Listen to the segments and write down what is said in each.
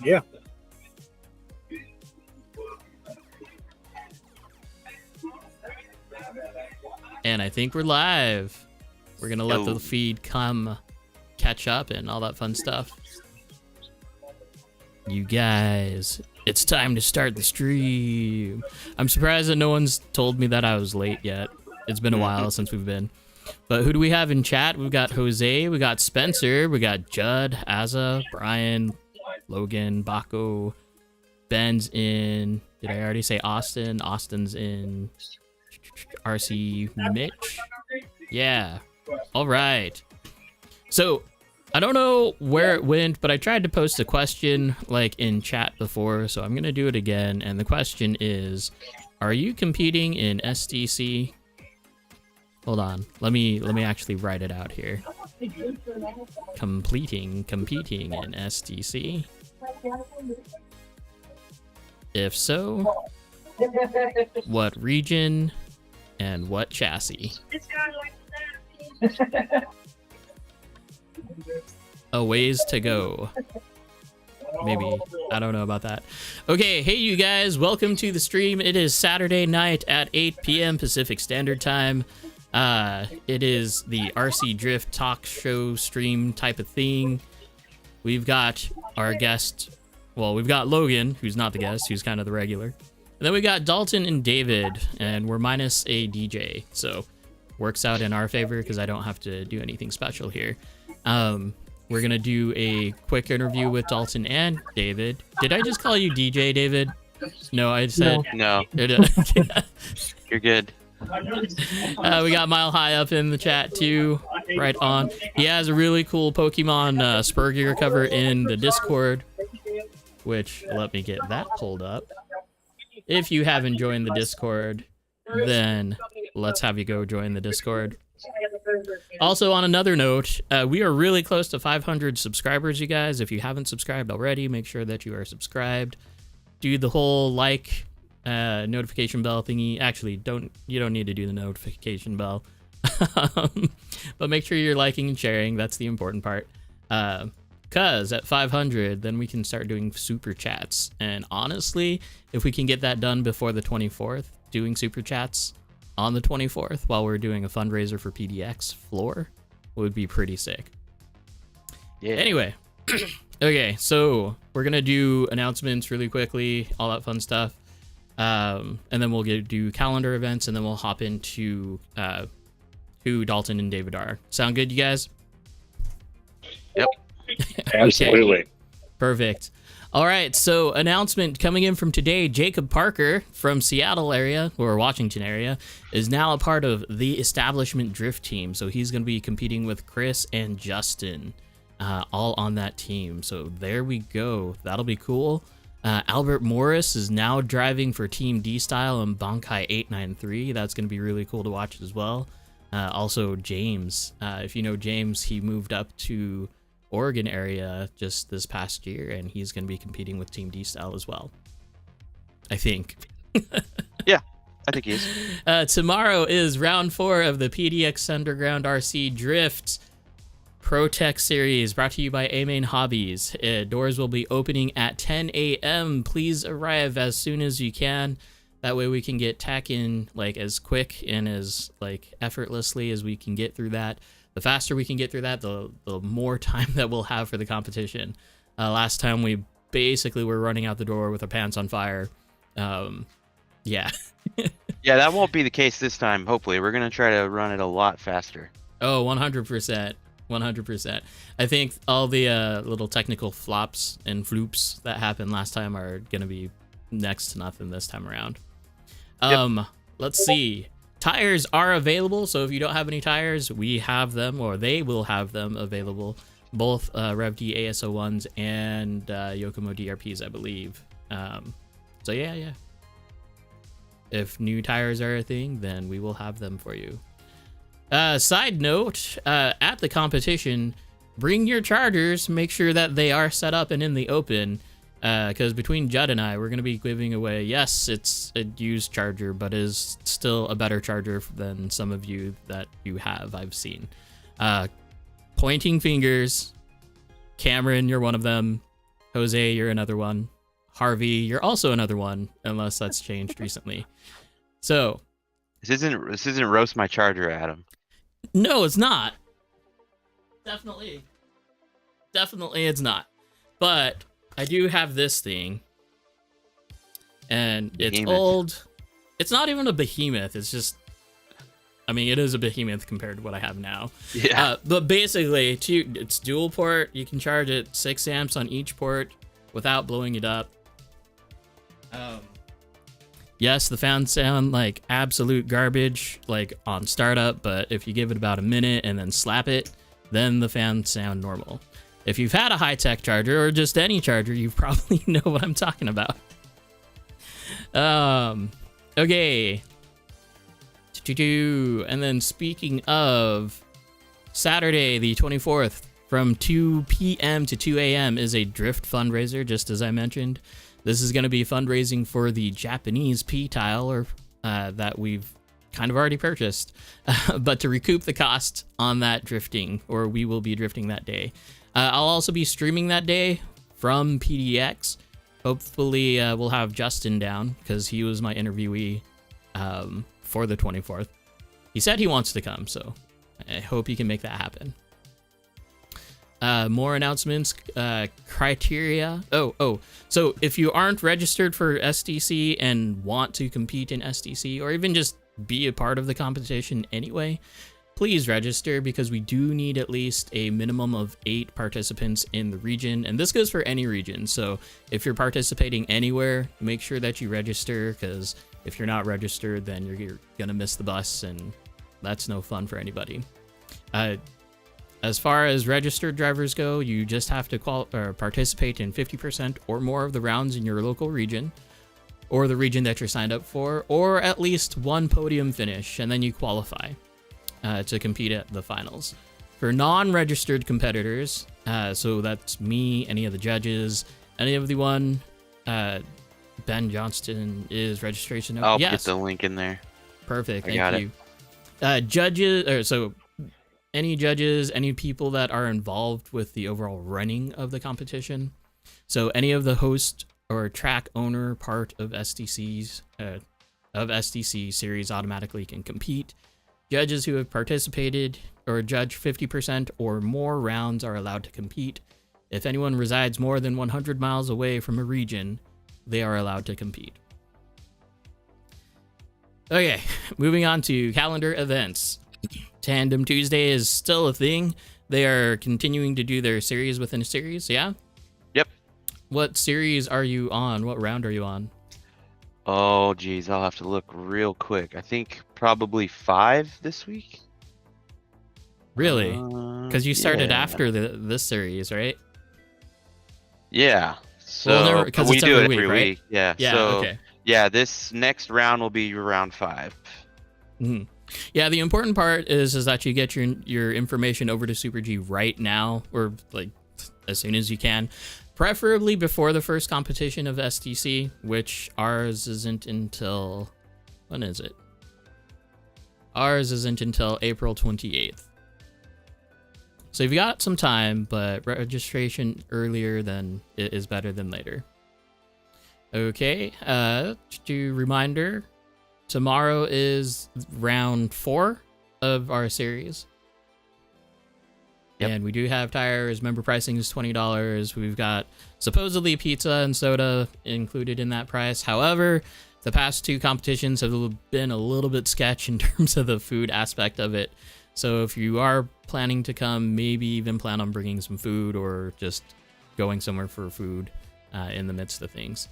Yeah. And I think we're live. We're going to let the feed come catch up and all that fun stuff. You guys, it's time to start the stream. I'm surprised that no one's told me that I was late yet. It's been a while since we've been. But who do we have in chat? We've got Jose, we got Spencer, we got Judd, Azza, Brian, Logan, Baco, Ben's in. Did I already say Austin? Austin's in. RC Mitch. Yeah. All right. So I don't know where it went, but I tried to post a question like in chat before, so I'm gonna do it again. And the question is, are you competing in SDC? Hold on. Let me actually write it out here. Competing in SDC. If so, what region and what chassis? A ways to go. Maybe. I don't know about that. Okay, hey you guys, welcome to the stream. It is Saturday night at 8 p.m. Pacific Standard Time. It is the RC Drift talk show stream type of thing. We've got our guest, well, we've got Logan, who's not the guest, who's kind of the regular. And then we got Dalton and David, and we're minus a DJ, so works out in our favor because I don't have to do anything special here. We're gonna do a quick interview with Dalton and David. Did I just call you DJ, David? No, I said no. You're good. We got Mile High up in the chat too. Right on. He has a really cool Pokemon Spur Gear cover in the Discord, which let me get that pulled up. If you haven't joined the Discord, then let's have you go join the Discord. Also, on another note, we are really close to 500 subscribers, you guys. If you haven't subscribed already, make sure that you are subscribed. Do the whole like, notification bell thingy. Actually, you don't need to do the notification bell. But make sure you're liking and sharing. That's the important part. Cause at 500, then we can start doing super chats. And honestly, if we can get that done before the 24th, doing super chats on the 24th while we're doing a fundraiser for PDX floor would be pretty sick. Yeah. Anyway, okay, so we're gonna do announcements really quickly, all that fun stuff. And then we'll do calendar events, and then we'll hop into who Dalton and David are. Sound good, you guys? Yep. Absolutely. Okay. Perfect. All right, so announcement coming in from today, Jacob Parker from Seattle area, or Washington area, is now a part of the Establishment Drift team. So he's going to be competing with Chris and Justin, all on that team. So there we go. That'll be cool. Albert Morris is now driving for Team D-Style and Bankai 893. That's going to be really cool to watch as well. Also, James. If you know James, he moved up to Oregon area just this past year, and he's going to be competing with Team D-Style as well, I think. Yeah, I think he is. Tomorrow is round 4 of the PDX Underground RC Drift Pro Tech Series, brought to you by A-Main Hobbies. Doors will be opening at 10 a.m. Please arrive as soon as you can. That way we can get tack in like as quick and as like effortlessly as we can get through that. The faster we can get through that, the more time that we'll have for the competition. Last time we basically were running out the door with our pants on fire. Yeah. Yeah, that won't be the case this time, hopefully. We're going to try to run it a lot faster. Oh, 100%. 100%. I think all the little technical flops and floops that happened last time are going to be next to nothing this time around. Yep. Let's see. Tires are available, so if you don't have any tires, we have them, or they will have them available. Both Rev D ASO 1s and Yokomo DRPs, I believe. So yeah. If new tires are a thing, then we will have them for you. Side note, at the competition, bring your chargers, make sure that they are set up and in the open. Because between Judd and I, we're going to be giving away, yes, it's a used charger, but is still a better charger than some of you that you have, I've seen. Pointing fingers. Cameron, you're one of them. Jose, you're another one. Harvey, you're also another one, unless that's changed recently. So This isn't roast my charger, Adam. no, it's not. Definitely it's not. But I do have this thing. And it's Behemoth. old. It's not even a behemoth. It's just, I mean, it is a behemoth compared to what I have now. Yeah. But basically, it's dual port. You can charge it 6 amps on each port without blowing it up. Yes, the fans sound like absolute garbage, like on startup, but if you give it about a minute and then slap it, then the fans sound normal. If you've had a high-tech charger or just any charger, you probably know what I'm talking about. Okay. And then speaking of, Saturday the 24th from 2 p.m. to 2 a.m. is a drift fundraiser, just as I mentioned. This is going to be fundraising for the Japanese P-tile, or that we've kind of already purchased, but to recoup the cost on that drifting, or we will be drifting that day. I'll also be streaming that day from PDX. Hopefully we'll have Justin down, because he was my interviewee for the 24th. He said he wants to come, so I hope he can make that happen. More announcements, criteria. So if you aren't registered for SDC and want to compete in SDC, or even just be a part of the competition anyway, please register, because we do need at least a minimum of 8 participants in the region, and this goes for any region. So if you're participating anywhere, make sure that you register, because if you're not registered, then you're gonna miss the bus, and that's no fun for anybody. As far as registered drivers go, you just have to participate in 50% or more of the rounds in your local region, or the region that you're signed up for, or at least 1 podium finish, and then you qualify to compete at the finals. For non-registered competitors, so that's me, any of the judges, any of the one, Ben Johnston is registration. I'll Yes. get the link in there. Perfect. I got Thank you. Judges, any judges, any people that are involved with the overall running of the competition. So any of the host or track owner part of SDC series automatically can compete. Judges who have participated or judged 50% or more rounds are allowed to compete. If anyone resides more than 100 miles away from a region, they are allowed to compete. Okay, moving on to calendar events. Tandem Tuesday is still a thing. They are continuing to do their series within a series, yeah? Yep. What series are you on? What round are you on? Oh, geez, I'll have to look real quick. I think probably 5 this week. Really? Because you started yeah. after this series, right? Yeah. So because we it's do every it week, every right? week. Yeah. Yeah, So, okay. yeah, this next round will be round 5. Mm-hmm. Yeah, the important part is that you get your information over to Super G right now, or like as soon as you can, preferably before the first competition of SDC, which ours isn't until, when is it? Ours isn't until April 28th. So you've got some time, but registration earlier than is better than later. Okay, reminder, tomorrow is round 4 of our series. Yep. And we do have tires. Member pricing is $20. We've got supposedly pizza and soda included in that price. However, the past 2 competitions have been a little bit sketch in terms of the food aspect of it. So if you are planning to come, maybe even plan on bringing some food or just going somewhere for food in the midst of things.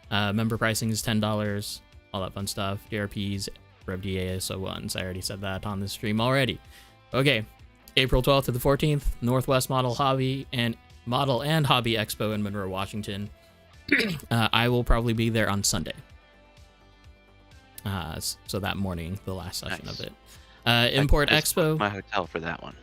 Member pricing is $10. All that fun stuff. DRPs, RevDA, ASO1s. I already said that on the stream already. Okay. April 12th to the 14th, Northwest Model and Hobby Expo in Monroe, Washington. I will probably be there on Sunday. So that morning, the last session Nice. of it. Import I just Expo. booked my hotel for that one.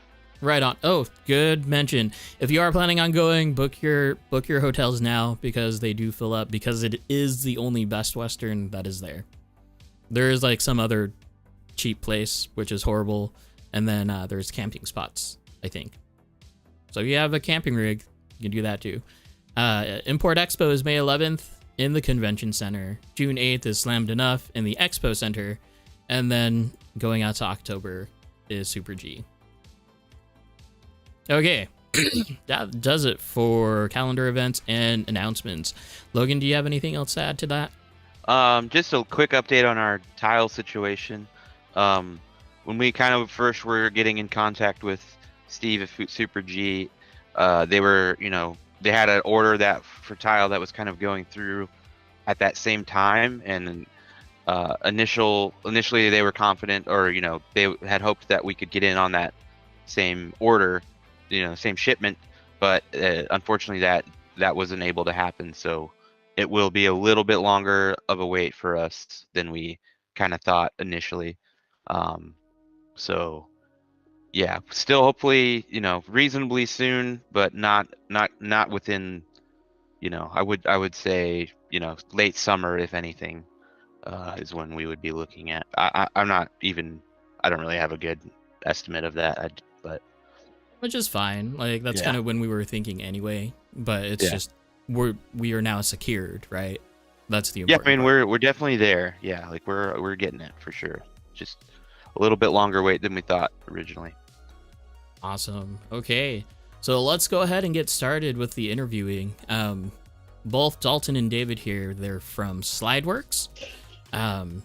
Right on. Oh, good mention. If you are planning on going, book your hotels now, because they do fill up, because it is the only Best Western that is there. There is like some other cheap place, which is horrible. And then there's camping spots, I think. So if you have a camping rig, you can do that too. Import Expo is May 11th in the Convention Center. June 8th is Slammed Enough in the Expo Center. And then going out to October is Super G. Okay. That does it for calendar events and announcements. Logan, do you have anything else to add to that? Just a quick update on our tile situation. When we kind of first were getting in contact with Steve at Super G, they were, they had an order that for tile that was kind of going through at that same time, and initially they were confident, or they had hoped that we could get in on that same order, same shipment, but unfortunately that wasn't able to happen. So it will be a little bit longer of a wait for us than we kind of thought initially. So yeah, still hopefully, reasonably soon, but not within, I would say, late summer, if anything, is when we would be looking at. I don't really have a good estimate of that, but which is fine. Like, that's kind of when we were thinking anyway, but it's just we are now secured, right? That's the important part. We're definitely there. Yeah, like we're getting it for sure. Just a little bit longer wait than we thought originally. Awesome. Okay, so let's go ahead and get started with the interviewing. Both Dalton and David here, they're from SlideworX. And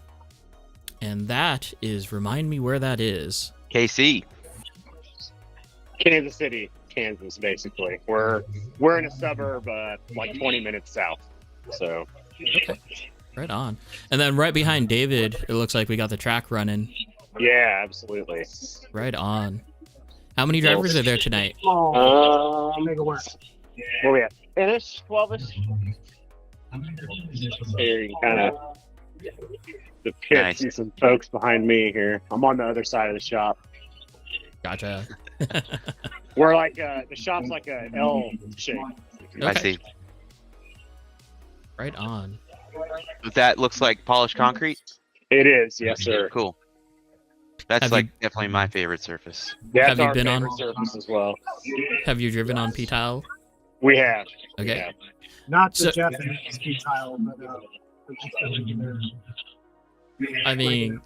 that is, remind me where that is. KC. Kansas City, Kansas, basically. We're in a suburb like 20 minutes south. So okay. Right on. And then right behind David, it looks like we got the track running. Yeah, absolutely. Right on. How many drivers are there tonight? Where we at? 10-ish, 12-ish. Here you kind of the pit. Nice. See some folks behind me here. I'm on the other side of the shop. Gotcha. We're like the shop's like a L shape. Okay. I see. Right on. That looks like polished concrete. It is, yes, sir. Cool. That's Have like you- definitely my favorite surface. That's Have you our been on- favorite surface as well. Have you driven on P-Tile? We have. Okay. Yeah. Not the So- Japanese ski tile, but I mean,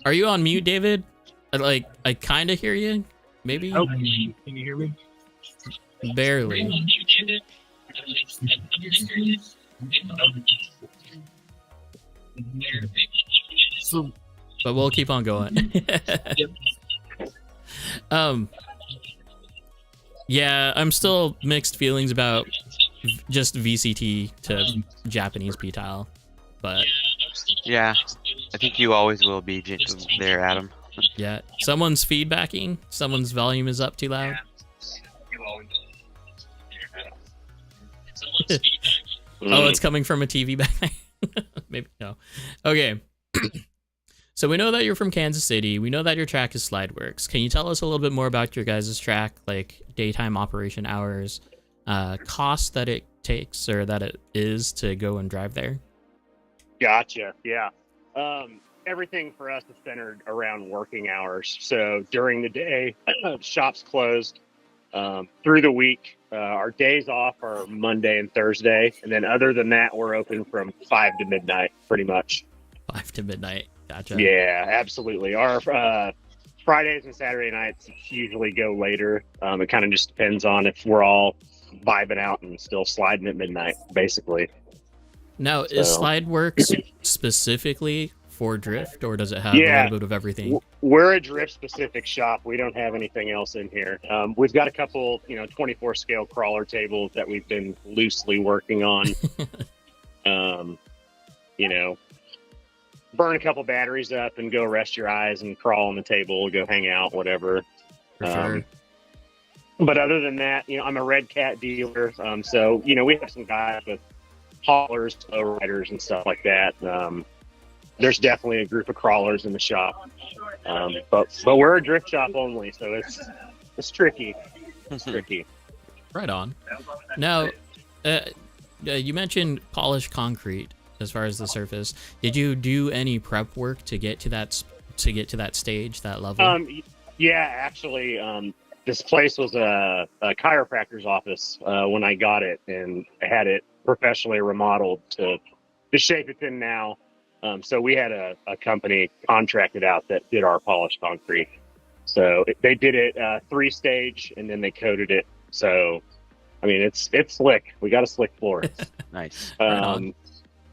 are you on mute, David? I kind of hear you. Maybe? oh, can you hear me? Barely. So, But we'll keep on going. Yeah, I'm still mixed feelings about just VCT to Japanese P-Tile, but Yeah, I think you always will be there, Adam. yeah, someone's feedbacking, someone's volume is up too loud. Oh, it's coming from a TV back there. Maybe no. Okay. So we know that you're from Kansas City. We know that your track is SlideworX. Can you tell us a little bit more about your guys' track, like daytime operation hours, cost that it takes or that it is to go and drive there? Gotcha. Yeah. Everything for us is centered around working hours. So during the day, shops closed. Through the week, our days off are Monday and Thursday. And then other than that, we're open from 5 to midnight, pretty much. 5 to midnight. Gotcha. Yeah, absolutely. Our Fridays and Saturday nights usually go later. It kind of just depends on if we're all vibing out and still sliding at midnight, basically. Now, is So- SlideworX specifically for drift, or does it have a Yeah. little bit of everything? We're a drift-specific shop. We don't have anything else in here. We've got a couple, 24 scale crawler tables that we've been loosely working on. Burn a couple batteries up and go rest your eyes and crawl on the table, go hang out, whatever. For sure. But other than that, I'm a Red Cat dealer. So, we have some guys with haulers, lowriders, and stuff like that. There's definitely a group of crawlers in the shop. But we're a drift shop only, so it's tricky. It's tricky. Right on. Now, you mentioned polished concrete as far as the surface. Did you do any prep work to get to that stage, that level? Yeah, actually, this place was a chiropractor's office when I got it, and I had it professionally remodeled to the shape it's in now. So we had a company contracted out that did our polished concrete. So they did it 3-stage, and then they coated it. So, I mean, it's slick. We got a slick floor. Nice. Right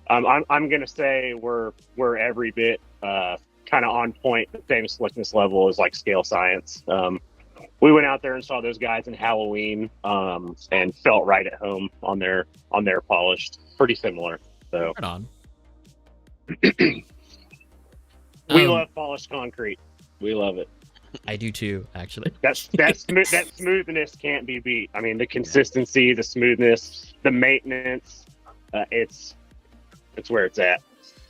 I'm gonna say we're every bit kind of on point. The same slickness level as like Scale Science. We went out there and saw those guys in Halloween, and felt right at home on their polished. Pretty similar. So Right on. we love polished concrete. We love it. I do too, actually. That smoothness can't be beat. I mean, the consistency, the smoothness, the maintenance, it's where it's at.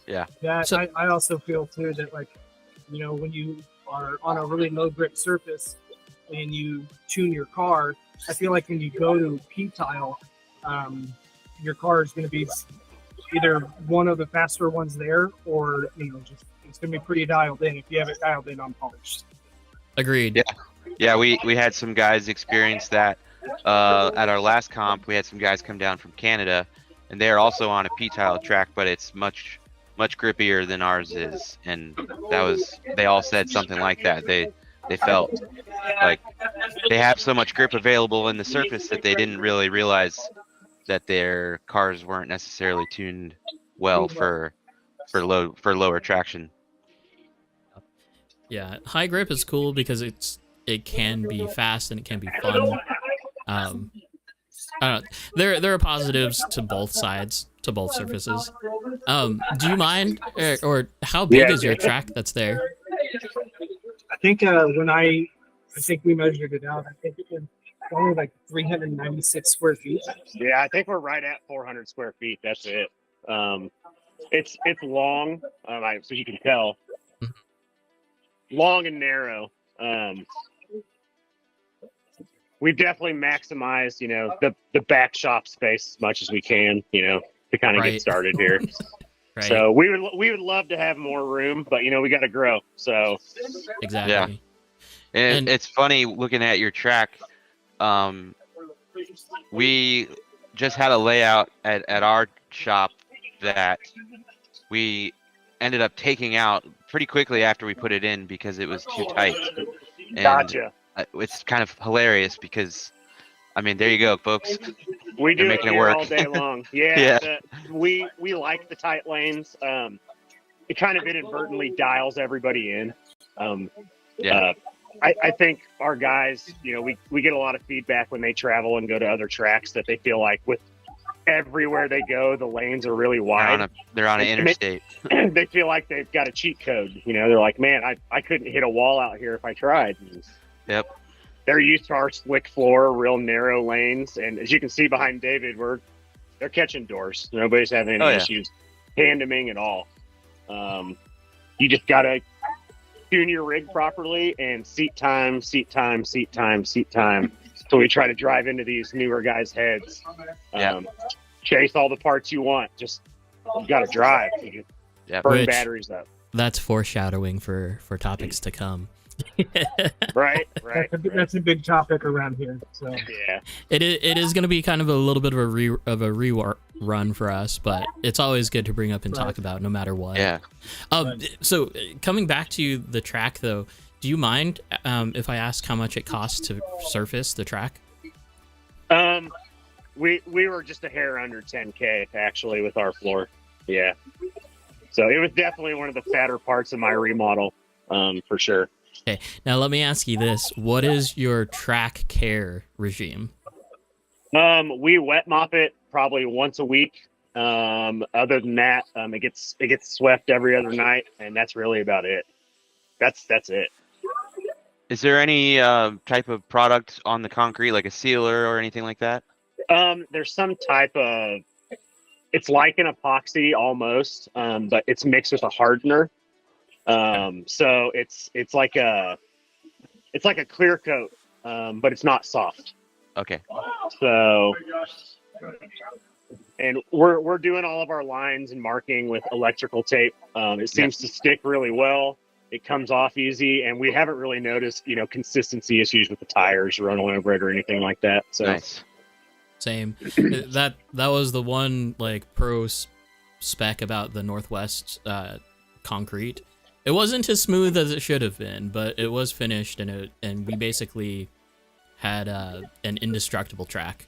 That So- I also feel too that, like, you know, when you are on a really low grip surface and you tune your car, I feel like when you go to P-tile, your car is going to be either one of the faster ones there, or, you know, just it's going to be pretty dialed in if you have it dialed in on polished. Agreed. Yeah. Yeah, we had some guys experience that at our last comp. We had some guys come down from Canada, and they're also on a P-tile track, but it's much grippier than ours is. And they all said something like that. They felt like they have so much grip available in the surface that they didn't really realize that their cars weren't necessarily tuned well for lower traction. Yeah, high grip is cool because it can be fast and it can be fun. I don't know. There are positives to both sides, to both surfaces. Do you mind, or how big is your track that's there? I think I think we measured it out. I think it was only like 396 square feet. Yeah, I think we're right at 400 square feet. That's it. It's long, so you can tell. Long and narrow. We've definitely maximized, you know, the back shop space as much as we can, you know, to kind of Right. get started here. Right. So we would love to have more room, but you know, we got to grow. So Exactly. Yeah. And And- it's funny looking at your track. We just had a layout at our shop that we ended up taking out pretty quickly after we put it in because it was too tight. And gotcha. it's kind of hilarious because, I mean, there you go, folks. We do You're it making it here work. all day long. Yeah. Yeah. We like the tight lanes. It kind of inadvertently dials everybody in. Yeah. I think our guys, you know, we get a lot of feedback when they travel and go to other tracks that they feel like with everywhere they go, the lanes are really wide. They're on an And interstate. they feel like they've got a cheat code. You know, they're like, man, I couldn't hit a wall out here if I tried. And Yep. they're used to our slick floor, real narrow lanes. And as you can see behind David, they're catching doors. Nobody's having any issues tandeming at all. You just got to tune your rig properly and seat time. So we try to drive into these newer guys' heads. Chase all the parts you want. Just you got to drive. You Yep. burn Which- batteries up. That's foreshadowing for topics to come. Right. That's a big topic around here. So Yeah. It is going to be kind of a little bit of a rerun for us, but it's always good to bring up and talk about no matter what. Yeah. So coming back to the track though, do you mind if I ask how much it costs to surface the track? We were just a hair under 10K actually with our floor. Yeah. So it was definitely one of the fatter parts of my remodel, for sure. Okay, now let me ask you this: what is your track care regime? We wet mop it probably once a week. Other than that, it gets swept every other night, and that's really about it. That's it. Is there any type of product on the concrete, like a sealer or anything like that? There's some type of, it's like an epoxy almost, but it's mixed with a hardener. So it's like a clear coat, but it's not soft. Okay. So, and we're doing all of our lines and marking with electrical tape. It seems to stick really well. It comes off easy, and we haven't really noticed, consistency issues with the tires running over it or anything like that. So Nice. Same. That was the one like spec about the Northwest concrete. It wasn't as smooth as it should have been, but it was finished, and we basically had an indestructible track.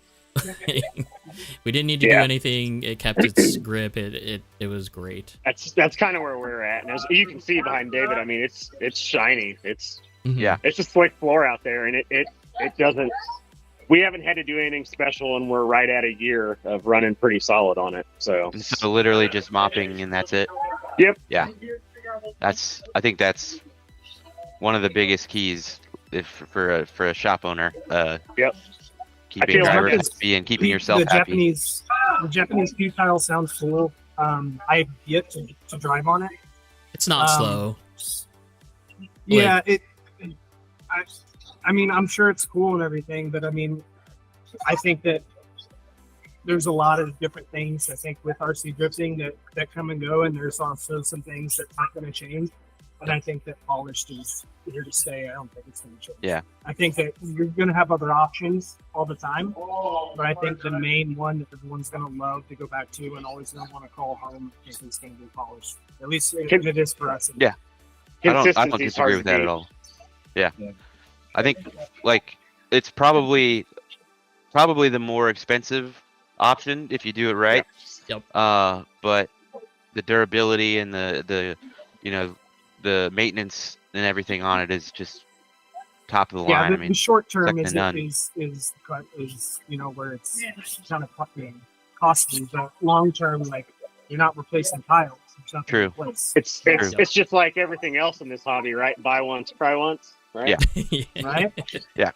We didn't need to do anything. It kept its grip. It was great. That's kind of where we're at. And as you can see behind David, I mean, it's shiny. It's a slick floor out there, and it doesn't. We haven't had to do anything special, and we're right at a year of running pretty solid on it. So literally just mopping, and that's it. Yep. Yeah. I think that's one of the biggest keys for a shop owner. Yep. Keeping drivers happy and keeping yourself happy. The Japanese P-Tile sounds cool. I've yet to drive on it. It's not slow. Yeah, I mean, I'm sure it's cool and everything, but I mean, I think that there's a lot of different things, I think, with RC drifting that come and go, and there's also some things that aren't going to change. And I think that polished is here to stay. I don't think it's going to change. Yeah. I think that you're going to have other options all the time, but I think the main one that everyone's going to love to go back to and always going to want to call home is going to be polished. At least it is for us. Yeah. I don't disagree with that at all. Yeah. I think like it's probably the more expensive option if you do it right. Yep. But the durability and the the maintenance and everything on it is just top of the line. Yeah, I mean, the short term is where it's kind of fucking costly, but long term, like you're not replacing tiles. True. It's just like everything else in this hobby, right? Buy once, cry once, right? Yeah. Right? Yeah.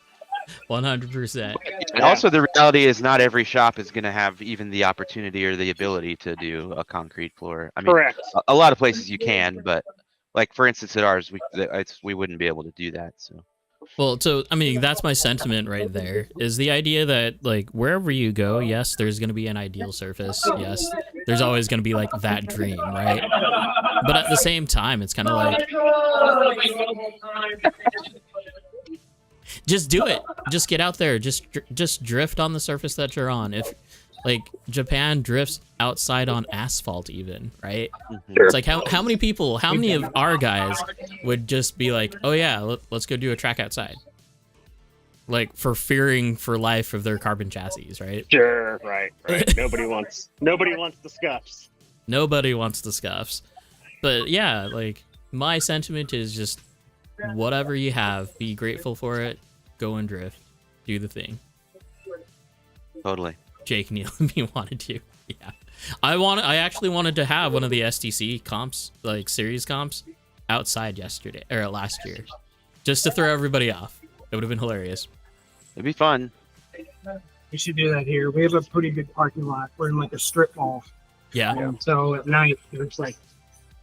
100%. And also the reality is not every shop is going to have even the opportunity or the ability to do a concrete floor. I mean, Correct. A lot of places you can, but like for instance at ours, we wouldn't be able to do that. So I mean, that's my sentiment right there, is the idea that like wherever you go, yes, there's going to be an ideal surface. Yes, there's always going to be like that dream, right? But at the same time, it's kind of like, just do it. Just get out there. Just drift on the surface that you're on. If like Japan drifts outside on asphalt even, right? Sure. It's like how many of our guys would just be like, oh yeah, let's go do a track outside, like for fearing for life of their carbon chassis, right? Sure, right. Nobody wants the scuffs. Nobody wants the scuffs. But yeah, like my sentiment is just whatever you have, be grateful for it, go and drift, do the thing. Totally. Jake Neal me wanted to. Yeah. I actually wanted to have one of the STC comps, like series comps, outside last year. Just to throw everybody off. It would have been hilarious. It'd be fun. We should do that here. We have a pretty big parking lot. We're in like a strip mall. Yeah. And so at night there's like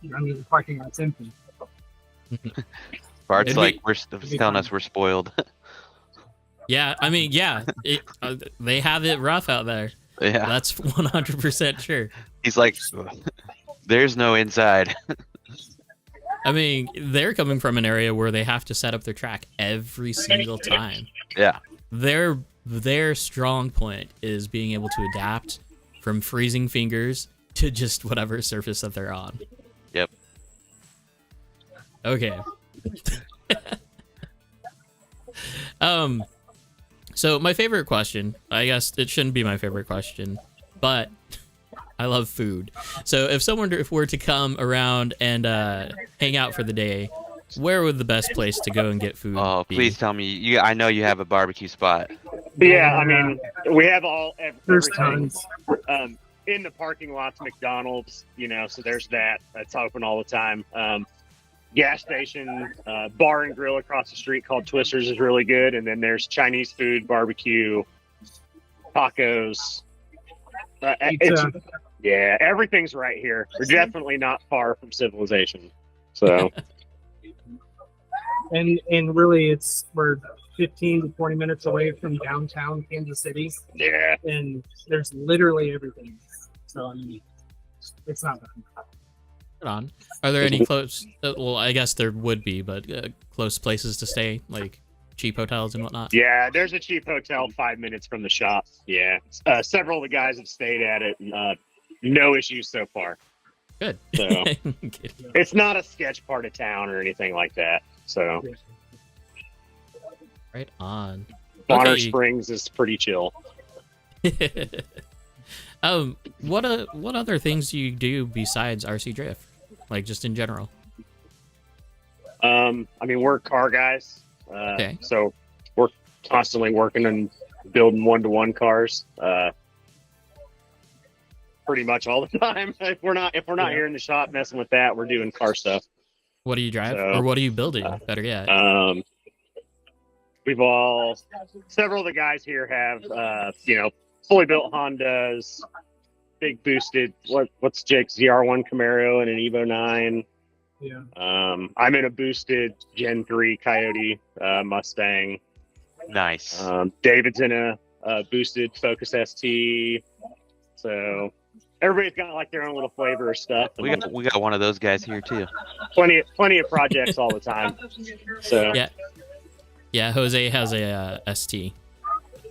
the parking lot's empty. Bart's we're telling us we're spoiled. Yeah, I mean, yeah, they have it rough out there. Yeah, that's 100% sure. He's like, there's no inside. I mean, they're coming from an area where they have to set up their track every single time. Yeah, their strong point is being able to adapt from freezing fingers to just whatever surface that they're on. Yep. Okay. So my favorite question, I guess it shouldn't be my favorite question, but I love food. So if someone were to come around and hang out for the day, where would the best place to go and get food be? Please tell me. I know you have a barbecue spot. Yeah, I mean, we have there's everything. tons. In the parking lots, McDonald's, so there's that. That's open all the time. Gas station, bar and grill across the street called Twisters is really good. And then there's Chinese food, barbecue, tacos. Everything's right here. We're definitely not far from civilization. So, and really, we're 15 to 20 minutes away from downtown Kansas City. Yeah, and there's literally everything. So I mean, it's not bad. Right on. Are there any close? Well, I guess there would be, but close places to stay, like cheap hotels and whatnot. Yeah, there's a cheap hotel 5 minutes from the shop. Yeah, several of the guys have stayed at it. No issues so far. Good. So it's not a sketch part of town or anything like that. So right on. Bonner Okay. Springs is pretty chill. What other things do you do besides RC drift, like just in general? I mean, we're car guys, Okay. so we're constantly working and building one-to-one cars, pretty much all the time. If we're not here in the shop messing with that, we're doing car stuff. What do you drive, So, or what are you building? Better yet. Several of the guys here have, fully built Hondas, big boosted. What's Jake's ZR1 Camaro and an Evo 9. Yeah. I'm in a boosted Gen 3 Coyote Mustang. Nice. David's in a boosted Focus ST. So everybody's got like their own little flavor of stuff. We got one of those guys here too. Plenty of projects all the time. So Yeah, Jose has a ST.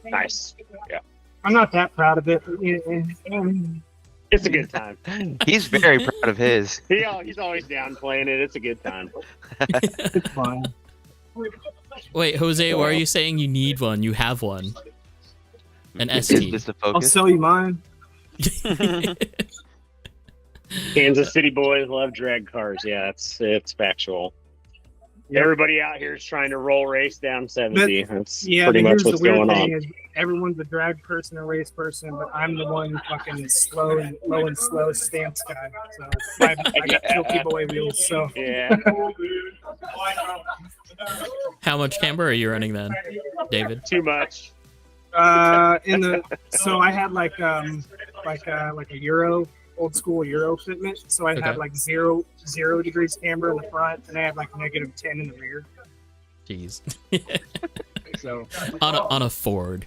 nice. Yeah, I'm not that proud of it. it's a good time. He's very proud of his. He's always down playing it. It's a good time. It's fine. Wait, Jose, why are you saying you need one? You have one. An Is ST. this the I'll focus? sell you mine. Kansas City boys love drag cars. Yeah, it's factual. Yep. Everybody out here is trying to roll race down 70. That's Yeah, pretty but much here's the what's weird going thing on. is everyone's a drag person, a race person, but I'm the one fucking slow and slow stance guy. So I got Tilty Boy wheels. So Yeah. How much camber are you running then, David? Too much. so I had like a Euro, old school Euro fitment. So I Okay. had like zero degrees camber in the front, and I had like -10 in the rear. Jeez. So on a Ford.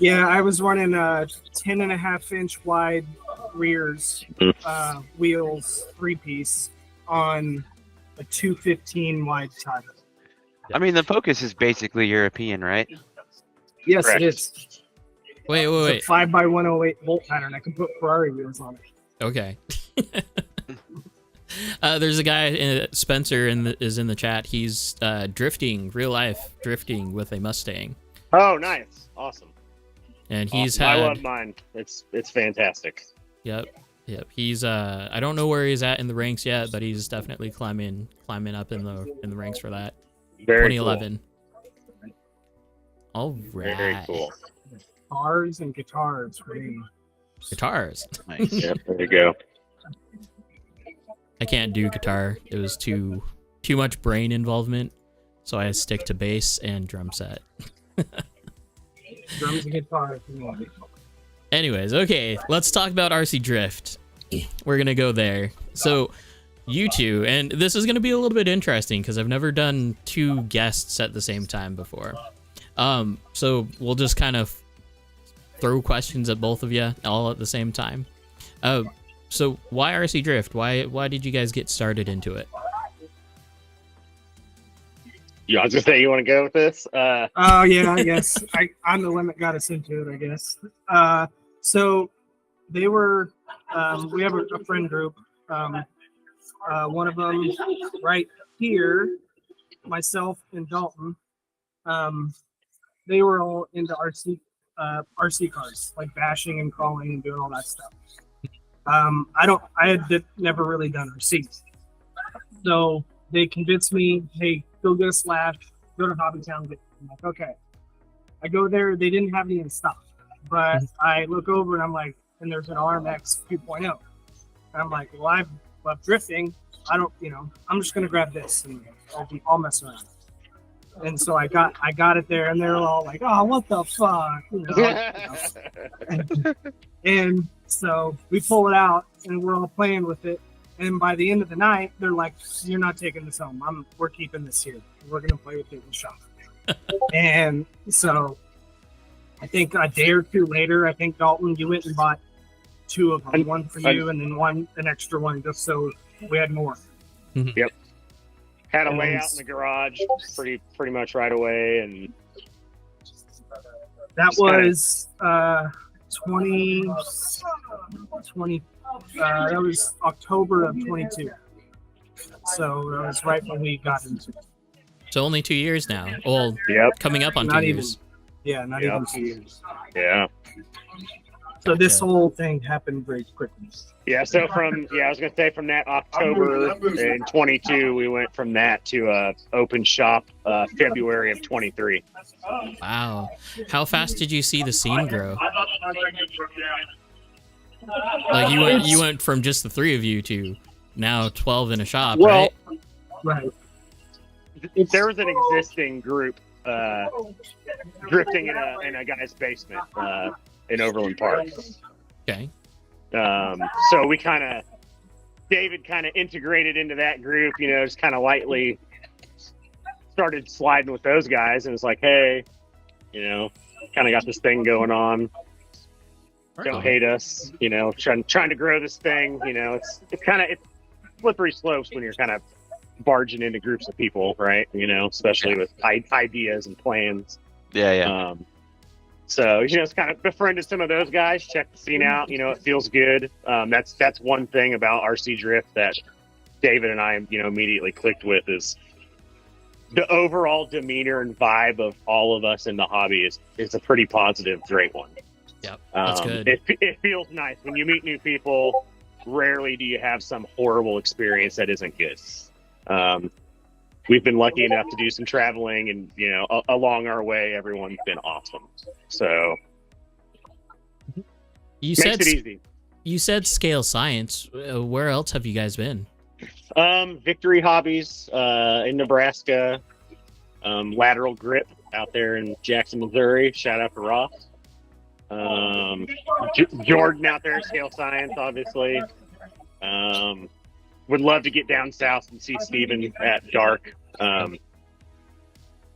yeah, I was running 10.5-inch wide rears, wheels, 3-piece on a 215 wide tire. I mean, the Focus is basically European, right? Yes, Correct. it is. Wait. It's a 5x108 bolt pattern. I can put Ferrari wheels on it. Okay. There's a guy, Spencer, is in the chat. He's drifting, real life drifting with a Mustang, Oh, nice. Awesome. and he's Awesome. I had. love mine. It's fantastic. Yep. He's I don't know where he's at in the ranks yet, but he's definitely climbing up in the ranks for that. Very 2011. All cool. right. Very cool. Cars and guitars for me. Guitars. Nice. Yep, there you go. I can't do guitar. It was too much brain involvement, so I stick to bass and drum set. Drums and guitars for me. Anyways, okay, let's talk about RC Drift. We're gonna go there. So, you two, and this is gonna be a little bit interesting because I've never done two guests at the same time before. So we'll just kind of throw questions at both of you all at the same time. So why RC Drift? Why did you guys get started into it? I was gonna say, you want to go with this? Oh yeah, I guess I'm the one that got us into it. I guess. So they were. We have a friend group. One of them right here, myself and Dalton. They were all into RC cars, like bashing and crawling and doing all that stuff. I had never really done RCs. So they convinced me, hey, go get a Slash, go to Hobbytown. I'm like, okay. I go there, they didn't have any in stock. But I look over and I'm like, and there's an RMX 2.0. And I'm like, well, I love drifting. I'm just gonna grab this and I'll mess around. And so I got it there, and they're all like, "Oh, what the fuck?" And so we pull it out, and we're all playing with it. And by the end of the night, they're like, "You're not taking this home. We're keeping this here. We're gonna play with it in the shop." And so I think a day or two later, Dalton, you went and bought two of them, one for you, and then an extra one, just so we had more. Yep. Had a layout in the garage pretty much right away, and that was 2020. That was October of 22. So that was right when we got into it. So only 2 years now. Well, coming up on Not 2 even, years. Yeah, not even 2 years. Yeah. So this whole thing happened very quickly. Yeah, so I was going to say from that October in 22, we went from that to open shop February of 23. Wow. How fast did you see the scene grow? Like you went from just the 3 of you to now 12 in a shop, right? Right. There was an existing group drifting in a guy's basement in Overland Park. Okay. So we David kind of integrated into that group, just kind of lightly started sliding with those guys, and it's like, hey, kind of got this thing going on. Don't hate us, trying to grow this thing. It's slippery slopes when you're kind of barging into groups of people, right? Especially with ideas and plans. Yeah. So, it's kind of befriended some of those guys, check the scene out, it feels good. That's one thing about RC Drift that David and I, immediately clicked with is the overall demeanor and vibe of all of us in the hobby is a pretty positive, great one. Yep, that's good. It feels nice. When you meet new people, rarely do you have some horrible experience that isn't good. We've been lucky enough to do some traveling, and along our way, everyone's been awesome. So makes it easy. You said Scale Science. Where else have you guys been? Victory Hobbies in Nebraska. Lateral Grip out there in Jackson, Missouri. Shout out to Ross. Jordan out there at Scale Science, obviously. Would love to get down south and see Steven at dark.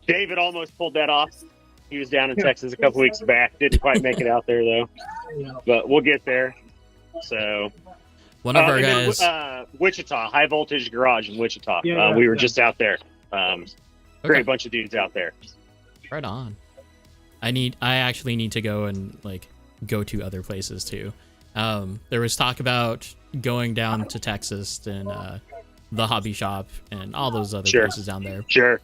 David almost pulled that off. He was down in Texas a couple weeks back. Didn't quite make it out there, though. But we'll get there. So, one of our guys... Wichita, High Voltage Garage in Wichita. We were just out there. Great bunch of dudes out there. Right on. I actually need to go and go to other places too. There was talk about going down to Texas and the hobby shop and all those other places down there. Sure.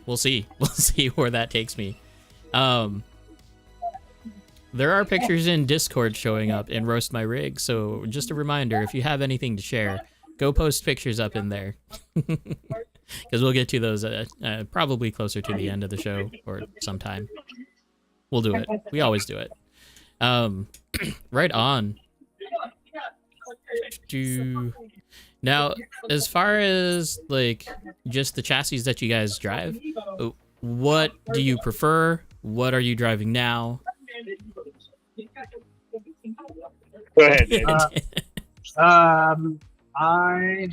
We'll see. We'll see where that takes me. There are pictures in Discord showing up in Roast My Rig, so just a reminder, if you have anything to share, go post pictures up in there. Because we'll get to those probably closer to the end of the show or sometime. We'll do it. We always do it. Right on. Now, as far as just the chassis that you guys drive, what do you prefer? What are you driving now? Go ahead, David. I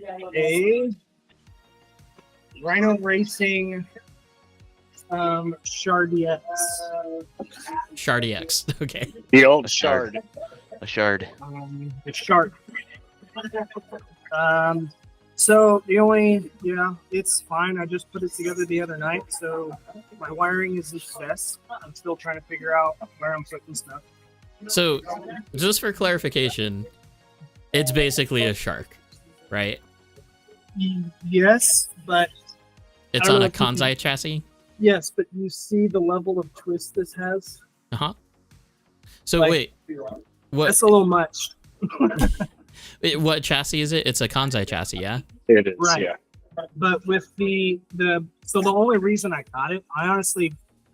have a Rhino Racing Shard-EX. Shard-EX, okay. The old Shard. A Shard. The Shard. So the only, it's fine. I just put it together the other night, so my wiring is a mess. I'm still trying to figure out where I'm putting stuff. So, just for clarification, it's basically a shark, right? Yes, but... It's on a Kansai chassis? Yes, but you see the level of twist this has? Uh-huh. So, wait. What? That's a little much. What chassis is it? It's a Kansai chassis, yeah? It is, right. Yeah. But with the only reason I got it, I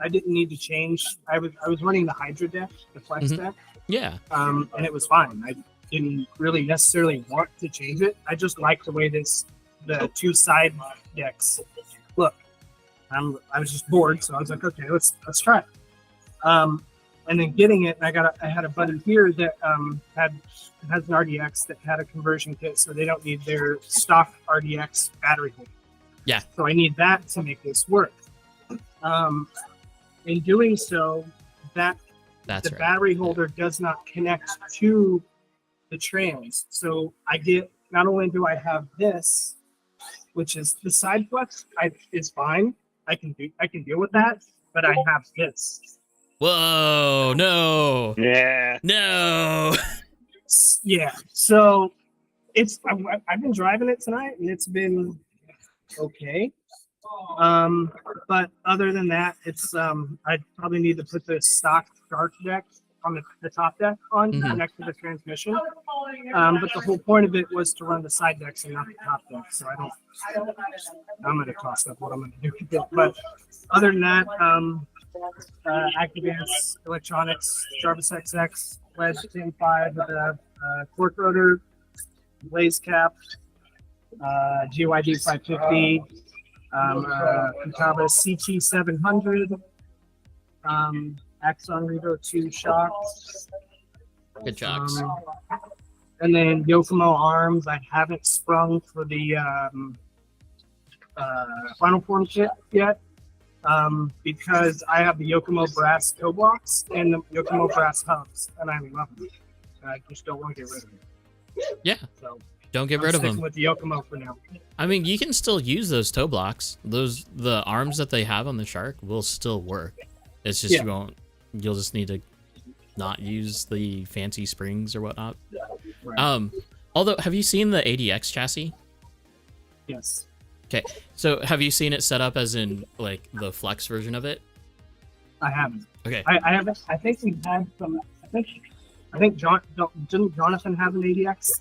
didn't need to change. I was running the Hydra deck, the Flex deck. Yeah. And it was fine. I didn't really necessarily want to change it. I just liked the way the two side decks look. I was just bored, so I was like, okay, let's try it. And then getting it, I had a buddy here that has an RDX that had a conversion kit, so they don't need their stock RDX battery holder. Yeah. So I need that to make this work. In doing so, that That's the right. battery holder does not connect to the trans. So I get, not only do I have this, which is the side flex, is fine. I can deal with that, but I have this. Whoa, no. Yeah. No. Yeah. So I've been driving it tonight and it's been okay. But other than that, it's I probably need to put the stock dark deck on the top deck on next to the transmission. But the whole point of it was to run the side decks and not the top deck. So I'm gonna toss up what I'm gonna do with it. But other than that, Activance Electronics, Jarvis XX, Wedge 10.5 with a torque rotor, blaze cap, GYD 550. Futaba CT 700, Axon Revo 2 shocks. Good jocks. And then Yokomo arms. I haven't sprung for the final form kit yet because I have the Yokomo brass toe blocks and the Yokomo brass hubs, and I love them. I just don't want to get rid of them. Yeah. So don't get rid of them. With the Yokomo for now. I mean, you can still use those toe blocks. The arms that they have on the Shark will still work. It's just you'll just need to not use the fancy springs or whatnot. Right. Although, have you seen the ADX chassis? Yes. Okay, so have you seen it set up as in like the Flex version of it? I haven't. Okay. I haven't. I think we had some. I think didn't Jonathan have an ADX?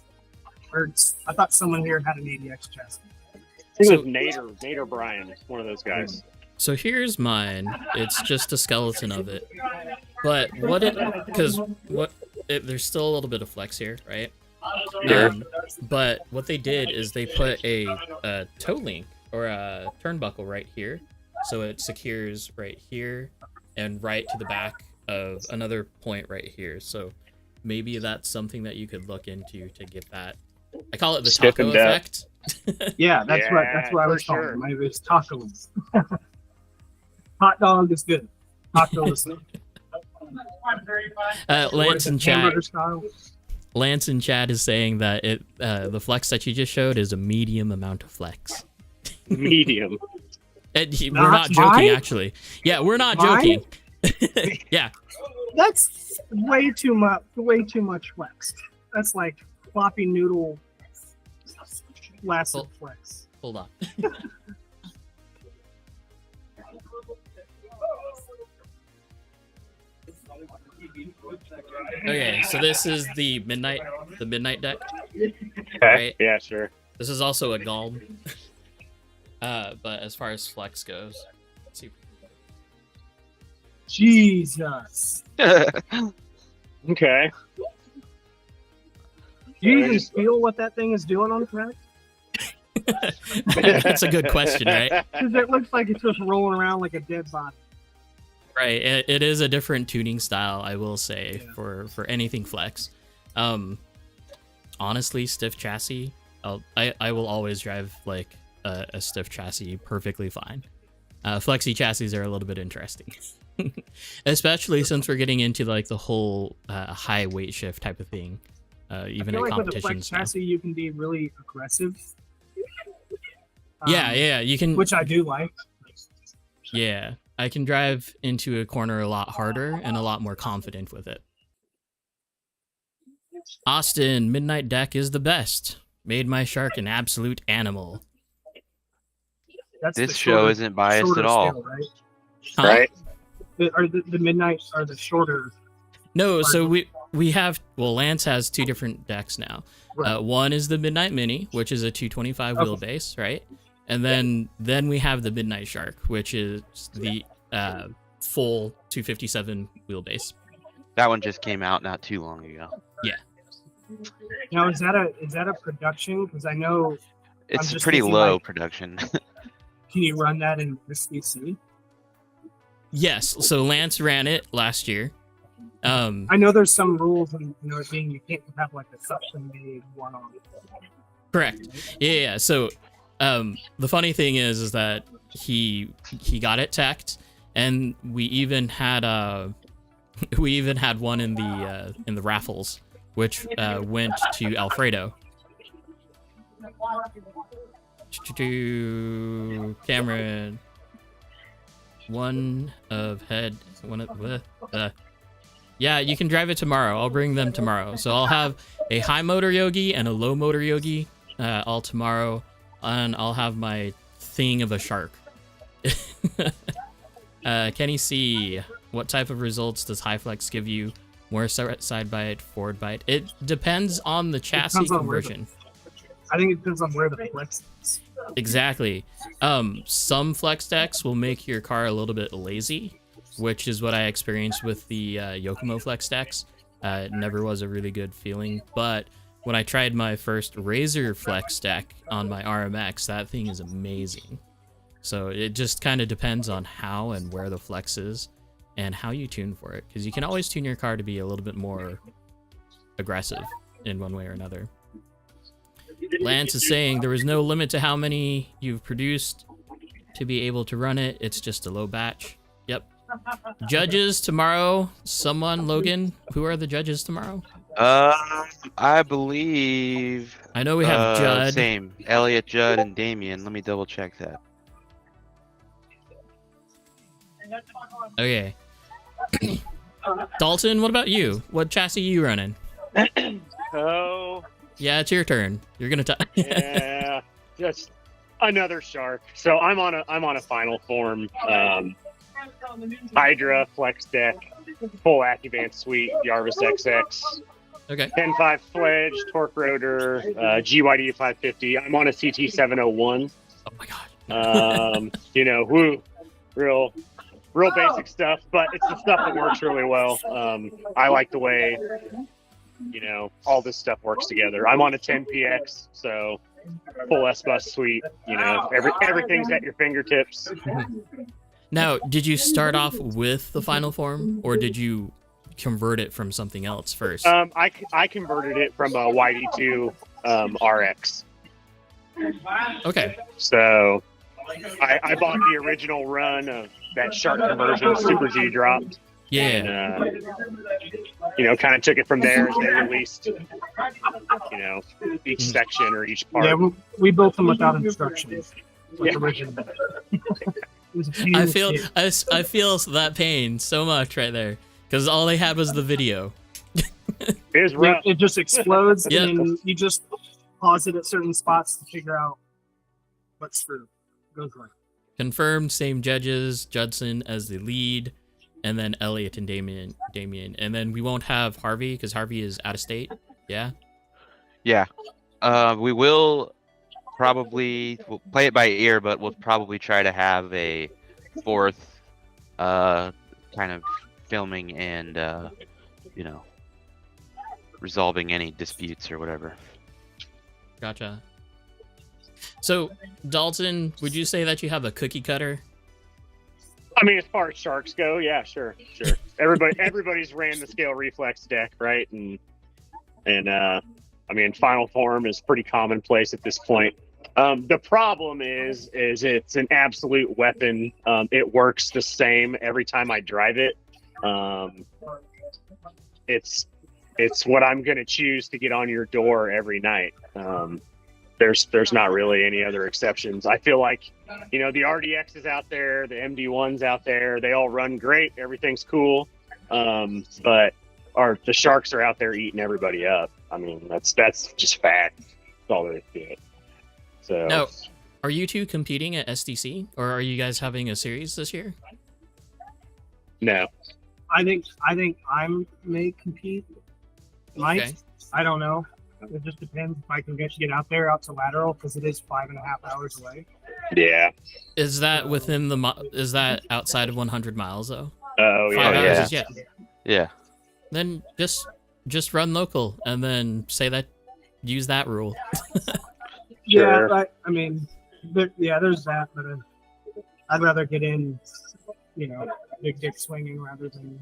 Or I thought someone here had an ADX chassis. I think it was Nate or Brian, one of those guys. So here's mine. It's just a skeleton of it. But there's still a little bit of flex here, right? But what they did is they put a toe link or a turnbuckle right here, so it secures right here and right to the back of another point right here. So maybe that's something that you could look into to get that. I call it the taco effect. Yeah, that's what I was calling it. It was tacos. Hot dog is good. Taco is good. Lance in chat is saying that the flex that you just showed is a medium amount of flex. Medium. We're not joking, actually. Yeah, we're not joking. Yeah. That's way too much. Way too much flex. That's like floppy noodle flaccid flex. Hold on. Okay, so this is the midnight deck. Okay. Right? Yeah, sure. This is also a Galm. But as far as flex goes, let's see. Jesus. Okay. Do you even feel what that thing is doing on the track? That's a good question, right? Because it looks like it's just rolling around like a dead body. Right, it is a different tuning style, I will say, for anything flex. Honestly, stiff chassis, I will always drive like a stiff chassis perfectly fine. Flexy chassis are a little bit interesting, especially since we're getting into like the whole high weight shift type of thing. Even at competitions. With a flex chassis, you can be really aggressive. Yeah, you can. Which I do like. Yeah, I can drive into a corner a lot harder and a lot more confident with it. Austin, Midnight Deck is the best. Made my Shark an absolute animal. This show isn't biased at all. Scale, right? Huh? Right? The Midnight are the shorter. No, so we have, well, Lance has two different decks now. Right. One is the Midnight Mini, which is a 225 wheelbase, right? And then we have the Midnight Shark, which is the full 257 wheelbase. That one just came out not too long ago. Yeah. Now is that a production? Because I know it's pretty low production. Can you run that in SPC? Yes. So Lance ran it last year. I know there's some rules, and you can't have like a suction made one on it. Correct. Yeah. So the funny thing is that he got it teched, and we even had We even had one in the raffles, which went to Alfredo. Cameron. One of head. One of yeah, you can drive it tomorrow. I'll bring them tomorrow. So I'll have a high motor yogi and a low motor yogi all tomorrow, and I'll have my thing of a shark. Kenny C, what type of results does high flex give you? More side bite, forward bite? It depends on the chassis conversion. I think it depends on where the flex is. Exactly. Some flex decks will make your car a little bit lazy, which is what I experienced with the Yokomo flex decks. It never was a really good feeling, but when I tried my first Razor flex deck on my RMX, that thing is amazing. So it just kind of depends on how and where the flex is and how you tune for it, because you can always tune your car to be a little bit more aggressive in one way or another. Lance is saying there is no limit to how many you've produced to be able to run it. It's just a low batch. Yep. Judges tomorrow. Someone, Logan, who are the judges tomorrow? I believe. I know we have Judd. Same. Elliot, Judd, and Damien. Let me double check that. Okay. Dalton, what about you? What chassis are you running? Oh. Yeah, it's your turn. You're gonna talk. Yeah, just another shark. So I'm on a final form. Hydra flex deck, full Accuvant suite, Yarvis XX. Okay. 10.5 fledge, torque rotor, GYD 550. I'm on a CT 701. Oh my god. You know, real basic stuff, but it's the stuff that works really well. I like the way, you know, all this stuff works together. I'm on a 10PX, so full S-Bus suite. You know, everything's at your fingertips. Now, did you start off with the final form, or did you convert it from something else first? I converted it from a YD2 RX. Okay. So I bought the original run of that shark conversion Super G dropped. Yeah. And, you know, kind of took it from there as they released, you know, each section or each part. Yeah, we built them without instructions. Yeah. Original. I feel that pain so much right there, because all they had was the video. It was rough. It just explodes, Yep. and you just pause it at certain spots to figure out what's through. Goes right. Confirmed, same judges, Judson as the lead, and then Elliot and Damien. And then we won't have Harvey, because Harvey is out of state. Yeah? Yeah. We will probably we'll play it by ear, but we'll probably try to have a fourth kind of filming and you know, resolving any disputes or whatever. Gotcha. So, Dalton, would you say that you have a cookie cutter? I mean, as far as sharks go, yeah, sure. Everybody's ran the scale reflex deck, right? And I mean, final form is pretty commonplace at this point. The problem is it's an absolute weapon. It works the same every time I drive it. It's what I'm going to choose to get on your door every night. There's not really any other exceptions. I feel like, you know, the RDX is out there, the MD1's out there. They all run great. Everything's cool. But the sharks are out there eating everybody up. I mean, that's just fact. That's all there is to it. So Now, are you two competing at SDC, or are you guys having a series this year? no. I think I may compete. Might. Okay. I don't know. It just depends if I can get out to lateral, because it is 5.5 hours away. Yeah. Is that within is that outside of 100 miles though? Oh, 5 yeah. hours yeah. is Yeah. Then just run local and then use that rule. Sure. Yeah, I mean, there's that, but I'd rather get in, you know, big dick swinging rather than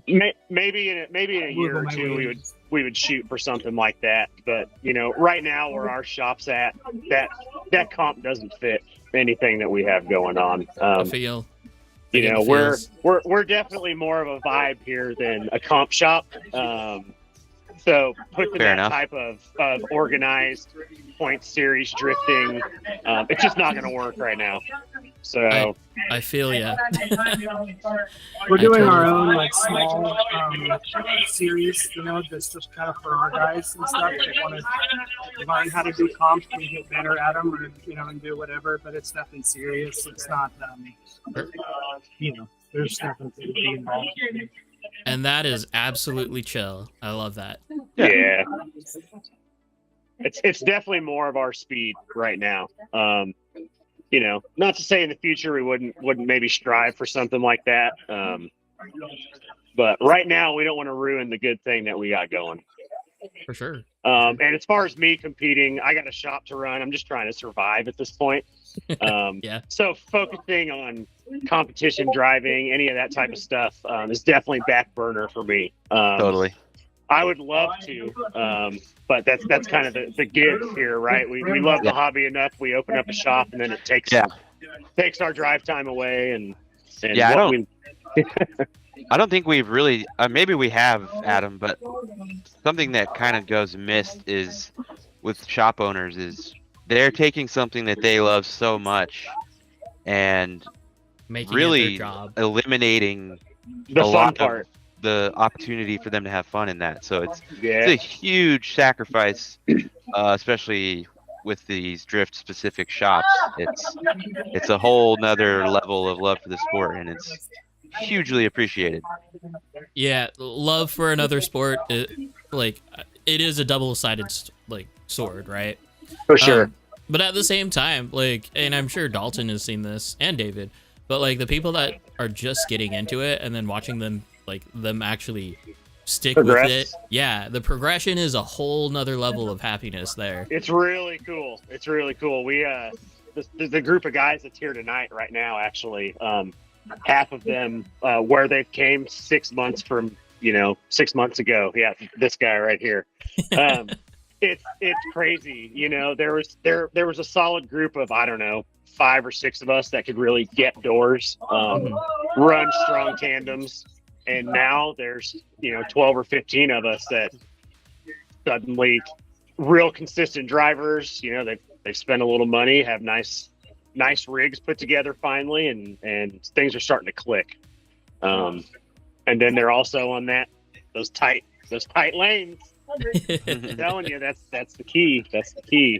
Maybe in a year or two we would shoot for something like that. But you know, right now where our shop's at, that comp doesn't fit anything that we have going on. I feel. You get know, the we're definitely more of a vibe here than a comp shop. So putting Fair that enough. type of organized point series drifting, it's just not going to work right now. So I feel ya. We're I doing our totally- own like small series, you know, that's just kind of for our guys and stuff that want to learn how to do comps and get better at them, or you know, and do whatever. But it's nothing serious. It's not, you know, there's nothing to be involved. And that is absolutely chill. I love that. yeah, it's definitely more of our speed right now. You know, not to say in the future we wouldn't maybe strive for something like that. But right now we don't want to ruin the good thing that we got going. For sure. And as far as me competing, I got a shop to run. I'm just trying to survive at this point. Yeah. So focusing on competition driving, any of that type of stuff, is definitely back burner for me. Totally. I would love to, but that's kind of the gig here, right? We love the hobby enough. We open up a shop, and then it takes our drive time away. And Yeah, I don't think we've really. Maybe we have, Adam, but something that kind of goes missed is with shop owners is they're taking something that they love so much and Making it really their job. eliminating the a fun lot part. of the opportunity for them to have fun in that. So it's Yeah. a huge sacrifice, especially with these drift specific shops. It's a whole nother level of love for the sport, and it's hugely appreciated. Yeah, love for another sport, it is a double-sided sword, right? For sure. But at the same time, and I'm sure Dalton has seen this and David, but the people that are just getting into it and then watching them actually stick Progress. with it. Yeah, the progression is a whole nother level of happiness there. It's really cool. It's really cool. We the group of guys that's here tonight right now, actually, half of them where they came 6 months from 6 months ago. Yeah, this guy right here. It's crazy. You know, there was a solid group of, I don't know, 5 or 6 of us that could really get doors, run strong tandems. And now there's 12 or 15 of us that suddenly real consistent drivers. They've spent a little money, have nice rigs put together finally, and things are starting to click. And then they're also on those tight lanes. I'm telling you, that's the key. That's the key.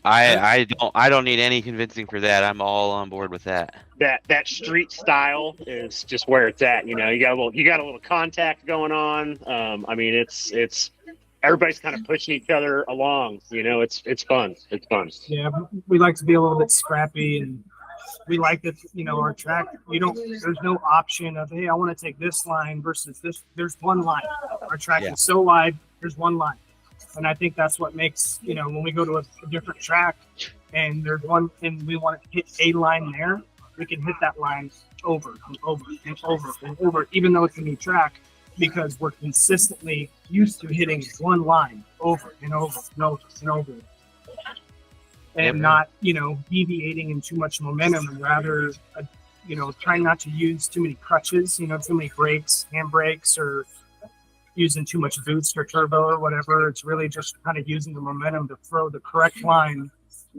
I don't need any convincing for that. I'm all on board with that. That street style is just where it's at. You got a little contact going on. I mean, it's everybody's kind of pushing each other along. It's fun. It's fun. Yeah, we like to be a little bit scrappy, and we like that. Our track. There's no option of, hey, I want to take this line versus this. There's one line. Our track is so wide. There's one line. And I think that's what makes, when we go to a different track and there's one and we want to hit a line there, we can hit that line over and over and over and over, even though it's a new track, because we're consistently used to hitting one line over and over and over and over. And not, deviating in too much momentum, and rather, trying not to use too many crutches, too many brakes, handbrakes, or using too much boost or turbo or whatever. It's really just kind of using the momentum to throw the correct line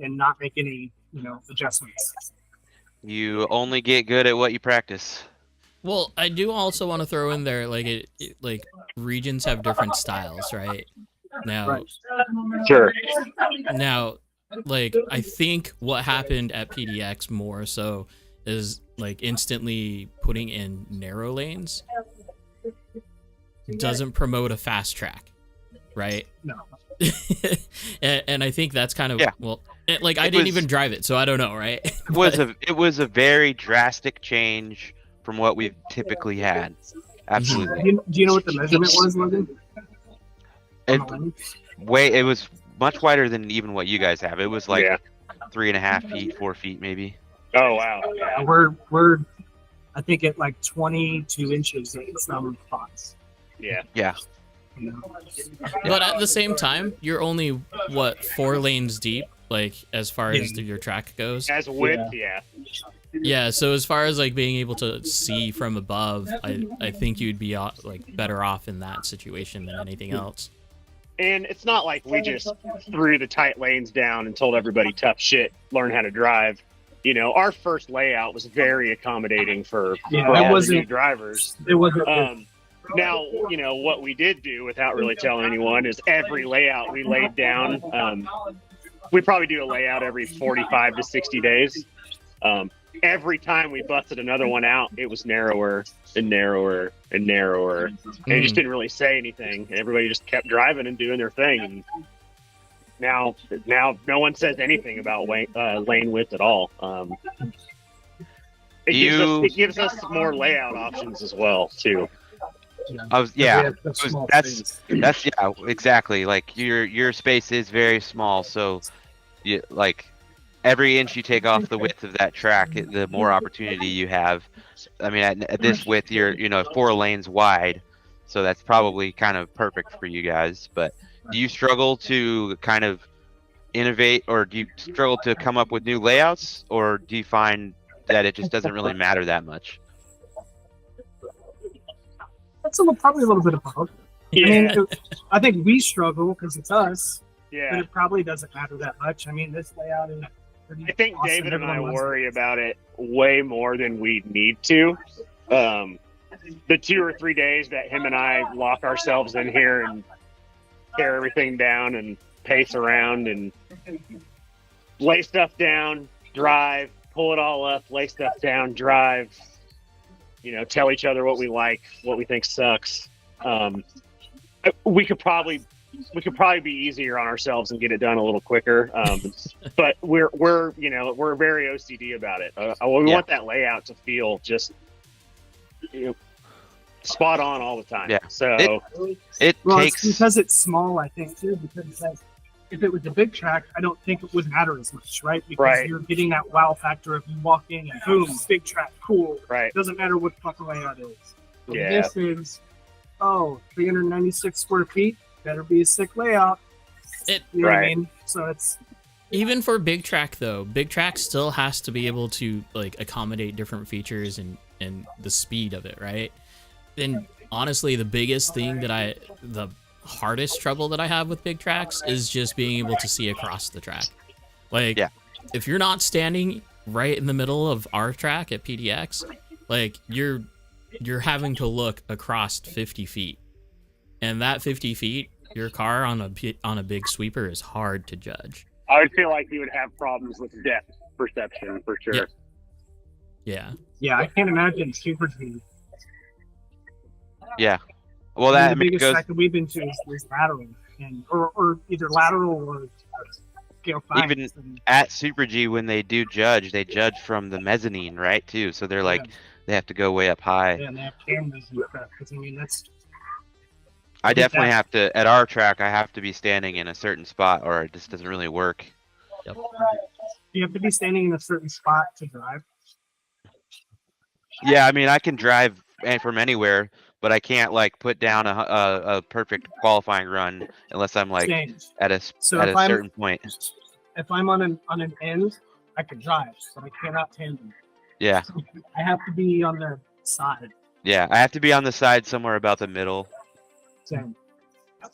and not make any, adjustments. You only get good at what you practice. Well, I do also want to throw in there, regions have different styles, right? Now, Right. Sure. Now, I think what happened at PDX more so is instantly putting in narrow lanes doesn't promote a fast track, right? No. and I think that's kind of I didn't even drive it, so I don't know, right? It was a very drastic change from what we've typically had. Absolutely. Do you know what the measurement was, Logan? It was much wider than even what you guys have. It was 3.5 feet, 4 feet, maybe. Oh wow. Yeah, we're I think at 22 inches in some spots. Yeah. But at the same time, you're only 4 lanes deep, as far as your track goes. As width, yeah. Yeah, so as far as like being able to see from above, I think you'd be like better off in that situation than anything else. And it's not like we just threw the tight lanes down and told everybody tough shit, learn how to drive. You know, our first layout was very accommodating for all the new drivers. It wasn't. Now, you know, what we did do without really telling anyone is every layout we laid down, we probably do a layout every 45 to 60 days. Every time we busted another one out, it was narrower and narrower and narrower. And it just didn't really say anything. Everybody just kept driving and doing their thing. And now no one says anything about lane width at all. It gives us more layout options as well, too. That's exactly. Like your space is very small, so like every inch you take off the width of that track, the more opportunity you have. I mean, at this width, you're 4 lanes wide, so that's probably kind of perfect for you guys. But do you struggle to kind of innovate, or do you struggle to come up with new layouts, or do you find that it just doesn't really matter that much? That's probably a little bit of both. Yeah. I mean, I think we struggle because it's us. Yeah. But it probably doesn't matter that much. I mean, this layout is pretty I think awesome. David and I Everyone worry about it way more than we need to. The 2 or 3 days that him and I lock ourselves in here and tear everything down and pace around and lay stuff down, drive, pull it all up, lay stuff down, drive, tell each other what we like, what we think sucks. We could probably be easier on ourselves and get it done a little quicker. But we're very OCD about it. We want that layout to feel just spot on all the time. Yeah. So it takes, it's because it's small, I think, too, because if it was a big track, I don't think it would matter as much, right? Because you're getting that wow factor of you walk in and boom, big track, cool. Right. Doesn't matter what the fucking layout is. Yeah. This is 396 square feet. Better be a sick layout. You know what I mean? So it's even for big track though. Big track still has to be able to like accommodate different features and the speed of it, right? And honestly, the biggest thing the hardest trouble that I have with big tracks is just being able to see across the track. Like, if you're not standing right in the middle of our track at PDX, like you're having to look across 50 feet. And that 50 feet, your car on a big sweeper is hard to judge. I would feel like you would have problems with depth perception for sure. Yeah. Yeah, I can't imagine Super G. Yeah. Well, the biggest track that we've been to is lateral, or either lateral or scale 5. Even at Super G, when they do judge, they judge from the mezzanine, right? Too. So they're like, they have to go way up high. Yeah, and they have cameras and stuff. Because I mean, that's. I definitely have to, at our track, I have to be standing in a certain spot or it just doesn't really work. Yep. You have to be standing in a certain spot to drive. Yeah, I mean, I can drive from anywhere, but I can't like put down a perfect qualifying run unless I'm like at a certain point. If I'm on an end, I can drive, but I cannot tandem. Yeah. I have to be on the side. Yeah, I have to be on the side somewhere about the middle. Same.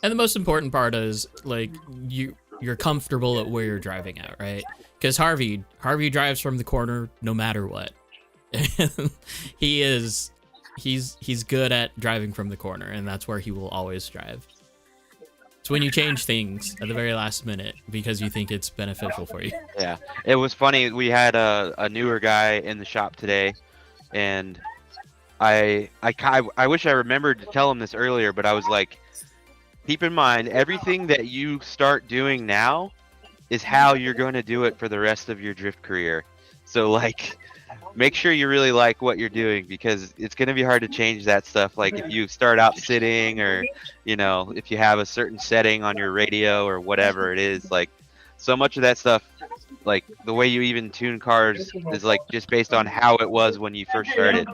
And the most important part is like you're comfortable at where you're driving at, right? Because Harvey drives from the corner no matter what. He's good at driving from the corner, and that's where he will always drive. It's when you change things at the very last minute because you think it's beneficial for you. Yeah, it was funny. We had a newer guy in the shop today, and I wish I remembered to tell him this earlier, but I was like, keep in mind, everything that you start doing now is how you're going to do it for the rest of your drift career. So like, make sure you really like what you're doing, because it's going to be hard to change that stuff. Like if you start out sitting, or, if you have a certain setting on your radio or whatever it is, like so much of that stuff, like the way you even tune cars is like just based on how it was when you first started.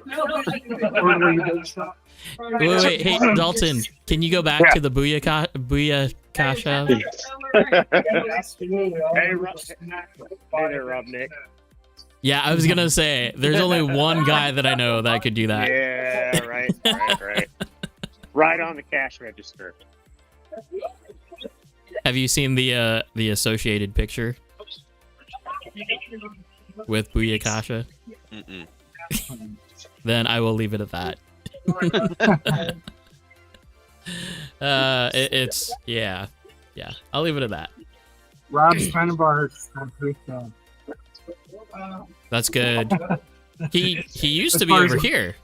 Wait, hey Dalton, can you go back to the Booyakasha? Hey there, Rob Nick. Yeah, I was gonna say there's only one guy that I know that could do that. Yeah, right. Right on the cash register. Have you seen the associated picture with Booyakasha? Mm-mm. Then I will leave it at that. It's yeah. I'll leave it at that. Rob's kind of our group. That's good. He used to As be far over as- here.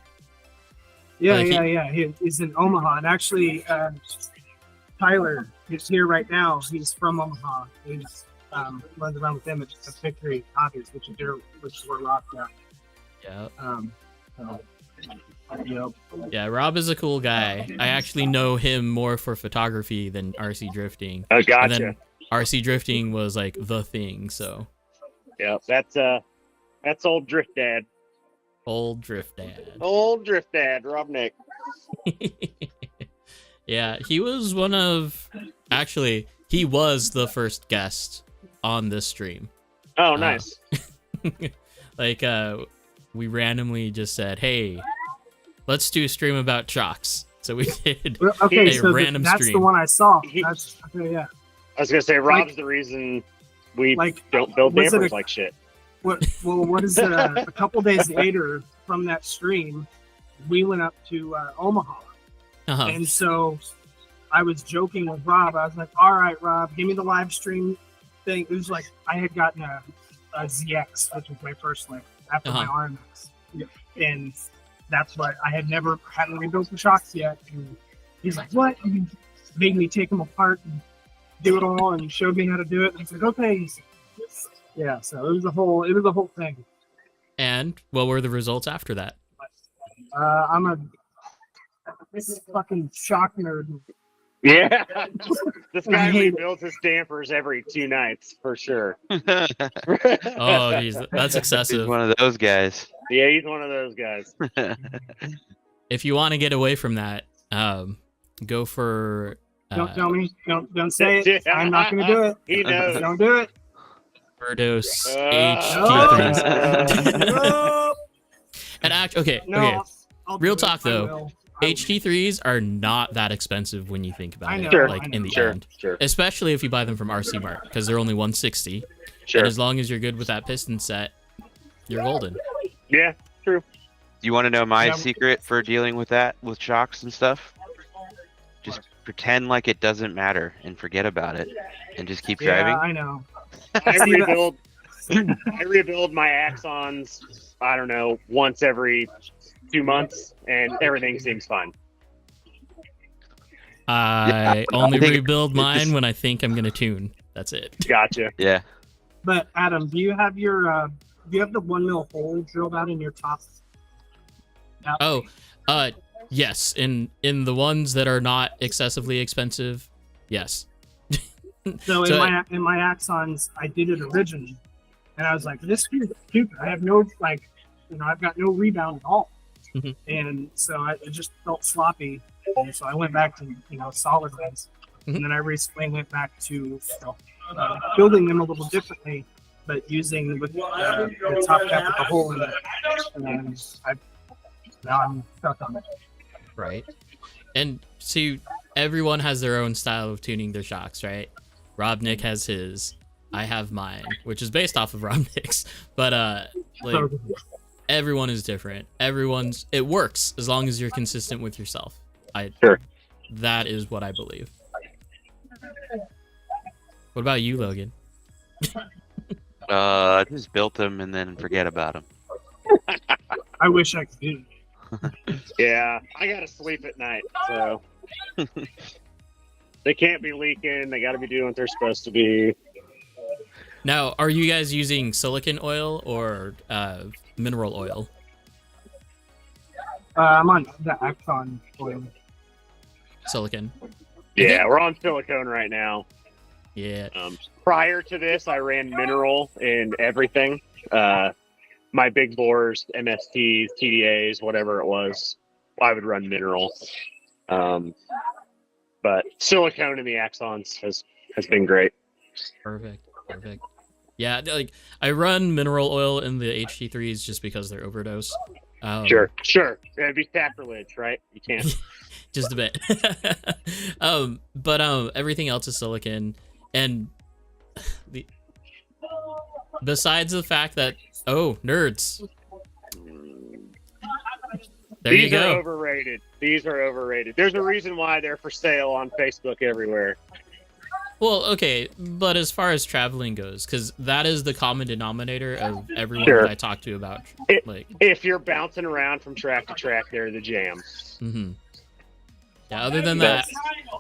Yeah, Like He's in Omaha, and actually, Tyler is here right now. He's from Omaha. He's runs around with them at Victory Copies, which is where Rob's at. Yeah. Yep. Yeah, Rob is a cool guy. I actually know him more for photography than RC drifting. Oh, And gotcha. then RC drifting was like the thing, so Yep, that's old Drift Dad. old drift dad. Old Drift Dad, Rob Nick. Yeah, he was he was the first guest on this stream. Oh, nice. Like we randomly just said, "Hey, let's do a stream about chocks." So we did. Well, okay, A so random that's the stream. one I saw. He- That's okay, yeah. I was gonna say Rob's the reason we Like, don't build was it dampers a- like shit. What is it? A couple days later from that stream, we went up to Omaha. Uh-huh. And so I was joking with Rob. I was like, all right, Rob, give me the live stream thing. It was like I had gotten a ZX, which was my first lift after my RMX. And that's what I hadn't rebuilt the shocks yet. And he's like, what? And he made me take them apart and do it all and showed me how to do it. And I was like, okay. Yeah, so it was a whole thing. And what were the results after that? I'm a fucking shock nerd. Yeah. This guy I hate it. rebuilds his dampers every 2 nights for sure. Oh, geez, that's He's excessive. one of those guys. Yeah, he's one of those guys. If you want to get away from that, go for Don't tell me. Don't say it. I'm not going to do it. He knows. Don't do it. Verdos Uh, HT3s. No. And okay. No. I'll Real do it. talk, I though. will. I will. HT3s are not that expensive when you think about I it. know, Sure. Like I know. in the Sure, end, sure, especially if you buy them from RC Mart because they're only 160. sure. And as long as you're good with that piston set, you're golden. Yeah, true. You want to know my Yeah. secret for dealing with that, with shocks and stuff? Just pretend like it doesn't matter and forget about it, and just keep Yeah, driving. I know. I See that- rebuild. I rebuild my axons. I don't know, once every 2 months, and everything seems fine. I only I think rebuild it mine just- when I think I'm gonna tune. That's it. Gotcha. Yeah. But Adam, do you have the 1 mil hole drilled out in your top? Oh, yes. In the ones that are not excessively expensive, yes. So So- in my axons, I did it originally, and I was like, this is stupid. I have no I've got no rebound at all, Mhm. and so it just felt sloppy. And so I went back to solid ones, Mhm. and then I recently went back to building them a little differently, but using with the top cap with the hole in it. And now I'm stuck on it. Right. And see, everyone has their own style of tuning their shocks, right? Rob Nick has his. I have mine, which is based off of Rob Nick's. But like So, everyone is different. It works as long as you're consistent with yourself. Sure. That is what I believe. What about you, Logan? Just built them and then forget about them. I wish I could do it. Yeah, I gotta sleep at night, so they can't be leaking. They gotta be doing what they're supposed to be. Now, are you guys using silicon oil or mineral oil? I'm on the Axon oil. Silicon. Yeah, we're on silicone right now. Yeah. Prior to this, I ran mineral in everything. My big bores, MSTs, TDAs, whatever it was, I would run mineral. But silicone in the axons has been great. Perfect. Yeah, like I run mineral oil in the HT3s just because they're overdose. Sure. It'd be sacrilege, right? You can't. Just a bit. But everything else is silicon, and besides the fact that nerds. There These you go. are overrated. These are overrated. There's a reason why they're for sale on Facebook everywhere. Well, okay, but as far as traveling goes, because that is the common denominator of everyone Sure. that I talk to about, If you're bouncing around from track to track, they're the jam. Mm-hmm. Yeah. Other than that,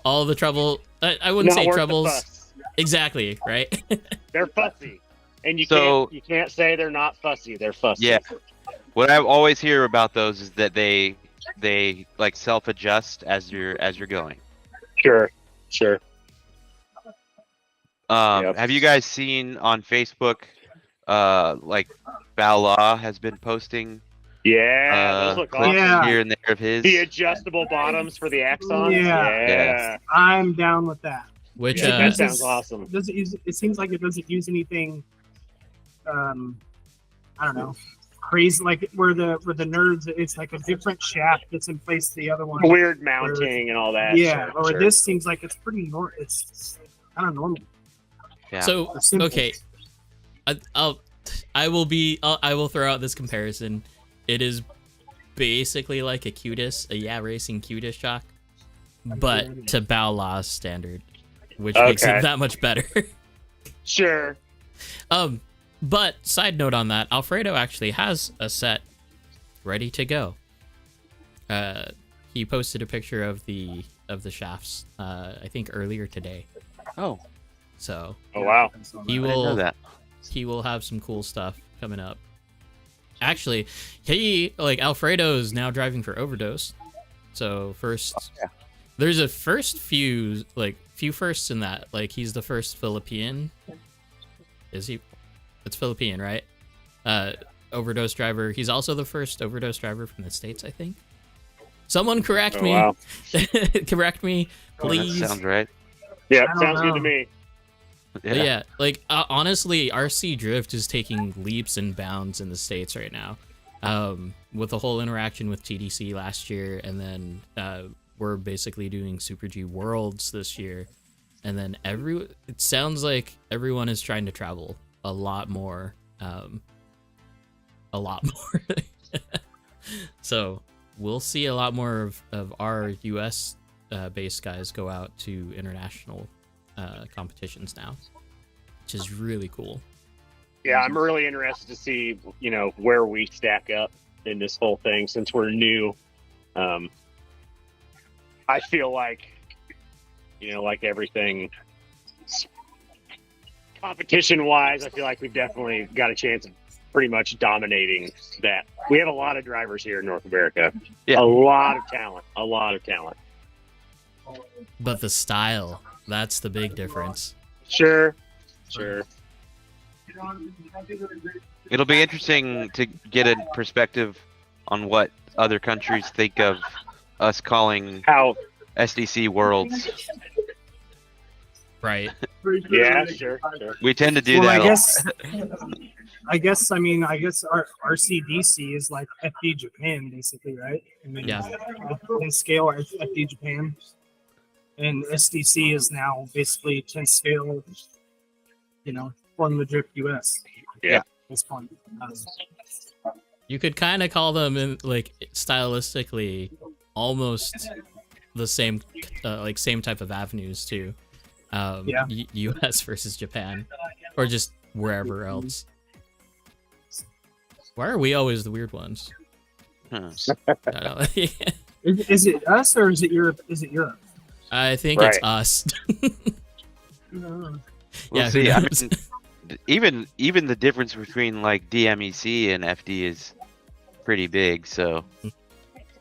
all the trouble. I wouldn't say troubles. Exactly. Right. They're fussy, and you can't say they're not fussy. They're fussy. Yeah. What I always hear about those is that they like self-adjust as you're going. Sure. Have you guys seen on Facebook, like Bala has been posting? Yeah, those look awesome. Here and there of his. The adjustable bottoms for the Axons. Yeah. I'm down with that. Which that sounds awesome. It seems like it doesn't use anything. I don't know. Crazy, like where the nerds, it's like a different shaft that's in place to the other one. Weird mounting and all that. Yeah, this seems like it's pretty normal. It's kind of normal. Yeah. So okay, I will throw out this comparison. It is basically like a Cutis, a racing Cutis shock, but to Bala's standard, which makes it that much better. Sure. But side note on that, Alfredo actually has a set ready to go. He posted a picture of the shafts, I think earlier today. Oh. So. Oh wow. He will. I didn't know that. He will have some cool stuff coming up. Actually, Alfredo is now driving for Overdose. So first, there's a few firsts in that. Like he's the first Philippine. Is he? It's Philippine, right? Overdose driver. He's also the first overdose driver from the States, I think. Someone correct me. Wow. Correct me, please. That sounds right. Yeah, sounds good to me. Yeah, honestly, RC Drift is taking leaps and bounds in the States right now. With the whole interaction with TDC last year, and then we're basically doing Super G Worlds this year. And then it sounds like everyone is trying to travel a lot more. So we'll see a lot more of our US based guys go out to international competitions now, which is really cool. Yeah, I'm really interested to see, where we stack up in this whole thing since we're new. I feel like, like everything competition-wise, I feel like we've definitely got a chance of pretty much dominating that. We have a lot of drivers here in North America. Yeah. A lot of talent. But the style, that's the big difference. Sure. It'll be interesting to get a perspective on what other countries think of us calling SDC Worlds. Right. Yeah, sure. We tend to do that. I guess our RCDC is like FD Japan, basically, right? I mean, in scale, FD Japan. And SDC is now basically 10 scale, Formula Drift US. Yeah. It's fun. You could kind of call them, stylistically, almost the same, same type of avenues, too. US versus Japan, or just wherever else. Why are we always the weird ones? I don't know. Is it us or is it Europe? I think it's us. We'll see. I mean, even the difference between DMEC and FD is pretty big. So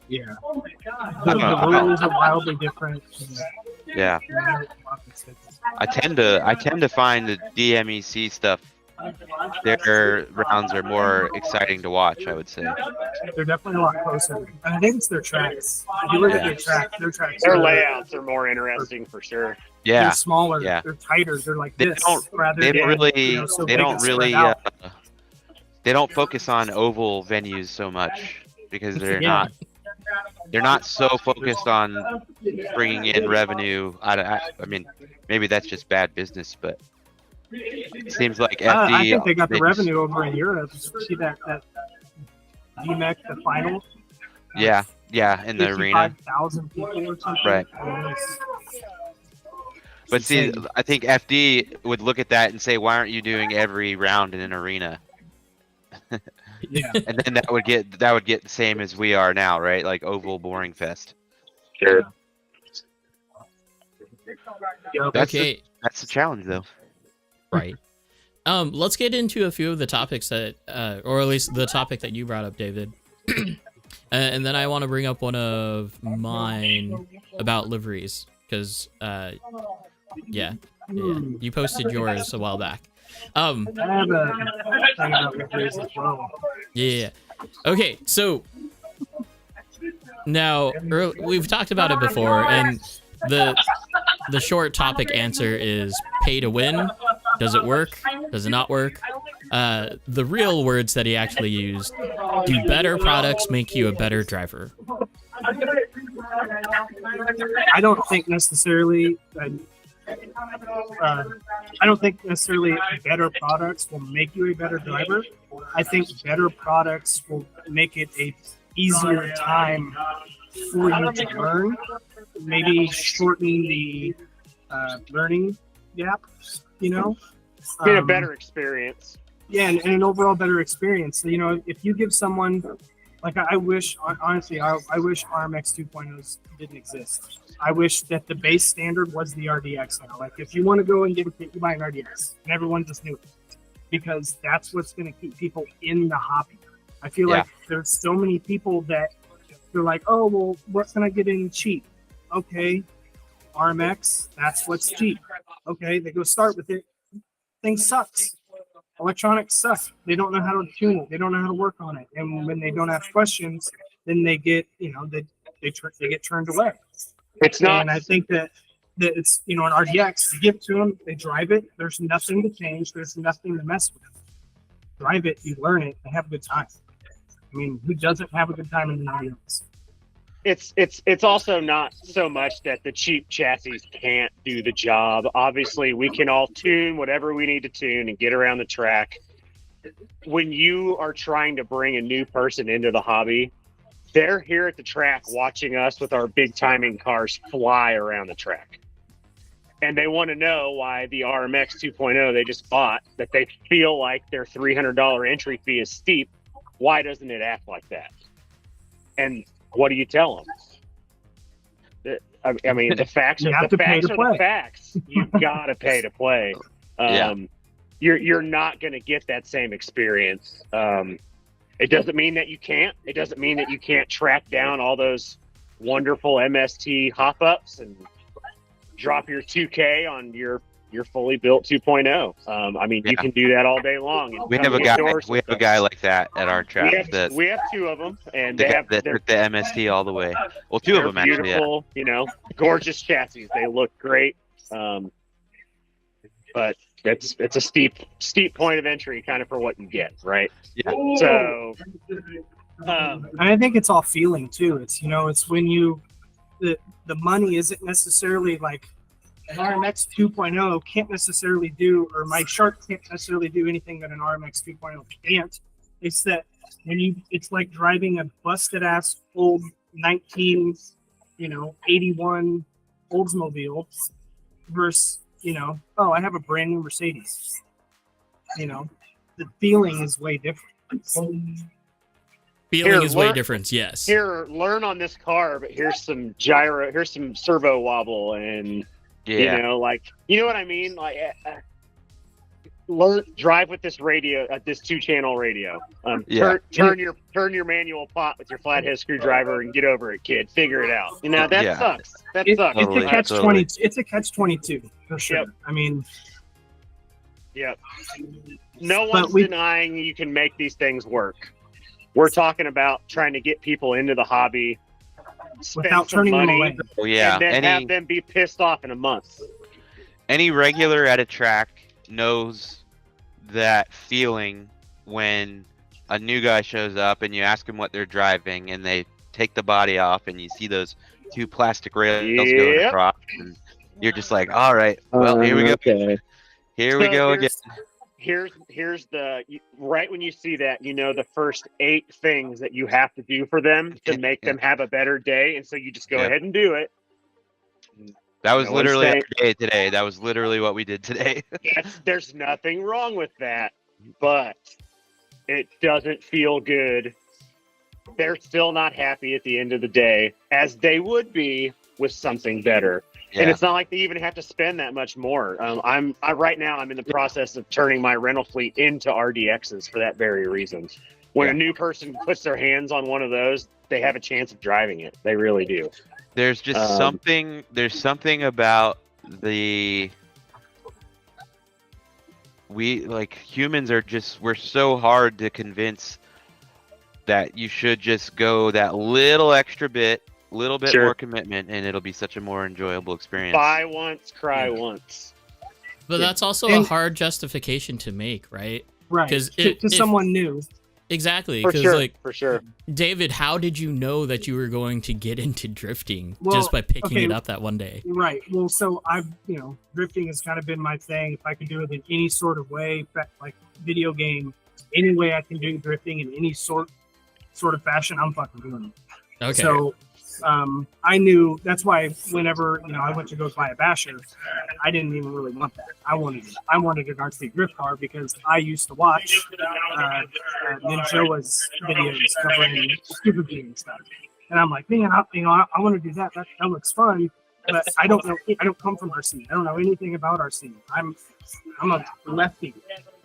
yeah, the rules are wildly different. Yeah, I tend to find the DMEC stuff their rounds are more exciting to watch, I would say. They're definitely a lot closer. And I think it's their tracks. If you look at their tracks, Their layouts are more interesting for sure. Yeah. They're smaller. Yeah. They're tighter. They're like They this. don't rather they than, really you know, so they big don't and spread really out. they don't focus on oval venues so much because they're Yeah. not so focused on bringing in revenue. I mean, maybe that's just bad business, but it seems like FD. I think they got the just- revenue over in Europe. See that DMEC, the final? Yeah, in the arena. 55,000 people or something. Right. I mean, it's But see, insane. I think FD would look at that and say, "Why aren't you doing every round in an arena?" Yeah. And then that would get the same as we are now, right? Like oval boring fest. Sure. Yep. That's Okay. That's the challenge, though. Right. Let's get into a few of the topics that, or at least the topic that you brought up, David. And then I want to bring up one of mine about liveries, because, yeah, you posted yours a while back. I have a thing about liveries as well. Yeah. Okay, so now we've talked about it before, and the short topic answer is pay to win. Does it work? Does it not work? The real words that he actually used: do better products make you a better driver? I don't think necessarily. I don't think necessarily better products will make you a better driver. I think better products will make it a easier time for you to learn. Maybe shorten the learning gap. You know, Get a better experience. Yeah, and an overall better experience. So, you know, if you give someone, like, I wish, honestly, I wish RMX 2.0s didn't exist. I wish that the base standard was the RDX now. Like, if you want to go and get a kit, you buy an RDX, and everyone just knew it, because that's what's going to keep people in the hobby. I feel like there's so many people that they're like, oh, well, what can I get in cheap? Okay, RMX, that's what's cheap. Okay, they go start with it. Thing sucks. Electronics suck. They don't know how to tune it. They don't know how to work on it. And when they don't ask questions, then they get, you know, they get turned away. It's not. And I think that it's, you know, an RDX. You give it to them, they drive it. There's nothing to change. There's nothing to mess with. Drive it, you learn it, and have a good time. I mean, who doesn't have a good time in the RDX? It's also not so much that the cheap chassis can't do the job. Obviously, we can all tune whatever we need to tune and get around the track. When you are trying to bring a new person into the hobby, they're here at the track watching us with our big timing cars fly around the track. And they want to know why the RMX 2.0 they just bought, that they feel like their $300 entry fee is steep. Why doesn't it act like that? And what do you tell them? I mean, the facts are the facts. You've got to pay to play. You're not going to get that same experience. It doesn't mean that you can't. It doesn't mean that you can't track down all those wonderful MST hop-ups and drop your 2K on your fully built 2.0. I mean, you can do that all day long. We have a guy like that at our track. We have two of them, and they have the MST all the way. Well, two of them actually. Beautiful, you know, gorgeous chassis. They look great, but it's a steep point of entry, kind of for what you get, right? Yeah. So, and I think it's all feeling too. It's, you know, it's when you the money isn't necessarily like. An RMX 2.0 can't necessarily do, or my Shark can't necessarily do anything that an RMX 2.0 can't. It's that it's like driving a busted ass old 81 Oldsmobile versus, you know, oh, I have a brand new Mercedes. You know, the feeling is way different. Feeling is way different, yes. Here, learn on this car, but here's some gyro, here's some servo wobble, and you know, like, you know what I mean? Like, drive with this radio, this 2-channel radio. Turn your manual pot with your flathead screwdriver and get over it, kid. Figure it out. You know, that sucks. That sucks. It's a catch-22. It's a catch-22 for sure. Yep. I mean, Yep. No one's denying you can make these things work. We're talking about trying to get people into the hobby, spend Without some turning them money, away. Oh yeah, and then have them be pissed off in a month. any regular at a track knows that feeling when a new guy shows up and you ask them what they're driving and they take the body off and you see those two plastic rails going across and you're just like, all right, well, here we go. Okay. Here we go again. Here's the right when you see that, you know, the first 8 things that you have to do for them to make them have a better day, and so you just go ahead and do it. That was literally our saying- day today. That was literally what we did today. Yes, there's nothing wrong with that, but it doesn't feel good. They're still not happy at the end of the day, as they would be with something better. Yeah. And it's not like they even have to spend that much more. Right now I'm in the process of turning my rental fleet into RDXs for that very reason. When a new person puts their hands on one of those, they have a chance of driving it. They really do. There's just something. There's something about the. Humans are just. We're so hard to convince that you should just go that little extra bit. Little bit more commitment, and it'll be such a more enjoyable experience. Buy once, cry once. But that's also a hard justification to make, right? Right. Because to someone new. Exactly. For Because sure. For sure. David, how did you know that you were going to get into drifting Well, just by picking it up that one day? Right. Well, so drifting has kind of been my thing. If I can do it in any sort of way, like video game, any way I can do drifting in any sort of fashion, I'm fucking doing it. Okay. So I knew that's why whenever I went to go buy a basher, I didn't even really want that. I wanted an RC drift car because I used to watch Ninja's videos covering Super G and stuff, and I'm like, man, I want to do that. That looks fun, but I don't know. I don't come from RC. I don't know anything about RC. I'm a lefty.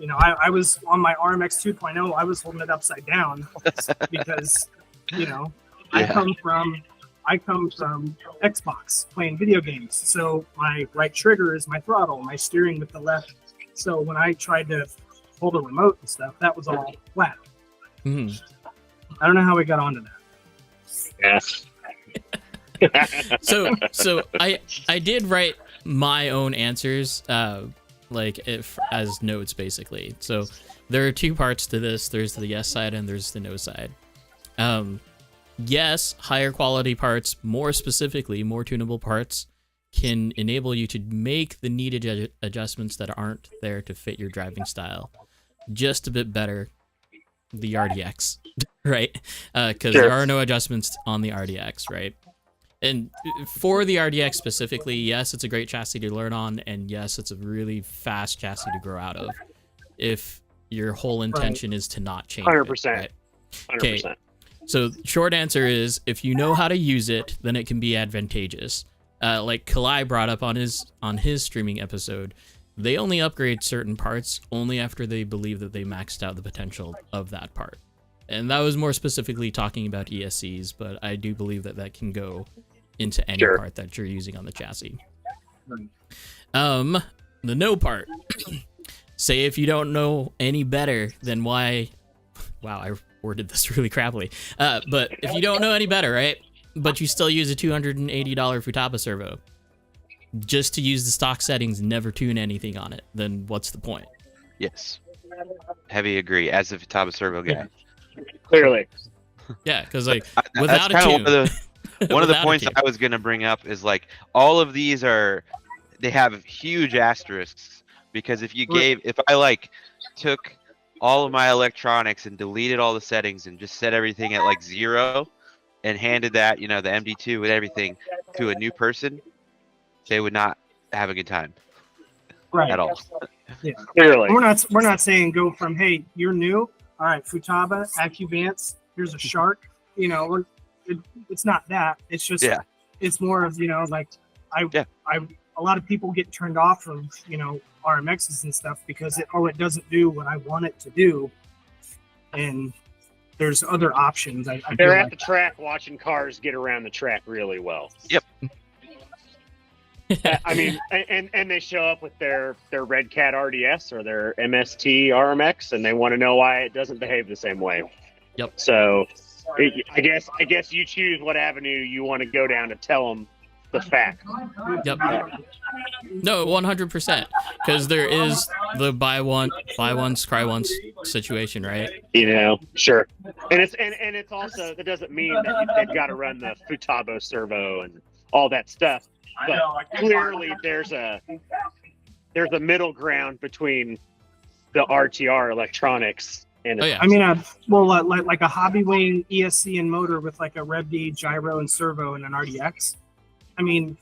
I was on my RMX 2.0. I was holding it upside down because I come from Xbox playing video games. So my right trigger is my throttle, my steering with the left. So when I tried to hold a remote and stuff, that was all flat. Mm-hmm. I don't know how we got onto that. Yes. So I did write my own answers, as notes basically. So there are 2 parts to this. There's the yes side and there's the no side. Yes, higher quality parts, more specifically, more tunable parts, can enable you to make the needed adjustments that aren't there to fit your driving style just a bit better. The RDX, right? Because there are no adjustments on the RDX, right? And for the RDX specifically, yes, it's a great chassis to learn on, and yes, it's a really fast chassis to grow out of if your whole intention is to not change 100%. it. Right? 100%. Okay. So short answer is, if you know how to use it, then it can be advantageous. Like Kalai brought up on his streaming episode, they only upgrade certain parts only after they believe that they maxed out the potential of that part. And that was more specifically talking about ESCs, but I do believe that can go into any part that you're using on the chassis. The no part. Say if you don't know any better, then why... Wow, I worded this really crappily. But if you don't know any better, right? But you still use a $280 Futaba servo, just to use the stock settings, never tune anything on it, then what's the point? Yes. Heavy agree, as a Futaba servo guy. Clearly. Yeah, because without a tune... One of the points I was going to bring up is all of these they have huge asterisks, because if I took all of my electronics and deleted all the settings and just set everything at 0 and handed that, the MD2 with everything to a new person, they would not have a good time. Right. At all. Yeah. Clearly. We're not saying go from, hey, you're new. All right, Futaba, AccuVance, here's a shark. It's not that. It's just it's more of, a lot of people get turned off from, RMXs and stuff because it doesn't do what I want it to do, and there's other options. They're at the track watching cars get around the track really well. Yep. I mean, and they show up with their Red Cat RDS or their MST RMX, and they want to know why it doesn't behave the same way. Yep. So, I guess you choose what avenue you want to go down to tell them the fact. Yep. No, 100%. Because there is the buy once, cry once situation, right? Sure. And it's also, that doesn't mean that they've got to run the Futabo servo and all that stuff. But clearly there's a middle ground between the RTR electronics and I mean, like a hobby wing ESC and motor with like a Rev D gyro and servo and an RDX. I mean,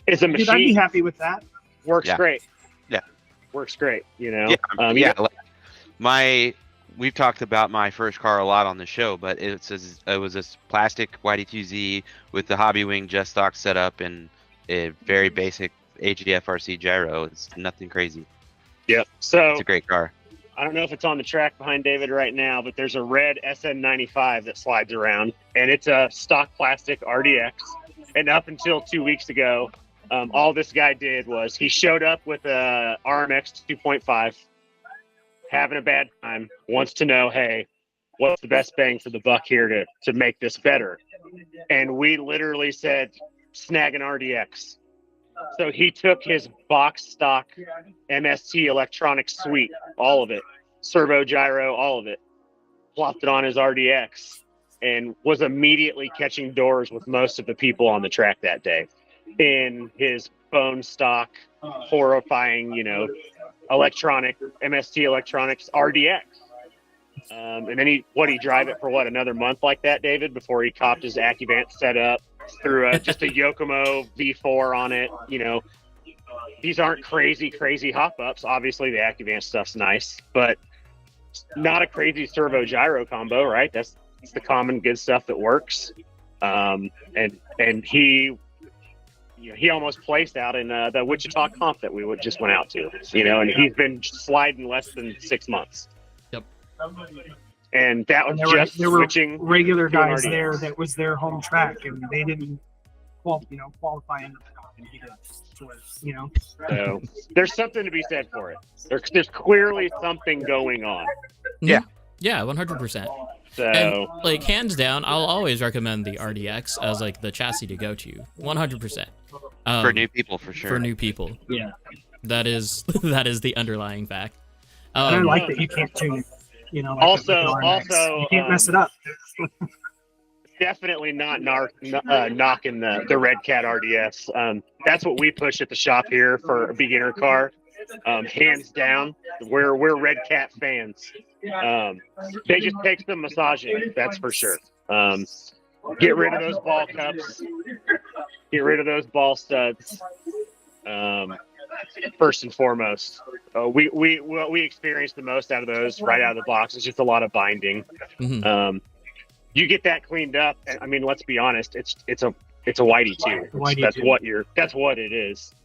it's a machine. Dude, I'd be happy with that. Works great. Yeah, works great. We've talked about my first car a lot on the show, but it was this plastic YD2Z with the hobby wing just stock setup and a very basic AGF RC gyro. It's nothing crazy. Yep. So it's a great car. I don't know if it's on the track behind David right now, but there's a red SN95 that slides around, and it's a stock plastic RDX. And up until 2 weeks ago, all this guy did was he showed up with a RMX 2.5, having a bad time, wants to know, hey, what's the best bang for the buck here to make this better? And we literally said, snag an RDX. So he took his box stock MST electronic suite, all of it, servo gyro, all of it, plopped it on his RDX, and was immediately catching doors with most of the people on the track that day in his bone stock, horrifying, electronic MST electronics RDX. And then he drive it for another month like that, David, before he copped his AccuVant setup, threw just a Yokomo V4 on it. These aren't crazy hop ups. Obviously the AccuVant stuff's nice, but not a crazy servo gyro combo, right? That's the common good stuff that works. And he almost placed out in the Wichita comp that we just went out to, and he's been sliding less than 6 months. Yep. And that was there were switching regular guys there that was their home track, and they didn't qualify into the comp, and he did. So there's something to be said for it. There's clearly something going on. Yeah. Yeah, 100%. So, and, hands down, I'll always recommend the RDX as the chassis to go to, 100%. For new people, for sure. For new people, yeah, that is the underlying fact. And I like that you can't tune it. Also, you can't mess it up. Definitely not knocking the Red Cat RDS. That's what we push at the shop here for a beginner car. Hands down, we're Red Cat fans. They just take some massaging, that's for sure. Get rid of those ball cups. Get rid of those ball studs. First and foremost, what we experience the most out of those right out of the box is just a lot of binding. Mm-hmm. You get that cleaned up, and I mean, let's be honest, it's a YD2. That's what it is.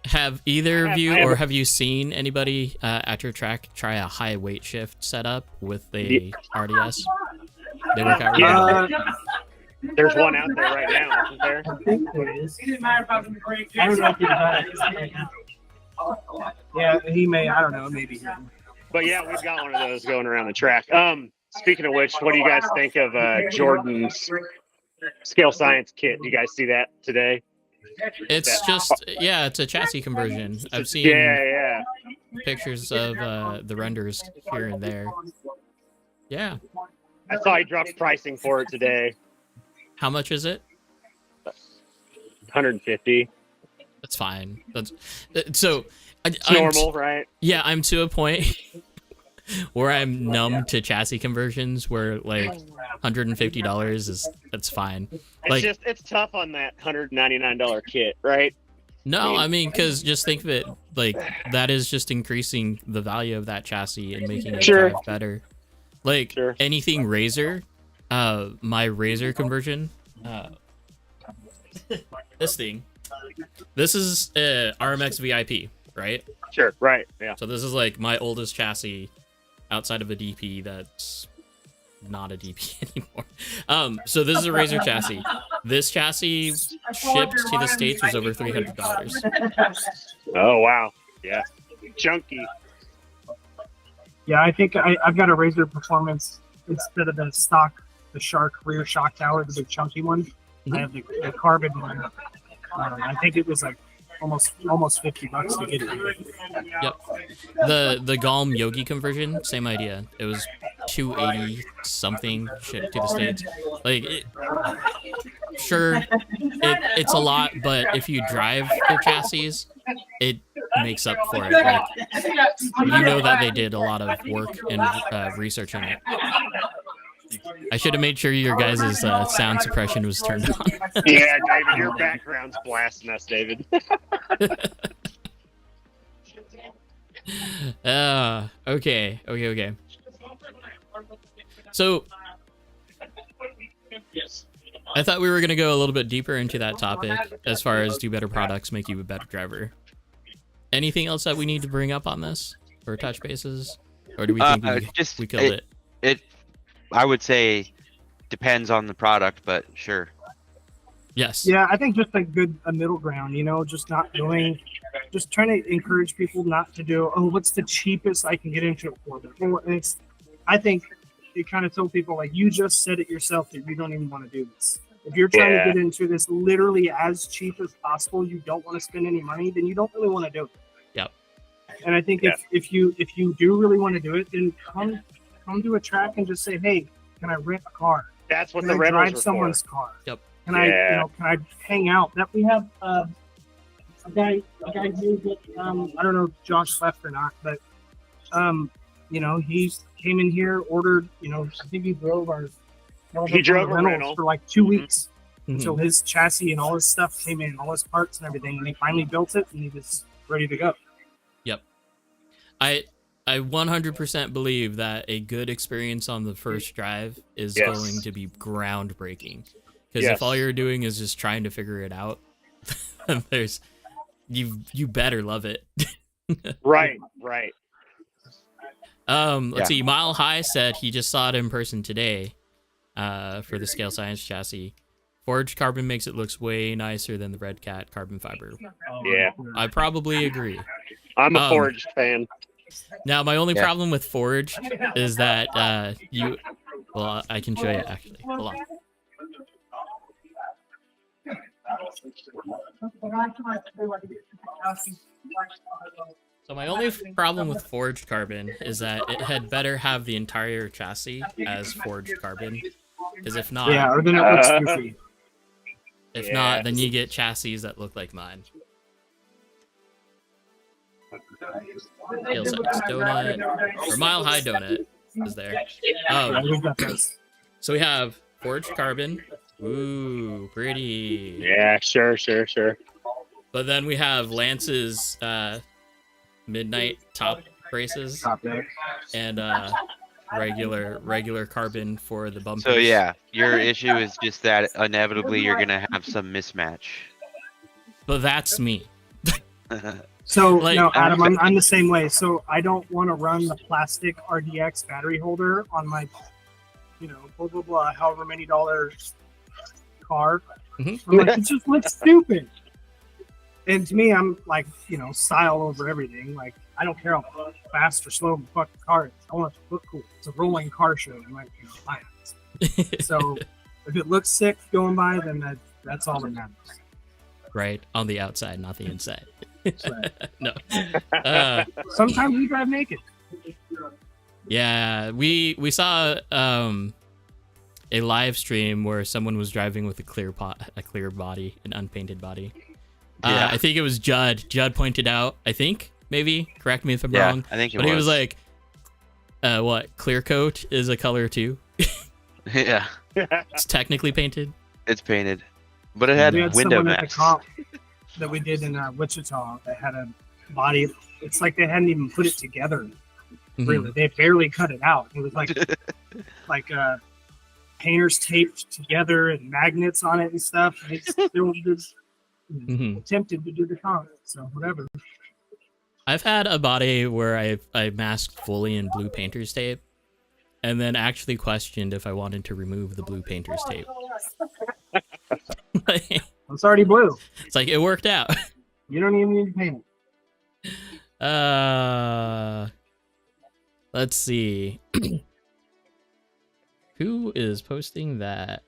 Have either of you, or have you seen anybody at your track try a high weight shift setup with the RDS? They work out really well. There's one out there right now, isn't there? I think there is. I don't know if he's yeah, he may. I don't know, maybe. But yeah, we've got one of those going around the track. Speaking of which, what do you guys think of Jordan's Scale Science kit? Do you guys see that today? It's it's a chassis conversion. I've seen pictures of the renders here and there. Yeah. I saw he dropped pricing for it today. How much is it? $150. That's fine. That's so. It's normal, right? Yeah, I'm to a point where I'm numb to chassis conversions, where $150 that's fine. It's tough on that $199 kit, right? No, I mean, because just think of it that is just increasing the value of that chassis and making it drive better. Anything Razor, my Razor conversion, this is RMX VIP, right? Sure, right, yeah. So this is my oldest chassis outside of a DP that's not a DP anymore. So this is a Razor chassis. This chassis shipped to the States was over $300. Oh wow, yeah, chunky. Yeah, I think I've got a Razor Performance instead of the Shark rear shock tower, the big chunky one. I have the carbon one. I think it was like almost $50 to get it. Yep. The Galm Yogi conversion, same idea. It was $280 something shipped to the States. It's a lot, but if you drive their chassis, it makes up for it. Like, you know that they did a lot of work and research on it. I should have made sure your guys' sound suppression was turned on. Yeah, David, your background's blasting us, David. Okay. So, I thought we were going to go a little bit deeper into that topic as far as do better products make you a better driver. Anything else that we need to bring up on this or touch bases? Or do we think we killed it? I would say depends on the product, but sure. Yes. Yeah, I think just a middle ground, just trying to encourage people not to do, what's the cheapest I can get into it for? I think you kind of tell people, like, you just said it yourself that you don't even want to do this. If you're trying to get into this literally as cheap as possible, you don't want to spend any money, then you don't really want to do it. Yep. And I think if you do really want to do it, then come to a track and just say, hey, can I rent a car? That's what can the I rentals drive are someone's for. car? Yep. Can I hang out? That we have a guy here that I don't know if Josh left or not, but he came in here, ordered, I think he drove our rentals for like 2 weeks until his chassis and all his stuff came in, all his parts and everything, and he finally built it and he was ready to go. Yep. I 100% believe that a good experience on the first drive is going to be groundbreaking. Because if all you're doing is just trying to figure it out, you better love it. Right. Let's see. Mile High said he just saw it in person today for the Scale Science chassis. Forged carbon makes it looks way nicer than the Red Cat carbon fiber. Yeah. I probably agree. I'm a forged fan. Now, my only problem with forged is that I can show you actually. Hold on. So my only problem with forged carbon is that it had better have the entire chassis as forged carbon, because if not, or then it looks goofy. If not, then you get chassis that look like mine. Scale Science Donut or Mile High Donut is there. So we have forged carbon. Ooh, pretty. Yeah, sure. But then we have Lance's midnight top braces and regular carbon for the bumpers. So yeah, your issue is just that inevitably you're gonna have some mismatch. But that's me. So no, Adam, I'm the same way. So I don't want to run the plastic RDX battery holder on my, blah blah blah, however many dollars car. I'm like, it just looks stupid. And to me, I'm like, style over everything. Like, I don't care how fast or slow the fucking car is. I want it to look cool. It's a rolling car show. I'm like, buy it. So if it looks sick going by, then that's all that matters. Right, on the outside, not the inside. No. Sometimes we drive naked. Yeah, we saw a live stream where someone was driving with a clear body, an unpainted body. Yeah. I think it was Judd. Judd pointed out, I think, maybe, correct me if I'm wrong. I think he was like, what, clear coat is a color too? Yeah. It's technically painted. It's painted. But it had window mats. That we did in Wichita that had a body. It's like they hadn't even put it together. Really, they barely cut it out. It was like painters taped together and magnets on it and stuff. And they were just attempted to do the comp, so whatever. I've had a body where I masked fully in blue painter's tape, and then actually questioned if I wanted to remove the blue painter's tape. It's already blue. It's like it worked out. You don't even need to paint it. Let's see. Who is posting that?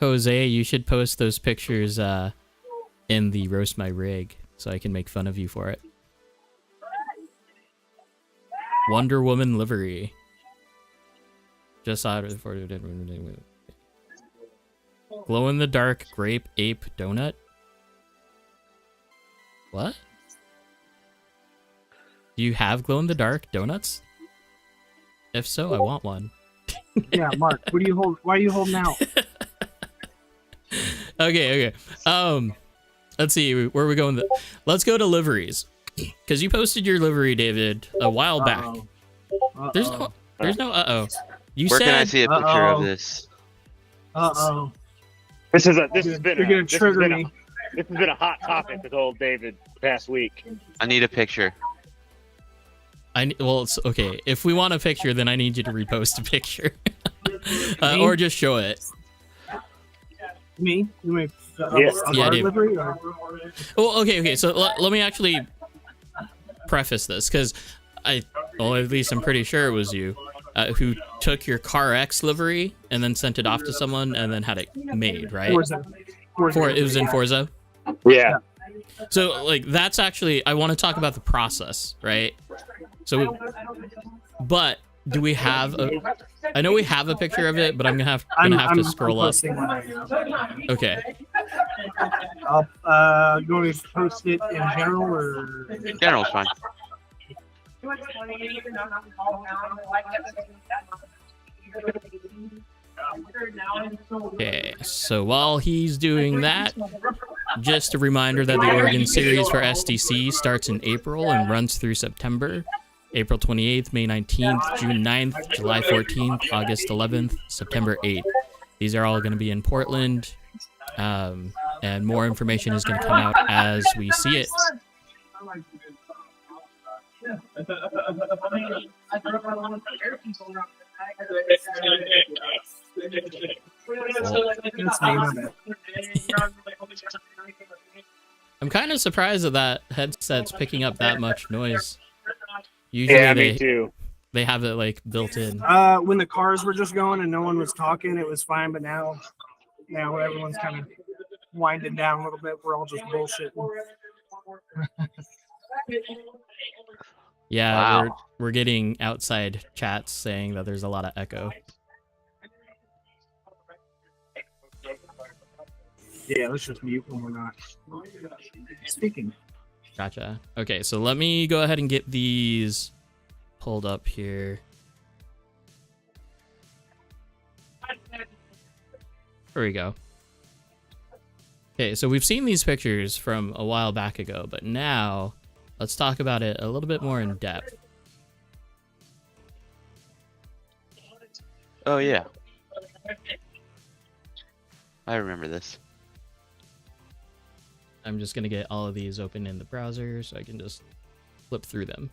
Jose, you should post those pictures in the Roast My Rig so I can make fun of you for it. Wonder Woman livery. Just out of the glow in the dark grape ape donut. What? Do you have glow in the dark donuts? If so, I want one. Yeah, Mark, what do you hold? Why are you holding out? Okay. Let's see where are we going. Let's go to liveries, because you posted your livery, David, a while back. There's no uh-oh. You Where said, can I see a picture of this? This has been a hot topic with old David past week. I need a picture. Well, it's okay. If we want a picture, then I need you to repost a picture, or just show it. Me? Yeah, Dave. Livery, or? Well, okay. So let me actually preface this, because at least I'm pretty sure it was you who took your CarX livery and then sent it off to someone and then had it made, right? Forza. It was in Forza. Yeah. So like that's actually, I want to talk about the process, right? So, but do we have I know we have a picture of it, but I'm gonna have to scroll up. Okay. You want me to post it in general or? General's fine. Okay, so while he's doing that, just a reminder that the Oregon series for SDC starts in April and runs through September. April 28th, May 19th, June 9th, July 14th, August 11th, September 8th. These are all going to be in Portland, and more information is going to come out as we see it. I'm kind of surprised that headset's picking up that much noise. Usually me too. They have it like built in. When the cars were just going and no one was talking, it was fine. But now everyone's kind of winding down a little bit. We're all just bullshitting. Yeah, wow. we're getting outside chats saying that there's a lot of echo. Yeah, let's just mute when we're not speaking. Gotcha. Okay, so let me go ahead and get these pulled up here. There we go. Okay, so we've seen these pictures from a while back ago, but now let's talk about it a little bit more in depth. Oh, yeah. I remember this. I'm just going to get all of these open in the browser so I can just flip through them.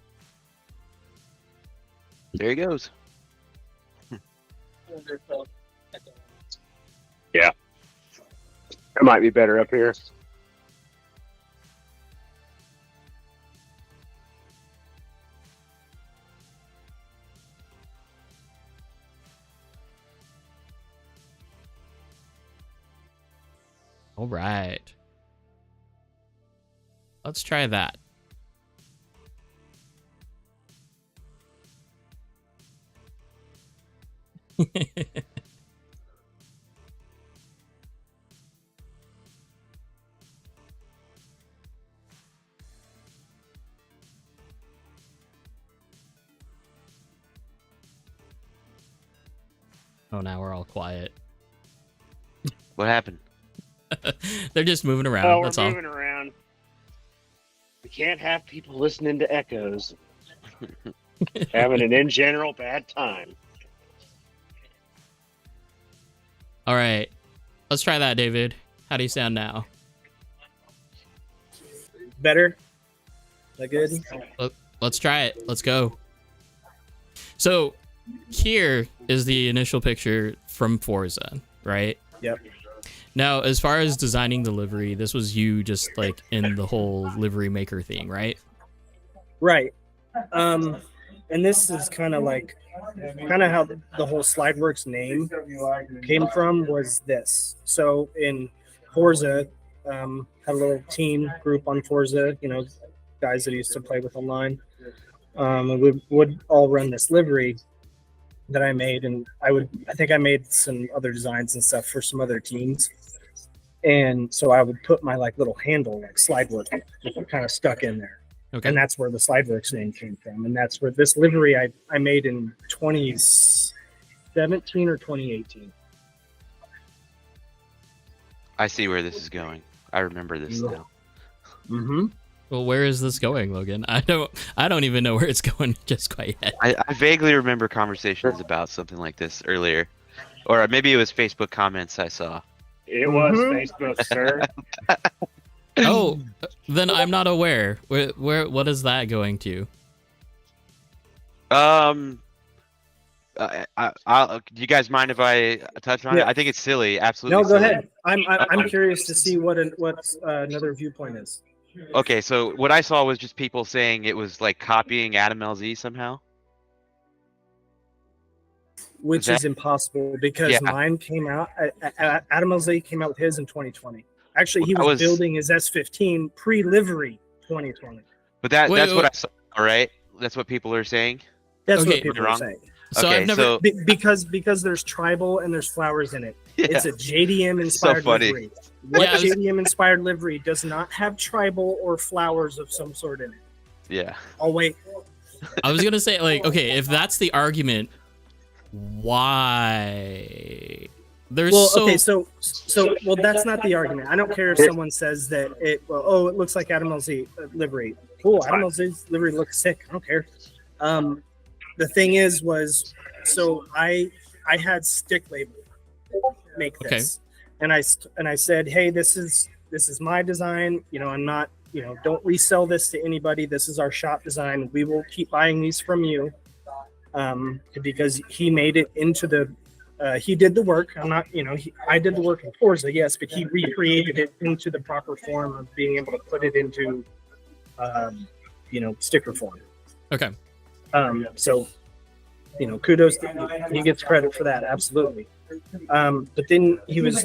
There he goes. Yeah. It might be better up here. All right. Let's try that. Oh, now we're all quiet. What happened? They're just moving around. Oh, That's we're all. moving around. We can't have people listening to echoes. Having an in general bad time. All right. Let's try that, David. How do you sound now? Better? Is that good? Let's try it. Let's go. So here is the initial picture from Forza, right? Yep. Now, as far as designing the livery, this was you just like in the whole livery maker thing, right? Right. And this is kind of how the whole SlideworX name came from was this. So in Forza, had a little team group on Forza, guys that I used to play with online. And we would all run this livery that I made, and I think I made some other designs and stuff for some other teams. And so I would put my little handle, SlideworX, kind of stuck in there. Okay. And that's where the SlideworX name came from. And that's where this livery I made in 2017 or 2018. I see where this is going. I remember this now. Mm-hmm. Well, where is this going, Logan? I don't even know where it's going just quite yet. I vaguely remember conversations about something like this earlier. Or maybe it was Facebook comments I saw. It was Facebook, sir. Oh, then I'm not aware. What is that going to? Do you guys mind if I touch on it? I think it's silly. Absolutely. No, go silly. ahead. I'm curious to see what another viewpoint is. Okay, so what I saw was just people saying it was like copying Adam LZ somehow. Which is impossible because mine came out. Adam LZ came out with his in 2020. Actually, he was building his S15 pre-livery 2020. But that's what I saw, all right? That's what people are saying? That's what people are saying. So okay, I've never... Because there's tribal and there's flowers in it. Yeah. It's a JDM-inspired livery. What JDM-inspired livery does not have tribal or flowers of some sort in it? Yeah. I'll wait. I was going to say, okay, if that's the argument, why... So that's not the argument. I don't care if someone says that it looks like Adam LZ livery. Cool, Adam LZ's livery looks sick. I don't care. The thing so I had Stick Label make this, and I said, hey, this is my design. I'm not, don't resell this to anybody. This is our shop design. We will keep buying these from you, because he made it into the. He did the work. I'm not, I did the work in Forza, yes, but he recreated it into the proper form of being able to put it into, sticker form. Okay. So, kudos. He gets credit for that, absolutely. But then he was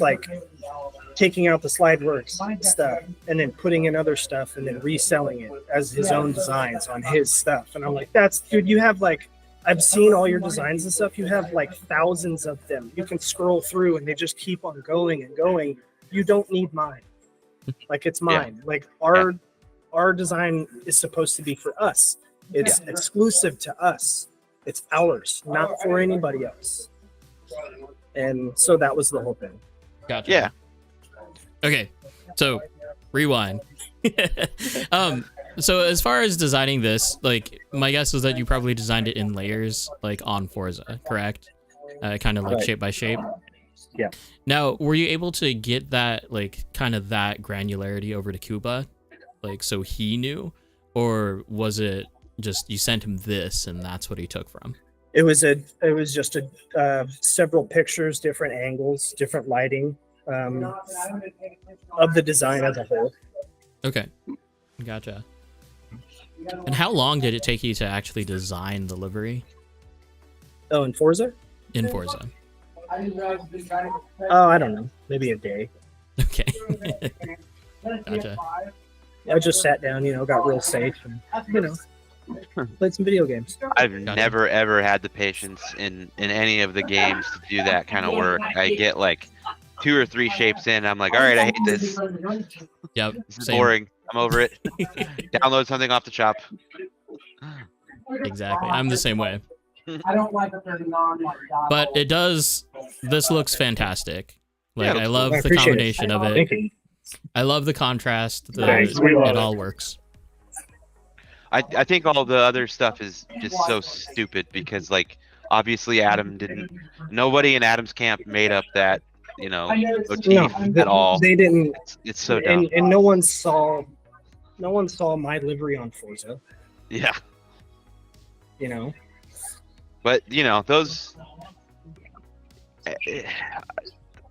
taking out the SlideworX stuff and then putting in other stuff and then reselling it as his own designs on his stuff. And I'm like, dude, you have I've seen all your designs and stuff. You have thousands of them. You can scroll through and they just keep on going and going. You don't need mine. It's mine. Yeah. Our design is supposed to be for us. It's exclusive to us. It's ours, not for anybody else. And so that was the whole thing. Gotcha. Yeah. Okay. So rewind. So as far as designing this, my guess is that you probably designed it in layers, on Forza, correct? Kind of right. Shape by shape. Yeah. Now, were you able to get that, kind of that granularity over to Cuba, so he knew, or was it just you sent him this and that's what he took from? It was just several pictures, different angles, different lighting, of the design as a whole. Okay. Gotcha. And how long did it take you to actually design the livery? Oh, in Forza? In Forza. Oh, I don't know. Maybe a day. Okay. Gotcha. I just sat down, got real safe and, played some video games. I've never, ever had the patience in any of the games to do that kind of work. I get 2 or 3 shapes in. I'm like, all right, I hate this. Yep. This is boring. I'm over it. Download something off the shop. Exactly. I'm the same way. But it does. This looks fantastic. I love the combination of it. I love the contrast. It all works. I think all the other stuff is just so stupid because obviously nobody in Adam's camp made up that motif at all. They didn't. It's so dumb. And no one saw my livery on Forza. Yeah. But those.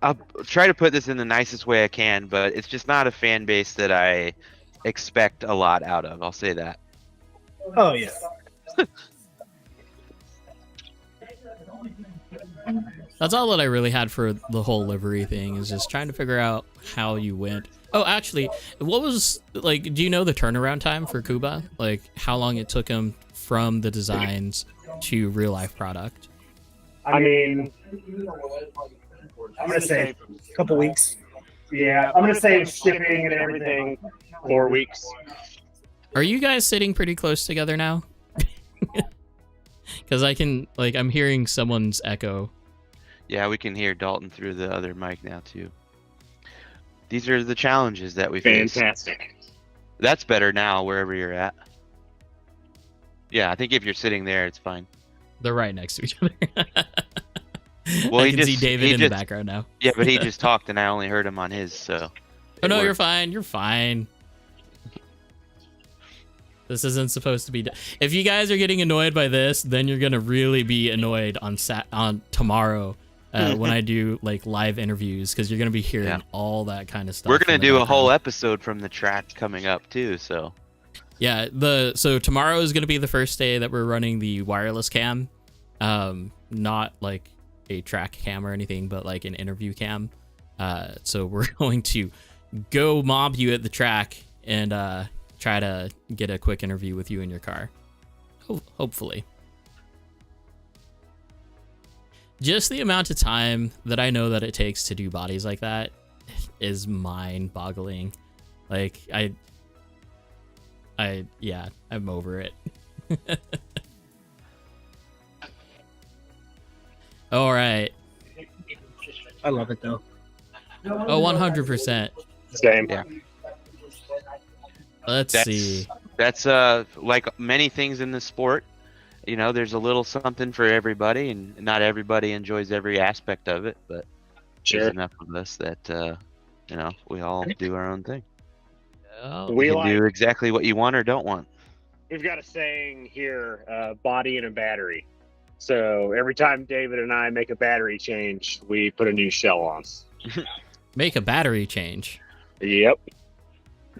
I'll try to put this in the nicest way I can, but it's just not a fan base that I expect a lot out of. I'll say that. Oh yeah. That's all that I really had for the whole livery thing, is just trying to figure out how you went. Oh, actually, what was, like, do you know the turnaround time for Kuba? Like, how long it took him from the designs to real life product? I mean, I'm gonna say a couple weeks. yeah, I'm gonna say shipping and everything, 4 weeks. Are you guys sitting pretty close together now? Because I can, like, I'm hearing someone's echo. Yeah, we can hear Dalton through the other mic now too. These are the challenges that we face. Fantastic. That's better now, wherever you're at. Yeah, I think if you're sitting there, it's fine. They're right next to each other. Well, I can see David in the background now. Yeah, but he just talked, and I only heard him on his, so. Oh no, you're fine. You're fine. This isn't supposed to be. If you guys are getting annoyed by this, then you're gonna really be annoyed on tomorrow when I do like live interviews, because you're gonna be hearing all that kind of stuff. We're gonna do a whole episode from the track coming up too, so. Yeah, so tomorrow is gonna be the first day that we're running the wireless cam, not like a track cam or anything, but like an interview cam. So we're going to go mob you at the track and try to get a quick interview with you in your car. Hopefully. Just the amount of time that I know that it takes to do bodies like that is mind-boggling. Like, yeah, I'm over it. All right. I love it though. Oh, 100%. Same. Yeah. Let's see. That's like many things in the sport. You know, there's a little something for everybody, and not everybody enjoys every aspect of it, but there's enough of us that you know, we all do our own thing. We you can do exactly what you want or don't want. We've got a saying here, body and a battery. So every time David and I make a battery change, we put a new shell on. Make a battery change. Yep.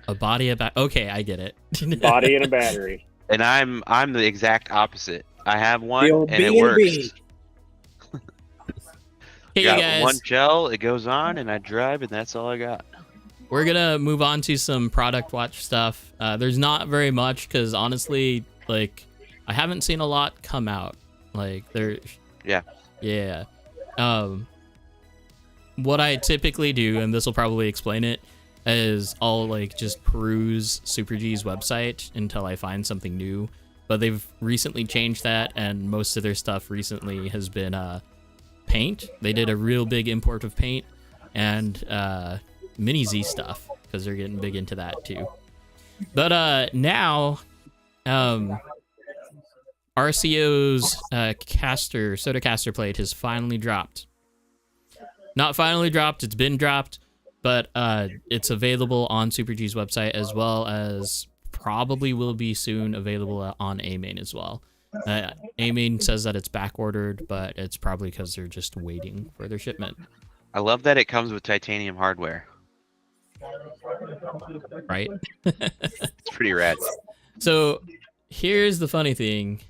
A body about. Okay, I get it. Body and a battery. And I'm the exact opposite. I have one and it B&B. works. Hey, got guys. one gel, it goes on, and I drive, and that's all I got. We're gonna move on to some product watch stuff. There's not very much, because honestly, like, I haven't seen a lot come out. Like, there. Yeah. What I typically do, and this will probably explain it, is I'll like just peruse Super G's website until I find something new. But they've recently changed that, and most of their stuff recently has been paint. They did a real big import of paint and Mini Z stuff, because they're getting big into that too. But now RCO's soda caster plate has finally dropped. Not finally dropped, it's been dropped, but it's available on Super G's website, as well as probably will be soon available on A-Main as well. A-Main says that it's back ordered, but it's probably because they're just waiting for their shipment. I love that it comes with titanium hardware. Right? It's pretty rad. So here's the funny thing.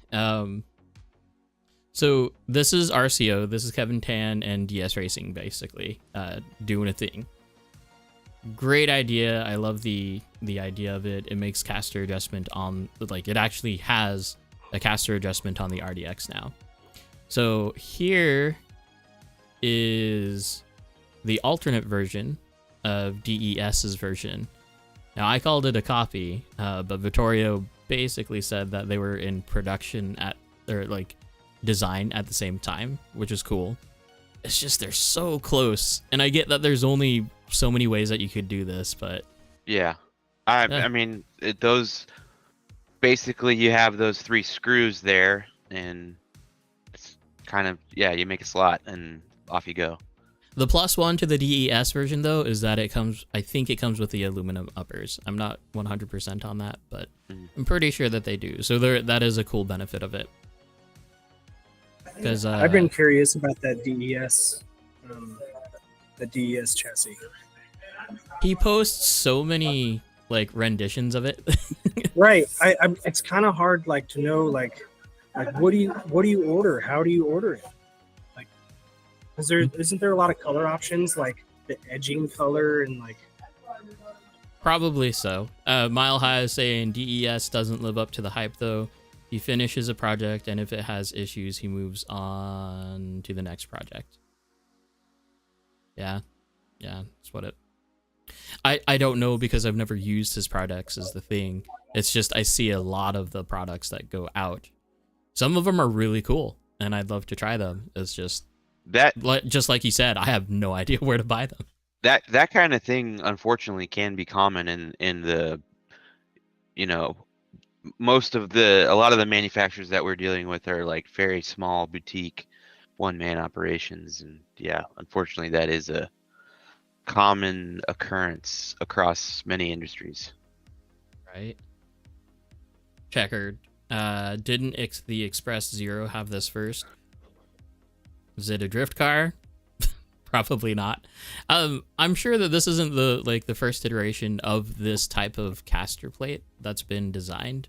So this is RCO. This is Kevin Tan and DS Racing, basically, doing a thing. Great idea. I love the idea of it. It makes caster adjustment on, like, it actually has a caster adjustment on the RDX now. So here is the alternate version of DES's version. Now, I called it a copy, but Vittorio basically said that they were in production or like design at the same time, which is cool. It's just they're so close, and I get that there's only so many ways that you could do this, but yeah, I mean, those basically, you have those 3 screws there, and it's kind of, yeah, you make a slot and off you go. The plus one to the DES version, though, is that I think it comes with the aluminum uppers. I'm not 100% on that, but I'm pretty sure that they do. So that is a cool benefit of it. Because I've been curious about that DES the DES chassis. He posts so many like renditions of it. Right. It's kind of hard like to know like what do you order? How do you order it? Like, isn't there a lot of color options like the edging color and like? Probably so. Mile High is saying DES doesn't live up to the hype though. He finishes a project, and if it has issues, he moves on to the next project. Yeah, that's what it. I don't know because I've never used his products is the thing. It's just I see a lot of the products that go out. Some of them are really cool, and I'd love to try them. It's just just like he said, I have no idea where to buy them. That kind of thing, unfortunately, can be common in the, a lot of the manufacturers that we're dealing with are like very small boutique one-man operations, and yeah, unfortunately that is a common occurrence across many industries. Right. Checkered. Didn't the Express Zero have this first? Is it a drift car? Probably not. I'm sure that this isn't the first iteration of this type of caster plate that's been designed.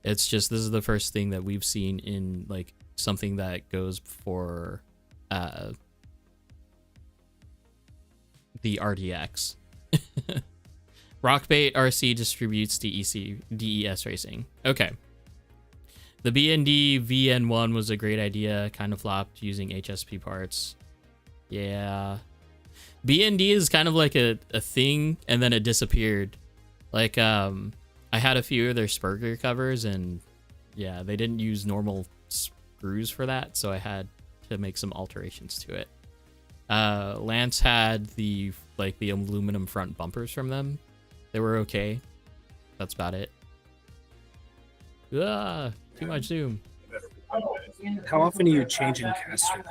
It's just this is the first thing that we've seen in like something that goes for the RDX. Rockbait RC distributes DES racing. Okay. The BND VN1 was a great idea, kind of flopped using HSP parts. Yeah. BND is kind of like a thing, and then it disappeared. Like, I had a few of their Spurger covers, and yeah, they didn't use normal screws for that, so I had to make some alterations to it. Lance had the aluminum front bumpers from them. They were okay. That's about it. Too much zoom. How often are you changing caster?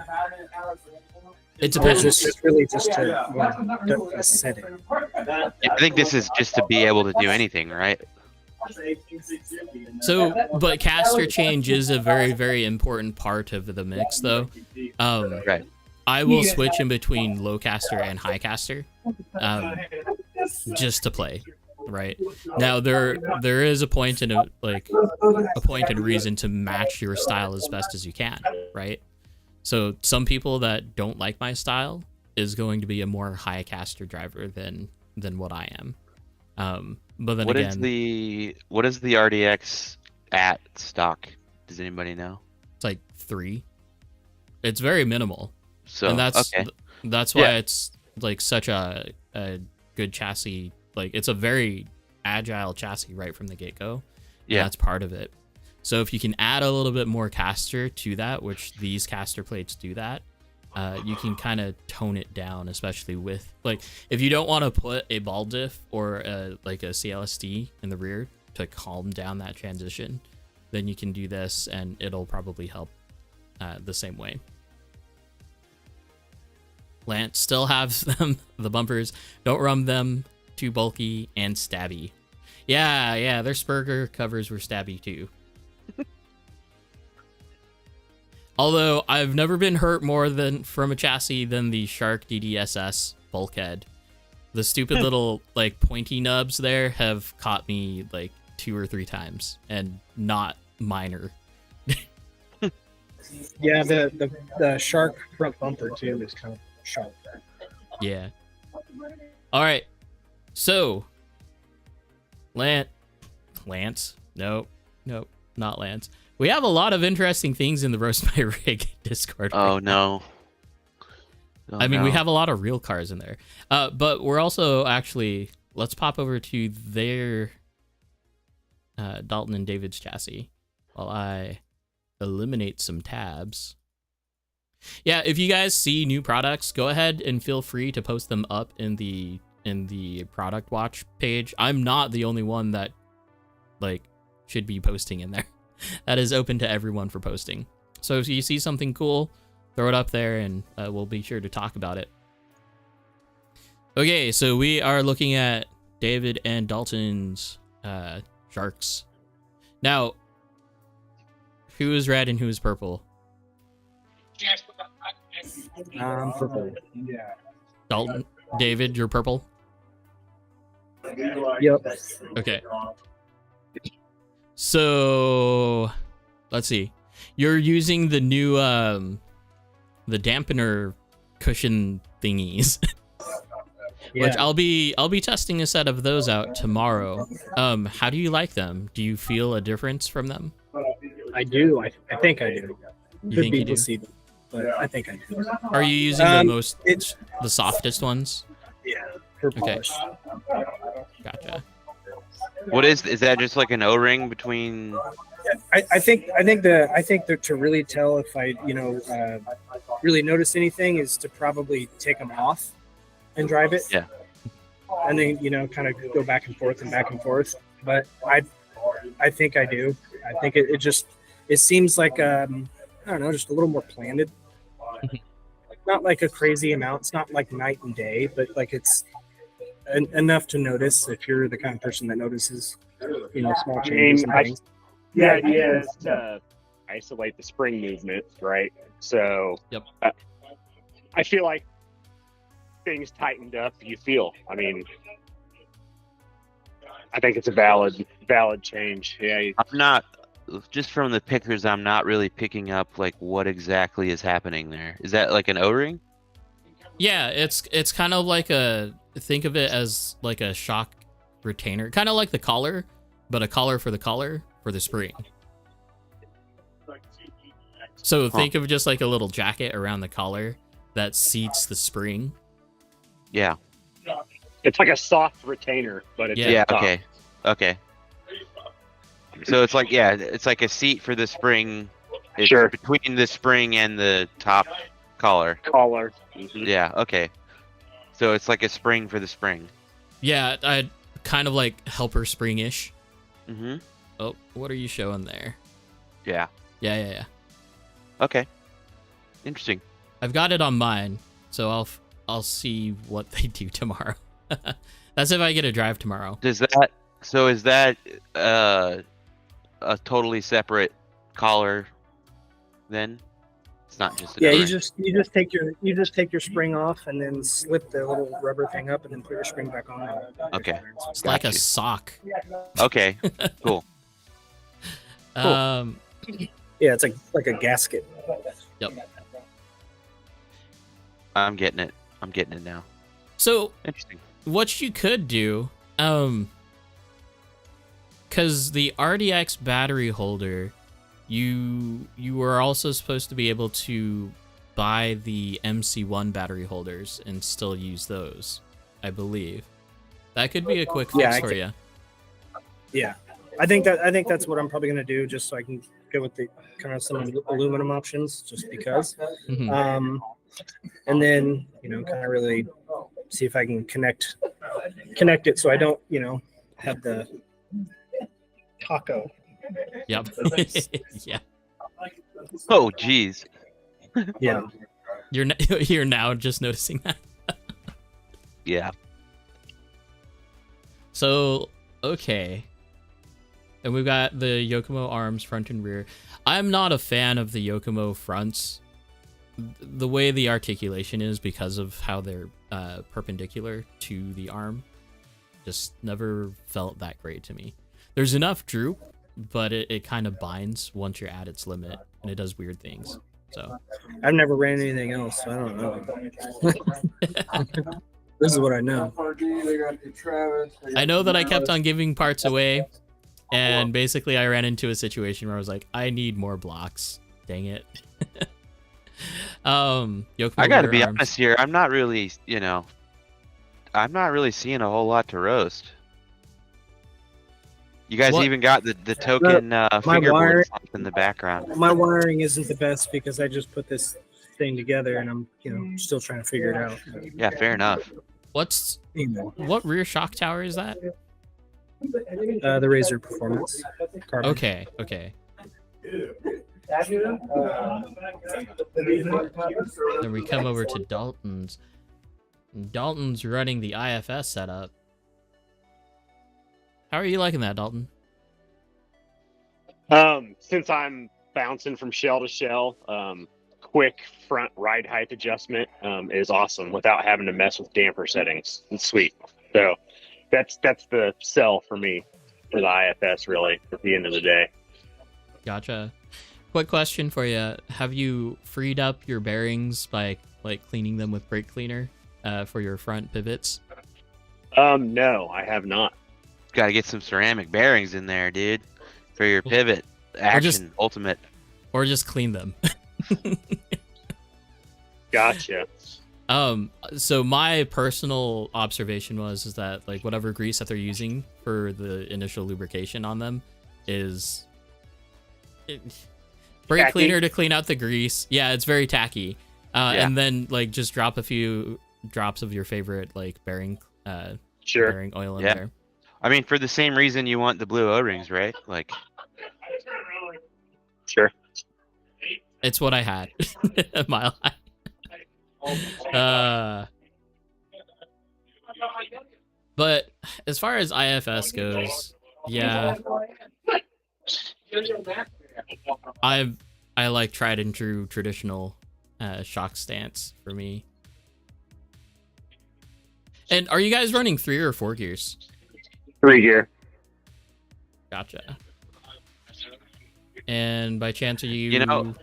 It depends. It's just really just a setting. Yeah, I think this is just to be able to do anything, right? So, but caster change is a very, very important part of the mix, though. Right. I will switch in between low caster and high caster, just to play. Right now, there is a point and a point and reason to match your style as best as you can. Right. So some people that don't like my style is going to be a more high caster driver than what I am. But then what again, what is the RDX at stock? Does anybody know? It's like 3. It's very minimal. So and okay. That's why it's like such a good chassis. Like it's a very agile chassis right from the get-go. Yeah, that's part of it. So if you can add a little bit more caster to that, which these caster plates do that, you can kind of tone it down, especially with like if you don't want to put a ball diff or like a CLSD in the rear to calm down that transition, then you can do this and it'll probably help the same way. Lance still have them, the bumpers. Don't run them too bulky and stabby. Yeah, their Spurger covers were stabby too. Although I've never been hurt more from a chassis than the Shark DDSS bulkhead. The stupid little like pointy nubs there have caught me like 2 or 3 times, and not minor. Yeah, the Shark front bumper too is kind of sharp. Yeah. All right. So, Lance? Nope, not Lance. We have a lot of interesting things in the Roast My Rig Discord. Oh, no. I mean, we have a lot of real cars in there. But we're also actually... Let's pop over to their Dalton and David's chassis while I eliminate some tabs. Yeah, if you guys see new products, go ahead and feel free to post them up in the product watch page. I'm not the only one that like should be posting in there. That is open to everyone for posting. So if you see something cool, throw it up there and we'll be sure to talk about it. Okay, so we are looking at David and Dalton's Sharks. Now, who is red and who is purple? Purple. Yeah. Dalton, David, you're purple. Yep. Okay. So let's see. You're using the new the dampener cushion thingies. Yeah. Which I'll be testing a set of those out tomorrow. How do you like them? Do you feel a difference from them? I do. I think I do. You Could think be you do? placebo, but I think I do. Are you using the softest ones? Yeah. For Okay. polish. Gotcha. What is that? Just like an O-ring between? I think that to really tell if I really notice anything is to probably take them off and drive it. Yeah. And then kind of go back and forth and back and forth. But I think I do. I think it seems like I don't know, just a little more planted. Not like a crazy amount. It's not like night and day, but like it's enough to notice if you're the kind of person that notices, small changes and things. The idea is to isolate the spring movement, right? So Yep. I feel like things tightened up. You feel. I mean, I think it's a valid change. Yeah. I'm not. Just from the pictures, I'm not really picking up like what exactly is happening there. Is that like an O-ring? Yeah, it's kind of like think of it as like a shock retainer, kind of like the collar, but a collar for the spring. So think of just like a little jacket around the collar that seats the spring. Yeah. It's like a soft retainer, but it's Yeah. soft. Okay. So it's like a seat for the spring. It's Sure. between the spring and the top collar. Collar. Mhm. Yeah. Okay. So it's like a spring for the spring. Yeah, I kind of like helper spring-ish. Mm-hmm. Oh, what are you showing there? Yeah. Yeah. Okay. Interesting. I've got it on mine, so I'll see what they do tomorrow. That's if I get a drive tomorrow. Is that a totally separate collar then? It's not just an Yeah, O-ring. you just take your spring off and then slip the little rubber thing up and then put your spring back on. Okay. It's like a Gotcha. sock. Okay. Cool. Yeah, it's like a gasket. Yep. I'm getting it now. So Interesting. what you could do, because the RDX battery holder, you were also supposed to be able to buy the MC1 battery holders and still use those, I believe. That could be a quick fix for you. Yeah, I think that's what I'm probably gonna do, just so I can go with the kind of some aluminum options, just because. Mhm. And then kind of really see if I can connect it so I don't have the taco. Yep. Yeah. Oh, geez. Yeah. You're now just noticing that. Yeah. So, okay. And we've got the Yokomo arms front and rear. I'm not a fan of the Yokomo fronts. The way the articulation is, because of how they're perpendicular to the arm, just never felt that great to me. There's enough droop, but it kind of binds once you're at its limit, and it does weird things. So I've never ran anything else, so I don't know. This is what I know. I know that I kept on giving parts away, and basically I ran into a situation where I was like, I need more blocks. Dang it. Yokomo I gotta rear be arms. honest here. I'm not really seeing a whole lot to roast. You guys What? even got the token fingerboard in the background. My wiring isn't the best because I just put this thing together and I'm still trying to figure it out. Yeah, fair enough. What rear shock tower is that? The Razor Performance. Carbon. Okay. Then we come over to Dalton's. Dalton's running the IFS setup. How are you liking that, Dalton? Since I'm bouncing from shell to shell, quick front ride height adjustment is awesome without having to mess with damper settings. It's sweet. So that's the sell for me for the IFS, really, at the end of the day. Gotcha. Quick question for you. Have you freed up your bearings by like cleaning them with brake cleaner for your front pivots? No, I have not. Got to get some ceramic bearings in there, dude, for your pivot action ultimate. Or just clean them. Gotcha. So my personal observation is that like whatever grease that they're using for the initial lubrication on them is brake Tacky. cleaner to clean out the grease. Yeah, it's very tacky. And then like just drop a few drops of your favorite like bearing Sure. bearing oil in Yeah. there. I mean, for the same reason you want the blue O-rings, right? Like, Sure. It's what I had. A mile high. But as far as IFS goes, yeah, I like tried and true traditional shock stance for me. And are you guys running 3 or 4 gears? 3 gear. Gotcha. And by chance, are you? You know,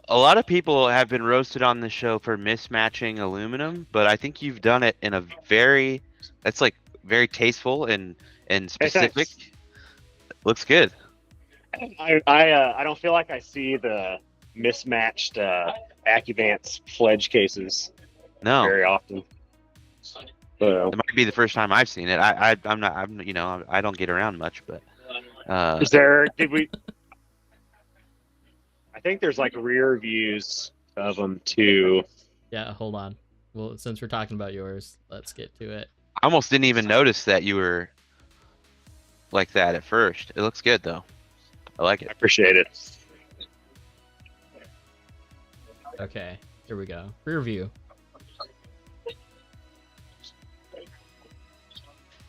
a lot of people have been roasted on the show for mismatching aluminum, but I think you've done it in a that's like very tasteful and specific. thanks. Looks good. I don't feel like I see the mismatched AccuVance Fledge cases No, very often. So, it might be the first time I've seen it. I don't get around much, but I think there's like rear views of them too. Yeah, hold on. Well, since we're talking about yours, let's get to it. I almost didn't even notice that you were like that at first. It looks good though. I like I it. appreciate it. Okay, here we go. Rear view.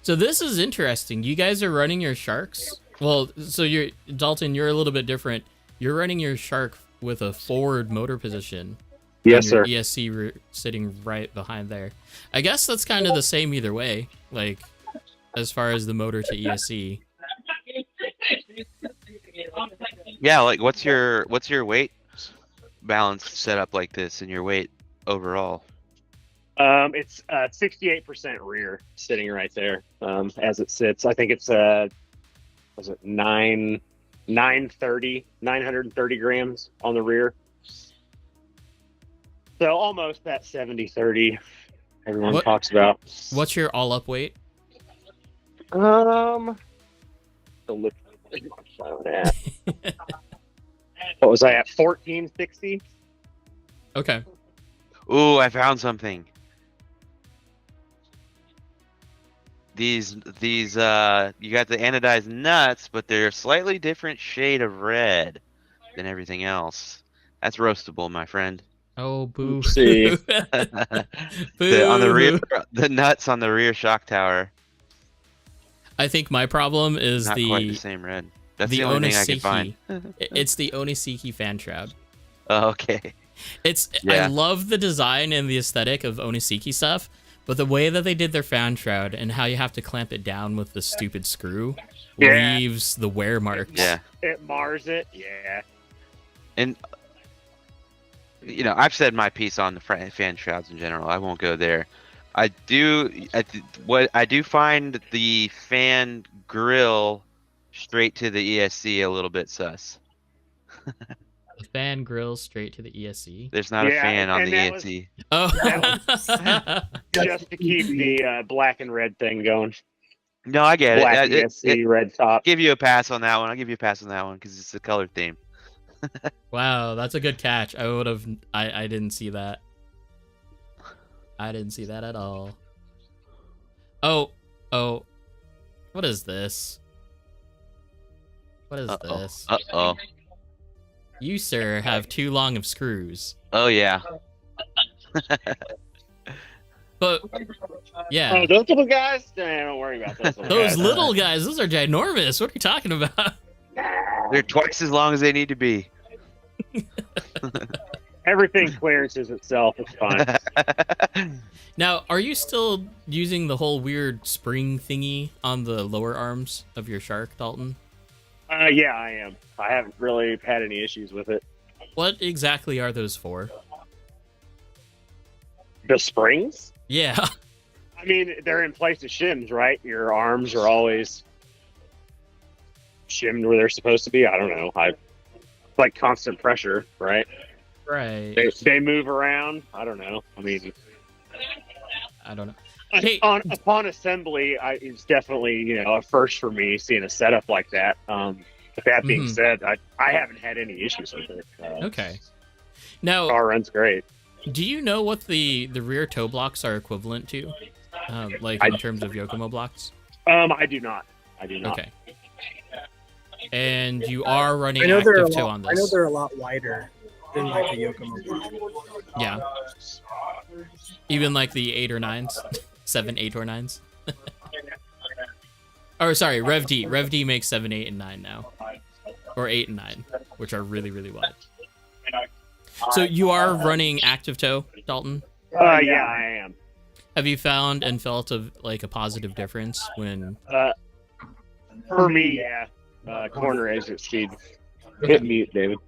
So this is interesting. You guys are running your sharks. Well, so Dalton, you're a little bit different. You're running your shark with a forward motor position. Yes, and your sir. ESC sitting right behind there. I guess that's kind of the same either way. Like, as far as the motor to ESC. Yeah, like what's your weight balance set up like this and your weight overall? It's 68% rear sitting right there as it sits. I think it's was it 930 grams on the rear. So almost that 70-30 everyone talks about. What's your all-up weight? So look at my phone at. What was I at? 1460. Okay. Ooh, I found something. These you got the anodized nuts, but they're a slightly different shade of red than everything else. That's roastable, my friend. Oh, boo. Oopsie. On the rear, the nuts on the rear shock tower. I think my problem is Not quite the same red. That's the only thing I can find. It's the Oniseki fan shroud. Oh, okay. I love the design and the aesthetic of Oniseki stuff, but the way that they did their fan shroud and how you have to clamp it down with the stupid screw leaves the wear marks. Yeah. It mars it. Yeah. And I've said my piece on the fan shrouds in general. I won't go there. I do find the fan grill straight to the ESC a little bit sus. The fan grill straight to the ESC. There's not a fan on the ESC. Just to keep the black and red thing going. No, I get Black it. ESC, red top. Give you a pass on that one. I'll give you a pass on that one because it's a color theme. Wow, that's a good catch. I didn't see that. I didn't see that at all. Oh. What is this? What is this? Uh-oh. You, sir, have too long of screws. Oh, yeah. But, yeah. Oh, those little guys? Don't worry about those little Those guys. little guys, those are ginormous. What are you talking about? They're twice as long as they need to be. Everything clearances itself. It's fine. Now, are you still using the whole weird spring thingy on the lower arms of your shark, Dalton? Yeah, I am. I haven't really had any issues with it. What exactly are those for? The springs? Yeah. I mean, they're in place of shims, right? Your arms are always shimmed where they're supposed to be. I don't know. Like constant pressure, right? Right. They move around. I don't know. I mean, I don't know. Hey, upon assembly, it's definitely a first for me seeing a setup like that. With that being said, I haven't had any issues with it. Okay. Now, car runs great. Do you know what the rear toe blocks are equivalent to, in terms of Yokomo blocks? I do not. Okay. And you are running active toe on this. I know they're a lot wider than like a Yokomo block. Yeah. Even like the 8 or 9s, 7, 8 or 9s. Or sorry, Rev D. Rev D makes 7, 8, and 9 now, or 8 and 9, which are really, really wide. So you are running active toe, Dalton? Yeah, I am. Have you found and felt a positive difference when? For me, yeah. Corner exit speed. Hit mute, David.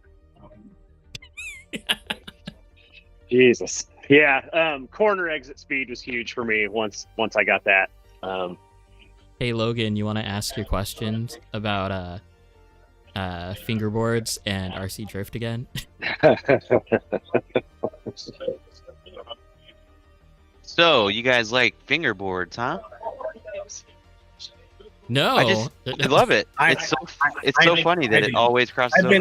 Jesus. Yeah. Corner exit speed was huge for me once I got that. Hey Logan, you want to ask your questions about fingerboards and RC drift again? So you guys like fingerboards, huh? No, I love it. It's so funny that it always crosses over.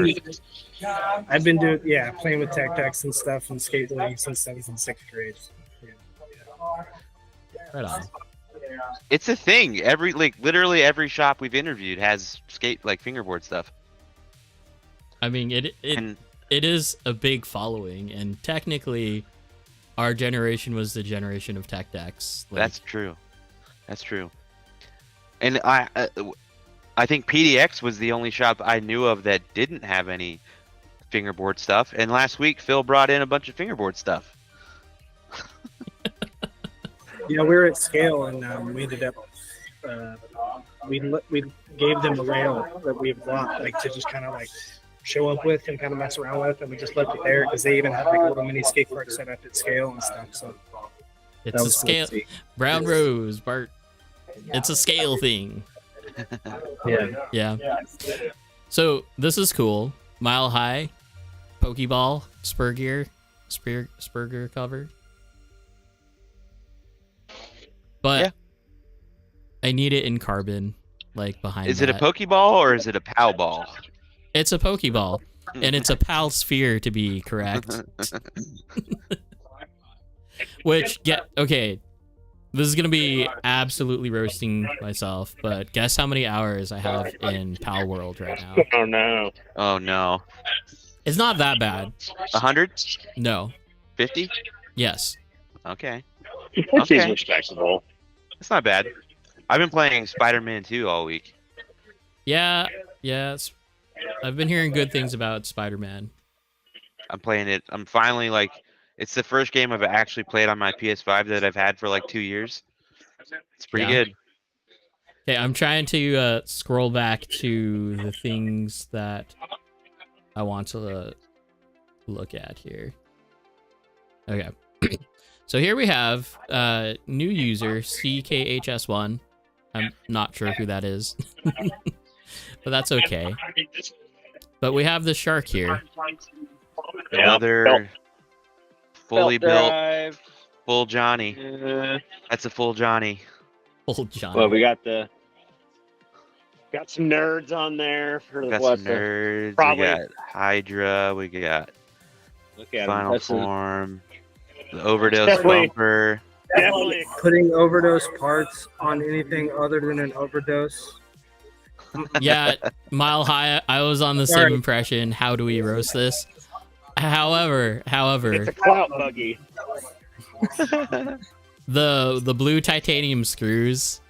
I've been doing playing with tech decks and stuff and skateboarding since I was in 6th grade. Right on. It's a thing. Literally every shop we've interviewed has fingerboard stuff. I mean, it is a big following, and technically, our generation was the generation of tech decks. That's true. And I think PDX was the only shop I knew of that didn't have any fingerboard stuff. And last week, Phil brought in a bunch of fingerboard stuff. We were at Scale, and we ended up we gave them a rail that we bought to just kind of show up with and kind of mess around with, and we just left it there because they even had a little mini skate park set up at Scale and stuff. So it's a Scale. Brown Rose, Bart. It's a Scale thing. Yeah. So this is cool. Mile High, Pokeball, Spur gear cover. But yeah. I need it in carbon, behind. Is it a Pokeball or is it a POW ball? It's a Pokeball, and it's a PAL sphere to be correct. Okay, this is gonna be absolutely roasting myself, but guess how many hours I have in PAL World right now? Oh no. It's not that bad. 100? No. 50? Yes. Okay. That seems respectable. It's not bad. I've been playing Spider-Man 2 all week. Yeah. I've been hearing good things about Spider-Man. I'm playing it. I'm finally it's the first game I've actually played on my PS5 that I've had for 2 years. It's pretty good. Okay, I'm trying to scroll back to the things that I want to look at here. Okay. So here we have new user CKHS1. I'm not sure who that is, but that's okay. But we have the shark here. Another fully built, full Johnny. That's a full Johnny. Full Johnny. Well, we got some nerds on there for some nerds. Probably. We got Hydra. We got Final Form. The overdose bumper. Definitely putting overdose parts on anything other than an overdose. Yeah, Mile High. I was on the same impression. How do we roast this? However, it's a clout buggy. the blue titanium screws,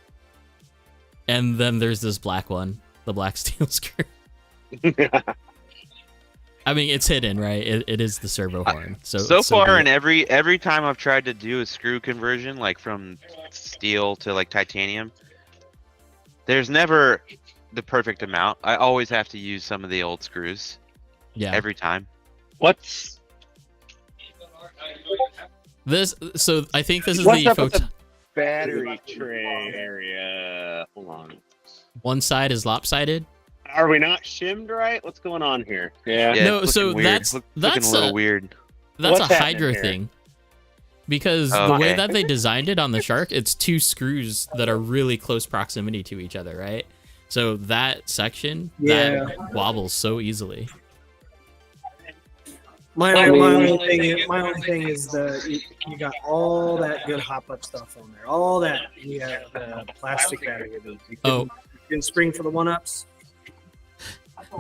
and then there's this black one, the black steel screw. I mean, it's hidden, right? It is the servo horn. So far, and every time I've tried to do a screw conversion, like from steel to like titanium, there's never the perfect amount. I always have to use some of the old screws. Yeah. Every time. What's this? So I think this is What's the up with photon. battery tray area? Hold on. One side is lopsided. Are we not shimmed right? What's going on here? Yeah. No, it's so looking weird. that's looking a little weird. That's What's a happening Hydra here? thing. Because the Okay. way that they designed it on the Shark, it's two screws that are really close proximity to each other, right? So that section that wobbles so easily. My only thing is you got all that good hop up stuff on there, all that, and you have the plastic battery. You can spring for the 1-ups.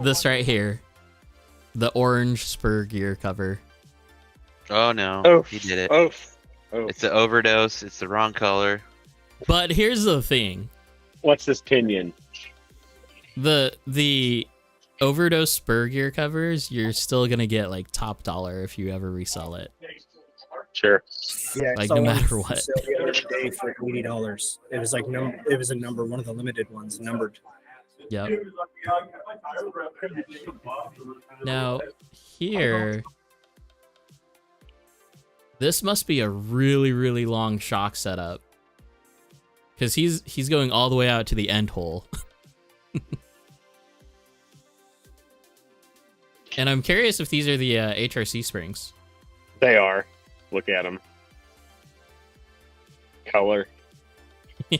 This right here, the orange spur gear cover. Oh no, Oof. he did it. Oof. It's an overdose. It's the wrong color. But here's the thing: What's this pinion? the overdose spur gear covers, you're still gonna get like top dollar if you ever resell it. Sure. Yeah, Like, no matter what. The other day for $80. It was like it was a number, one of the limited ones, numbered. Yep. Now here, this must be a really, really long shock setup, because he's going all the way out to the end hole. And I'm curious if these are the HRC springs. They are. Look at them. Color. I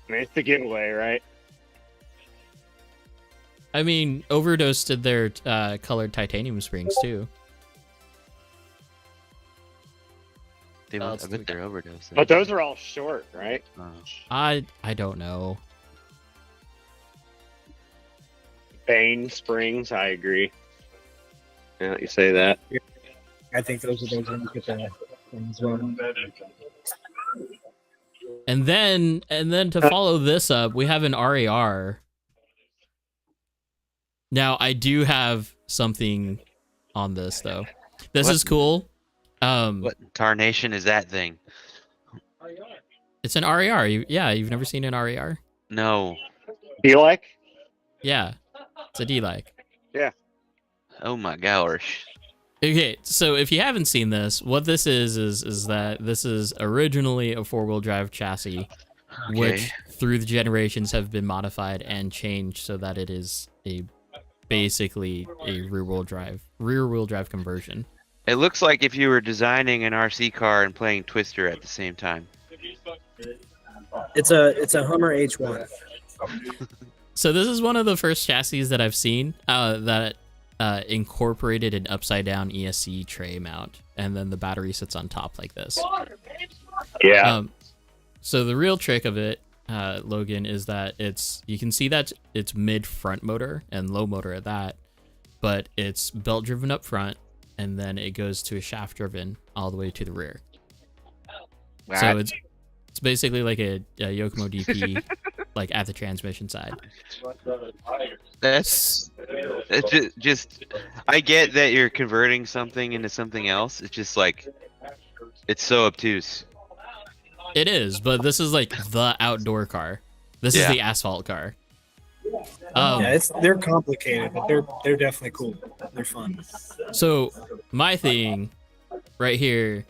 mean, it's the giveaway, right? I mean, Overdose did their colored titanium springs too. They must have been their overdose. But those are all short, right? I don't know. Bane springs, I agree. Yeah, you say that. I think those are those ones with the things on. And then to follow this up, we have an RAR. Now, I do have something on this though. This is cool. What tarnation is that thing? It's an RAR. You've never seen an RAR? No. Do you like? Yeah, it's a D-like. Yeah. Oh my gosh. Okay, so if you haven't seen this, what this is that this is originally a four-wheel drive chassis, which through the generations have been modified and changed so that it is basically a rear-wheel drive conversion. It looks like if you were designing an RC car and playing Twister at the same time. It's a Hummer H1. So this is one of the first chassis that I've seen that incorporated an upside-down ESC tray mount, and then the battery sits on top like this. Yeah. So the real trick of it, Logan, is that you can see that it's mid-front motor and low motor at that, but it's belt-driven up front, and then it goes to a shaft-driven all the way to the rear. Wow. So it's basically like a Yokomo DP, like at the transmission side. That's just I get that you're converting something into something else. It's just like it's so obtuse. It is, but this is like the outdoor car. This is the asphalt car. They're complicated, but they're definitely cool. They're fun. So my thing right here,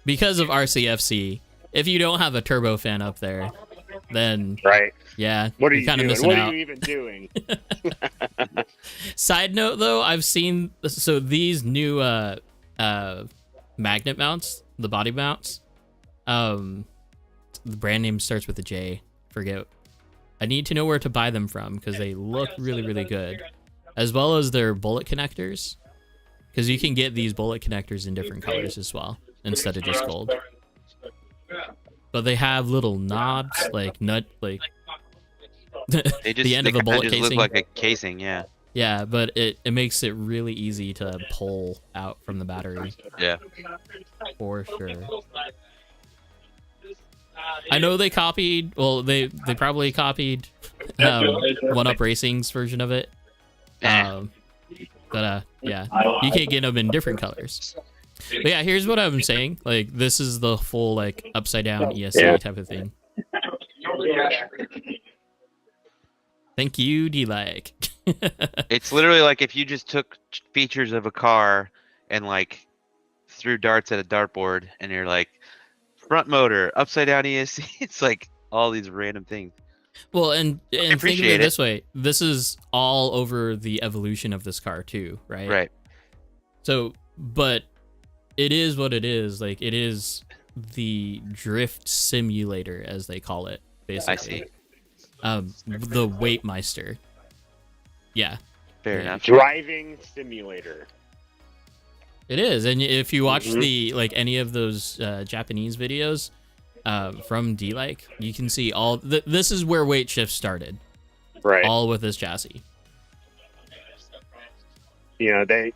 because of RCFC, if you don't have a turbofan up there, then yeah, what are you're you kind of doing? missing What out. are you even doing? Side note though, I've seen these new magnet mounts, the body mounts. The brand name starts with a J. Forget. I need to know where to buy them from because they look really, really good, as well as their bullet connectors, because you can get these bullet connectors in different colors as well instead of just gold. But they have little knobs, like the end of a bullet casing. Look like a casing, yeah. Yeah, but it makes it really easy to pull out from the battery. Yeah. For sure. I know they copied, well, they probably copied One Up Racing's version of it. But yeah, you can't get them in different colors. But yeah, here's what I'm saying. Like, this is the full like upside down ESC type of thing. Thank you, D-like. It's literally like if you just took features of a car and like threw darts at a dartboard, and you're like, front motor, upside down ESC. It's like all these random things. Well, and think of it this way. This is all over the evolution of this car too, right? Right. So, but it is what it is. Like, it is the drift simulator, as they call it, basically. I see. The Weightmeister. Yeah. Fair enough. Driving simulator. It is, and if you watch the like any of those Japanese videos from D-like, you can see all. This is where weight shift started. Right. All with this chassis. You know,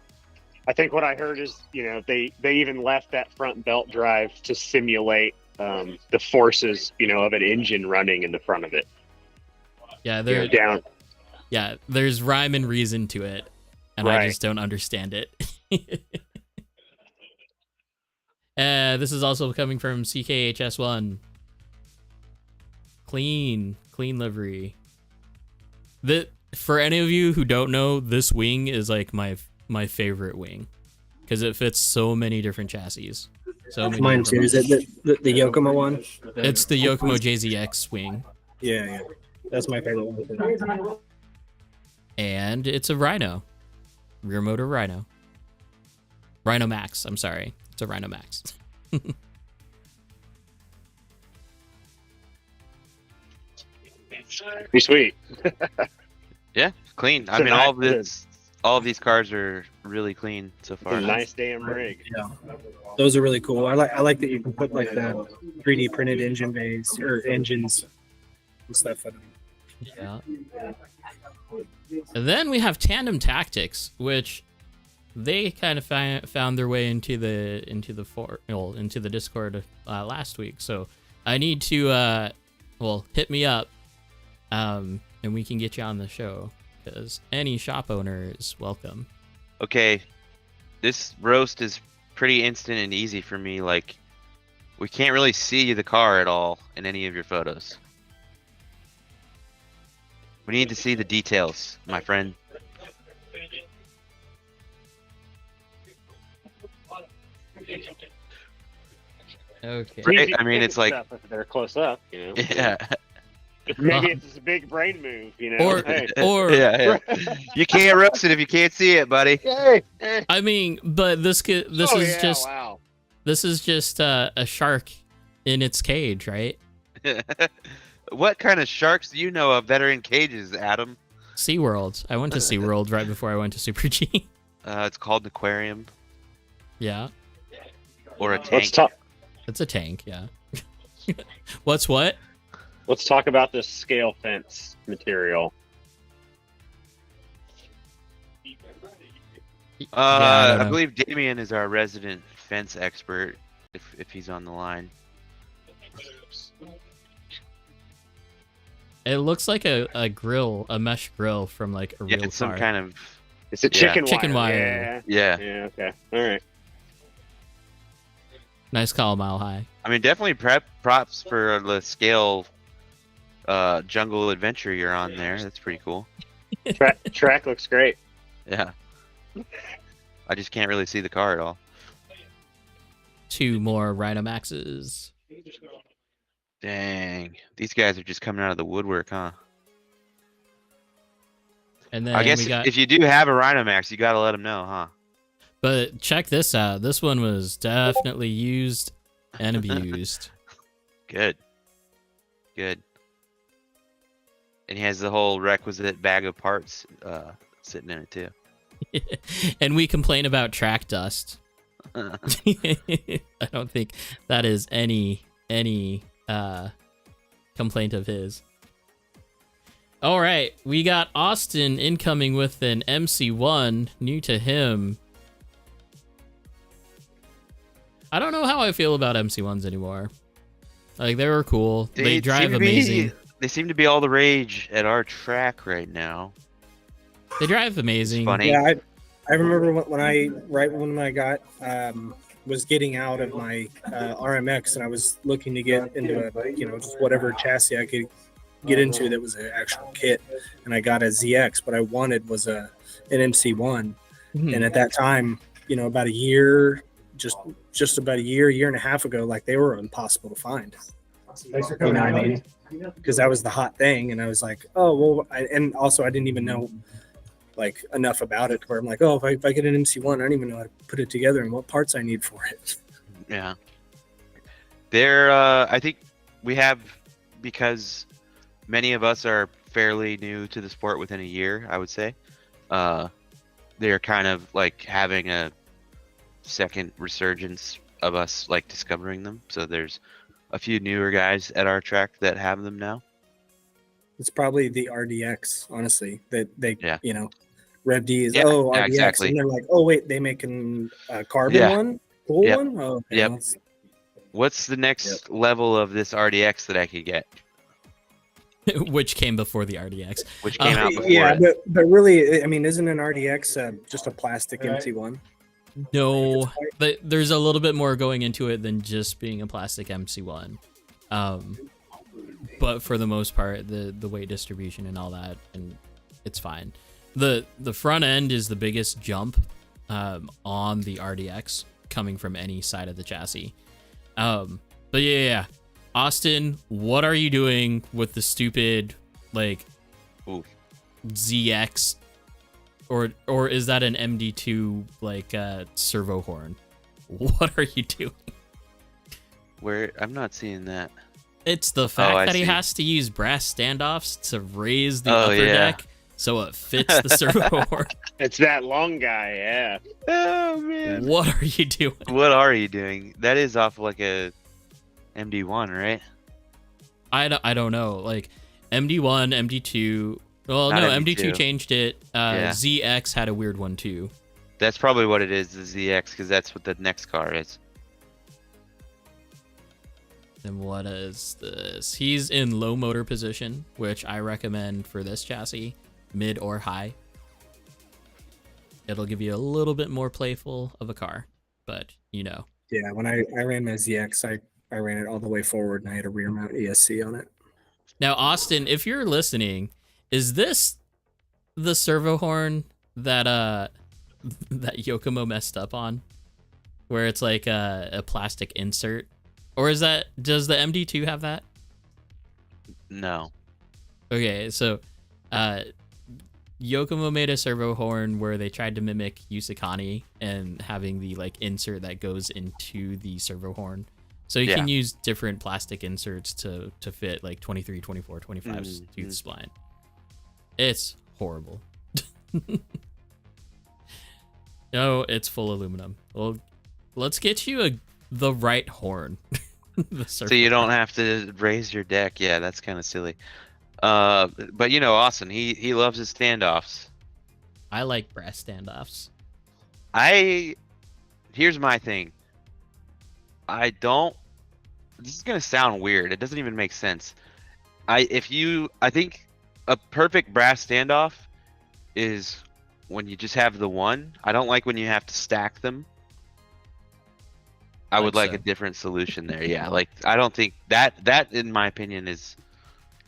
I think what I heard is, you know, they even left that front belt drive to simulate the forces, you know, of an engine running in the front of it. Yeah, they're down. Yeah, there's rhyme and reason to it, and I just don't understand it. This is also coming from CKHS1. Clean livery. For any of you who don't know, this wing is like my favorite wing because it fits so many different chassis. So many. Mine too. Is it the Yokomo one? It's the Yokomo JZX wing. Yeah, that's my favorite one. And it's a Rhino, rear motor Rhino. Rhino Max. I'm sorry, it's a Rhino Max. Be sweet. Yeah, clean. I mean, all of these cars are really clean so far. It's a nice damn rig. Yeah, those are really cool. I like that you can put like the 3D printed engine bays or engines and stuff in them. Yeah. And then we have Tandem Tactics, which they kind of found their way into the Discord last week. So I need to hit me up, and we can get you on the show because any shop owner is welcome. Okay, this roast is pretty instant and easy for me. Like, we can't really see the car at all in any of your photos. We need to see the details, my friend. Okay. Right? I mean, it's like if they're close up, you know. Yeah. Maybe it's a big brain move, you know. Or yeah. You can't roast it if you can't see it, buddy. I mean, but this is just a shark in its cage, right? What kind of sharks do you know of that are in cages, Adam? SeaWorld. I went to SeaWorld right before I went to Super G. It's called an aquarium. Yeah. Or a tank. It's a tank, yeah. What? Let's talk about this scale fence material. I believe Damien is our resident fence expert, if he's on the line. It looks like a grill, a mesh grill from like a real car. It's some kind of... It's a chicken wire. Yeah. Yeah, okay. All right. Nice call, Mile High. I mean, definitely props for the scale jungle adventure you're on there. That's pretty cool. Track looks great. Yeah. I just can't really see the car at all. 2 more Rhino Maxes. Dang. These guys are just coming out of the woodwork, huh? And then I guess if you do have a Rhino Max, you gotta let them know, huh? But check this out. This one was definitely used and abused. Good. And he has the whole requisite bag of parts sitting in it too. And we complain about track dust. I don't think that is any complaint of his. All right, we got Austin incoming with an MC1, new to him. I don't know how I feel about MC1s anymore. Like, they were cool. They drive amazing. They seem to be all the rage at our track right now. They drive amazing. It's funny. Yeah, I remember when I got was getting out of my RMX, and I was looking to get into just whatever chassis I could get into that was an actual kit, and I got a ZX. What I wanted was an MC1, and at that time, about a year, just about a year and a half ago, like they were impossible to find. Thanks for coming out, buddy. Because that was the hot thing, and I was like, oh well, and also I didn't even know like enough about it where I'm like, oh, if I get an MC1, I don't even know how to put it together and what parts I need for it. Yeah. I think we have, because many of us are fairly new to the sport within a year, I would say. They're kind of like having a second resurgence of us like discovering them. So there's a few newer guys at our track that have them now. It's probably the RDX, honestly, that they, Yeah. Rev D is, Yeah, RDX. exactly. And they're like, oh, wait, they making a carbon one? Cool one? Oh, okay, Yep. What's the next level of this RDX that I could get? Which came before the RDX. Which came out before Yeah, it. but really, I mean, isn't an RDX just a plastic MC1? No, but there's a little bit more going into it than just being a plastic MC1. But for the most part, the weight distribution and all that, and it's fine. The front end is the biggest jump on the RDX coming from any side of the chassis. But yeah. Austin, what are you doing with the stupid like ZX or is that an MD2 like servo horn? What are you doing? Where I'm not seeing that. It's the fact that he see. has to use brass standoffs to raise the upper deck so it fits the servo horn. It's that long guy, yeah. Oh man. What are you doing? What are you doing? That is off like a MD1, right? I don't know. Like MD1, MD2. Well, Not no, MD2. MD2 changed it. ZX had a weird one too. That's probably what it is, the ZX, because that's what the next car is. And what is this? He's in low motor position, which I recommend for this chassis, mid or high. It'll give you a little bit more playful of a car, but Yeah, when I ran my ZX, I ran it all the way forward and I had a rear mount ESC on it. Now, Austin, if you're listening, is this the servo horn that that Yokomo messed up on, where it's like a plastic insert, or does the MD2 have that? No. Okay, so Yokomo made a servo horn where they tried to mimic Yusukani and having the like insert that goes into the servo horn. So you can use different plastic inserts to fit like 23, 24, 25 tooth spline. It's horrible. No, it's full aluminum. Well, let's get you the right horn. So you don't have to raise your deck. Yeah, that's kind of silly. But Austin, he loves his standoffs. I like brass standoffs. Here's my thing. This is gonna sound weird. It doesn't even make sense. I think a perfect brass standoff is when you just have the one. I don't like when you have to stack them. I would like a different solution there. Yeah, like I don't think that in my opinion is.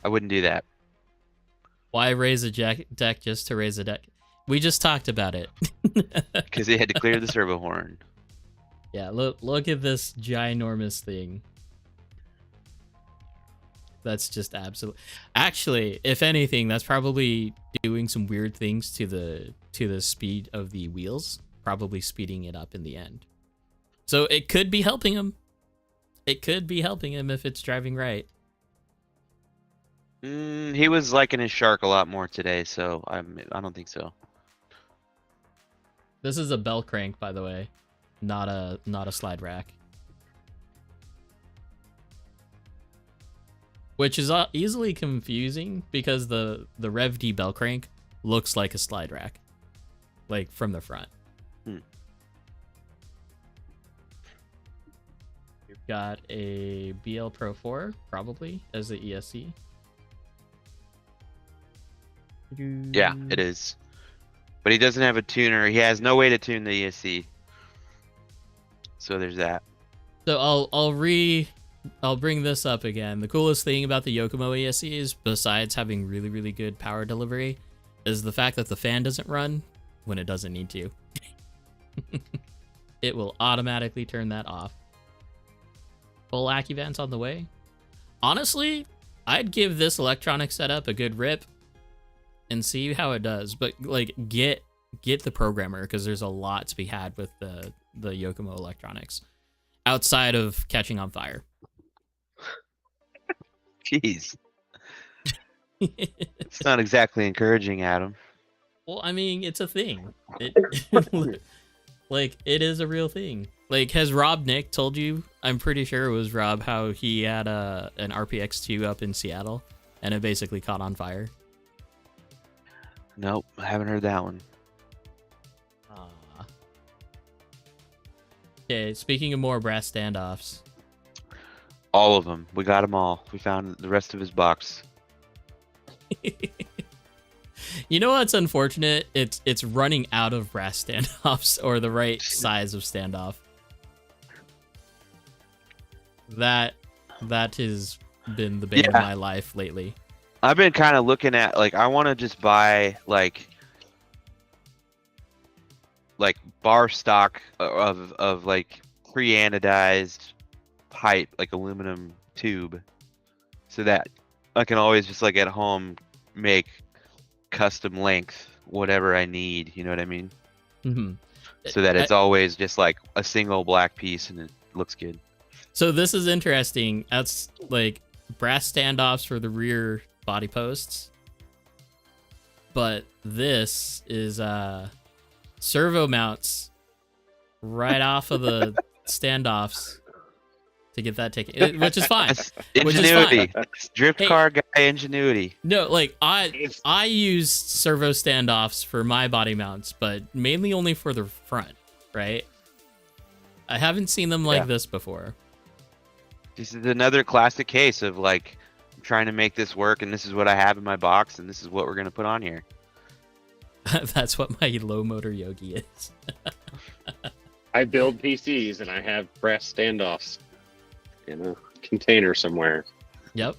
I wouldn't do that. Why raise a deck just to raise a deck? We just talked about it. Because they had to clear the servo horn. Yeah, look at this ginormous thing. That's just absolute. Actually, if anything, that's probably doing some weird things to the speed of the wheels, probably speeding it up in the end. So it could be helping him. It could be helping him if it's driving right. He was liking his shark a lot more today, so I don't think so. This is a bell crank, by the way, not a slide rack. Which is easily confusing because the Rev D bell crank looks like a slide rack, like from the front. We've got a BL Pro 4 probably as the ESC. Yeah, it is. But he doesn't have a tuner. He has no way to tune the ESC. So there's that. So I'll bring this up again. The coolest thing about the Yokomo ESCs, besides having really, really good power delivery, is the fact that the fan doesn't run when it doesn't need to. It will automatically turn that off. Full AccuVent's on the way. Honestly, I'd give this electronic setup a good rip and see how it does. But like, get the programmer, because there's a lot to be had with the Yokomo electronics outside of catching on fire. Jeez. It's not exactly encouraging, Adam. Well, I mean, it's a thing. Like, it is a real thing. Like, has Rob Nick told you? I'm pretty sure it was Rob, how he had an RPX2 up in Seattle, and it basically caught on fire. Nope, I haven't heard that one. Okay, speaking of more brass standoffs. All of them. We got them all. We found the rest of his box. You know what's unfortunate? It's running out of brass standoffs, or the right size of standoff. That has been the bane of my life lately. I've been kind of looking at, like, I want to just buy like bar stock of like pre-anodized pipe, like aluminum tube, so that I can always just like at home make custom length whatever I need, you know what I mean? Mm-hmm. So that it's always just like a single black piece and it looks good. So this is interesting. That's like brass standoffs for the rear body posts, but this is servo mounts right off of the standoffs to get that taken, which is fine. Ingenuity. Drift car guy ingenuity. No, like I use servo standoffs for my body mounts, but mainly only for the front, right? I haven't seen them like this before. This is another classic case of like, I'm trying to make this work, and this is what I have in my box, and this is what we're gonna put on here. That's what my low motor Yogi is. I build PCs and I have brass standoffs in a container somewhere. Yep.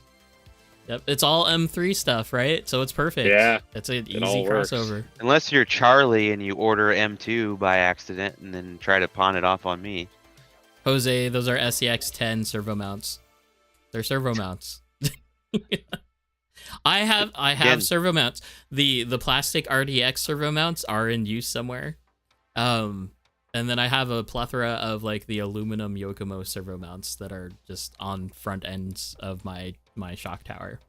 It's all M3 stuff, right? So it's perfect. Yeah. It's an easy works. crossover. Unless you're Charlie and you order M2 by accident and then try to pawn it off on me. Jose, those are SEX10 servo mounts. They're servo mounts. I have servo mounts. The plastic RDX servo mounts are in use somewhere. And then I have a plethora of like the aluminum Yokomo servo mounts that are just on front ends of my shock tower.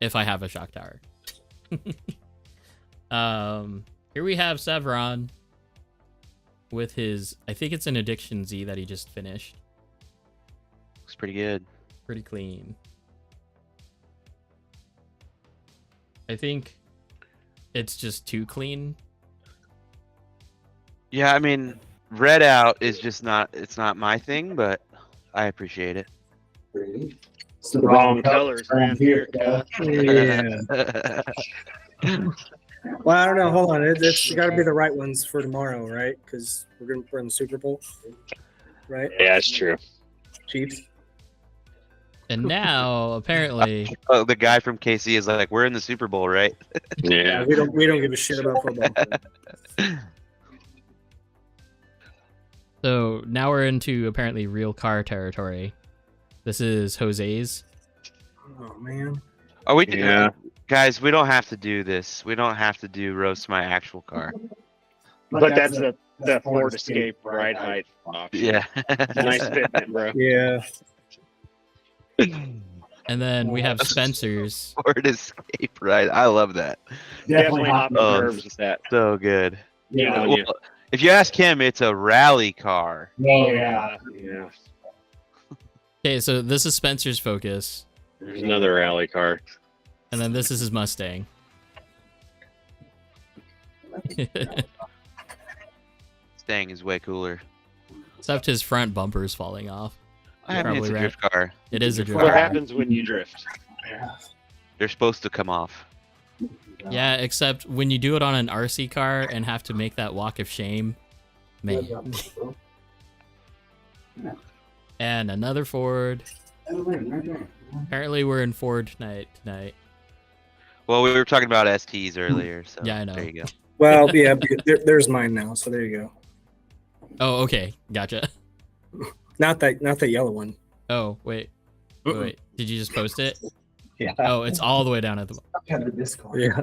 If I have a shock tower. Here we have Sevron with his, I think it's an Addiction Z that he just finished. Looks pretty good. Pretty clean. I think it's just too clean. Yeah, I mean, red out is just not, it's not my thing, but I appreciate it. It's the Wrong colors around here. Yeah. Well, I don't know. Hold on. It's got to be the right ones for tomorrow, right? Because we're going to run the Super Bowl, right? Yeah, that's true. Chiefs. And now, apparently... Oh, the guy from KC is like, we're in the Super Bowl, right? Yeah. We don't give a shit about football. So now we're into apparently real car territory. This is Jose's. Oh, man. Oh, we Yeah. Guys, we don't have to do this. We don't have to do roast my actual car. But that's the Ford Escape ride height option. Yeah. Nice fitment, bro. Yeah. And then we have Spencer's. Ford Escape, right? I love that. Definitely hopping Oh, curves with that. So good. Yeah. Well, if you ask him, it's a rally car. Oh, yeah. Yeah. Okay, so this is Spencer's Focus. There's another rally car. And then this is his Mustang. Mustang is way cooler. Except his front bumper is falling off. I mean, it's a Probably drift car. It is a drift What car. happens when you drift? They're supposed to come off. Yeah, except when you do it on an RC car and have to make that walk of shame, man. And another Ford. Apparently we're in Ford tonight. Well, we were talking about STs earlier, so Yeah, I know. there you go. Well, yeah, there's mine now, so there you go. Oh, okay. Gotcha. Not that yellow one. Oh, wait. Wait. Did you just post it? Yeah. Oh, it's all the way down at the Yeah.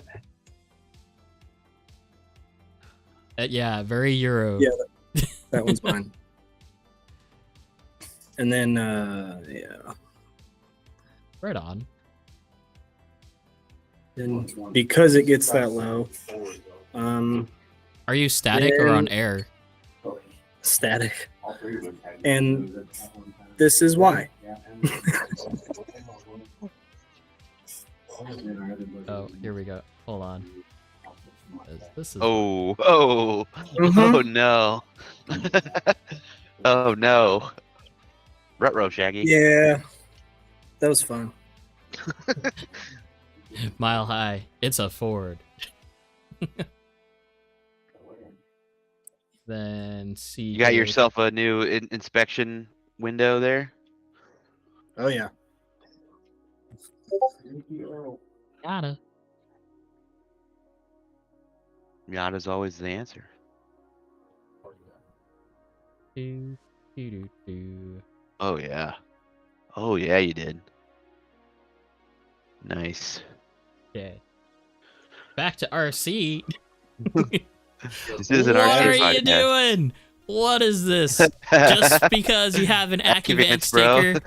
yeah, very Euro. Yeah. That one's mine. And then, yeah. Right on. And because it gets that low, Are you static or on air? static. And this is why. Oh, here we go. Hold on. This is Oh Mhm. no. Oh no. Rutro Shaggy. Yeah. That was fun. Mile High. It's a Ford. Then see. You got yourself a new inspection window there. Oh, yeah. Gotta. Yada's always the answer. Do, do, do, do. Oh yeah. Oh yeah, you did. Nice. Okay. Back to RC. This is an What RC are you podcast. doing? What is this? Just because you have an Accuvant sticker?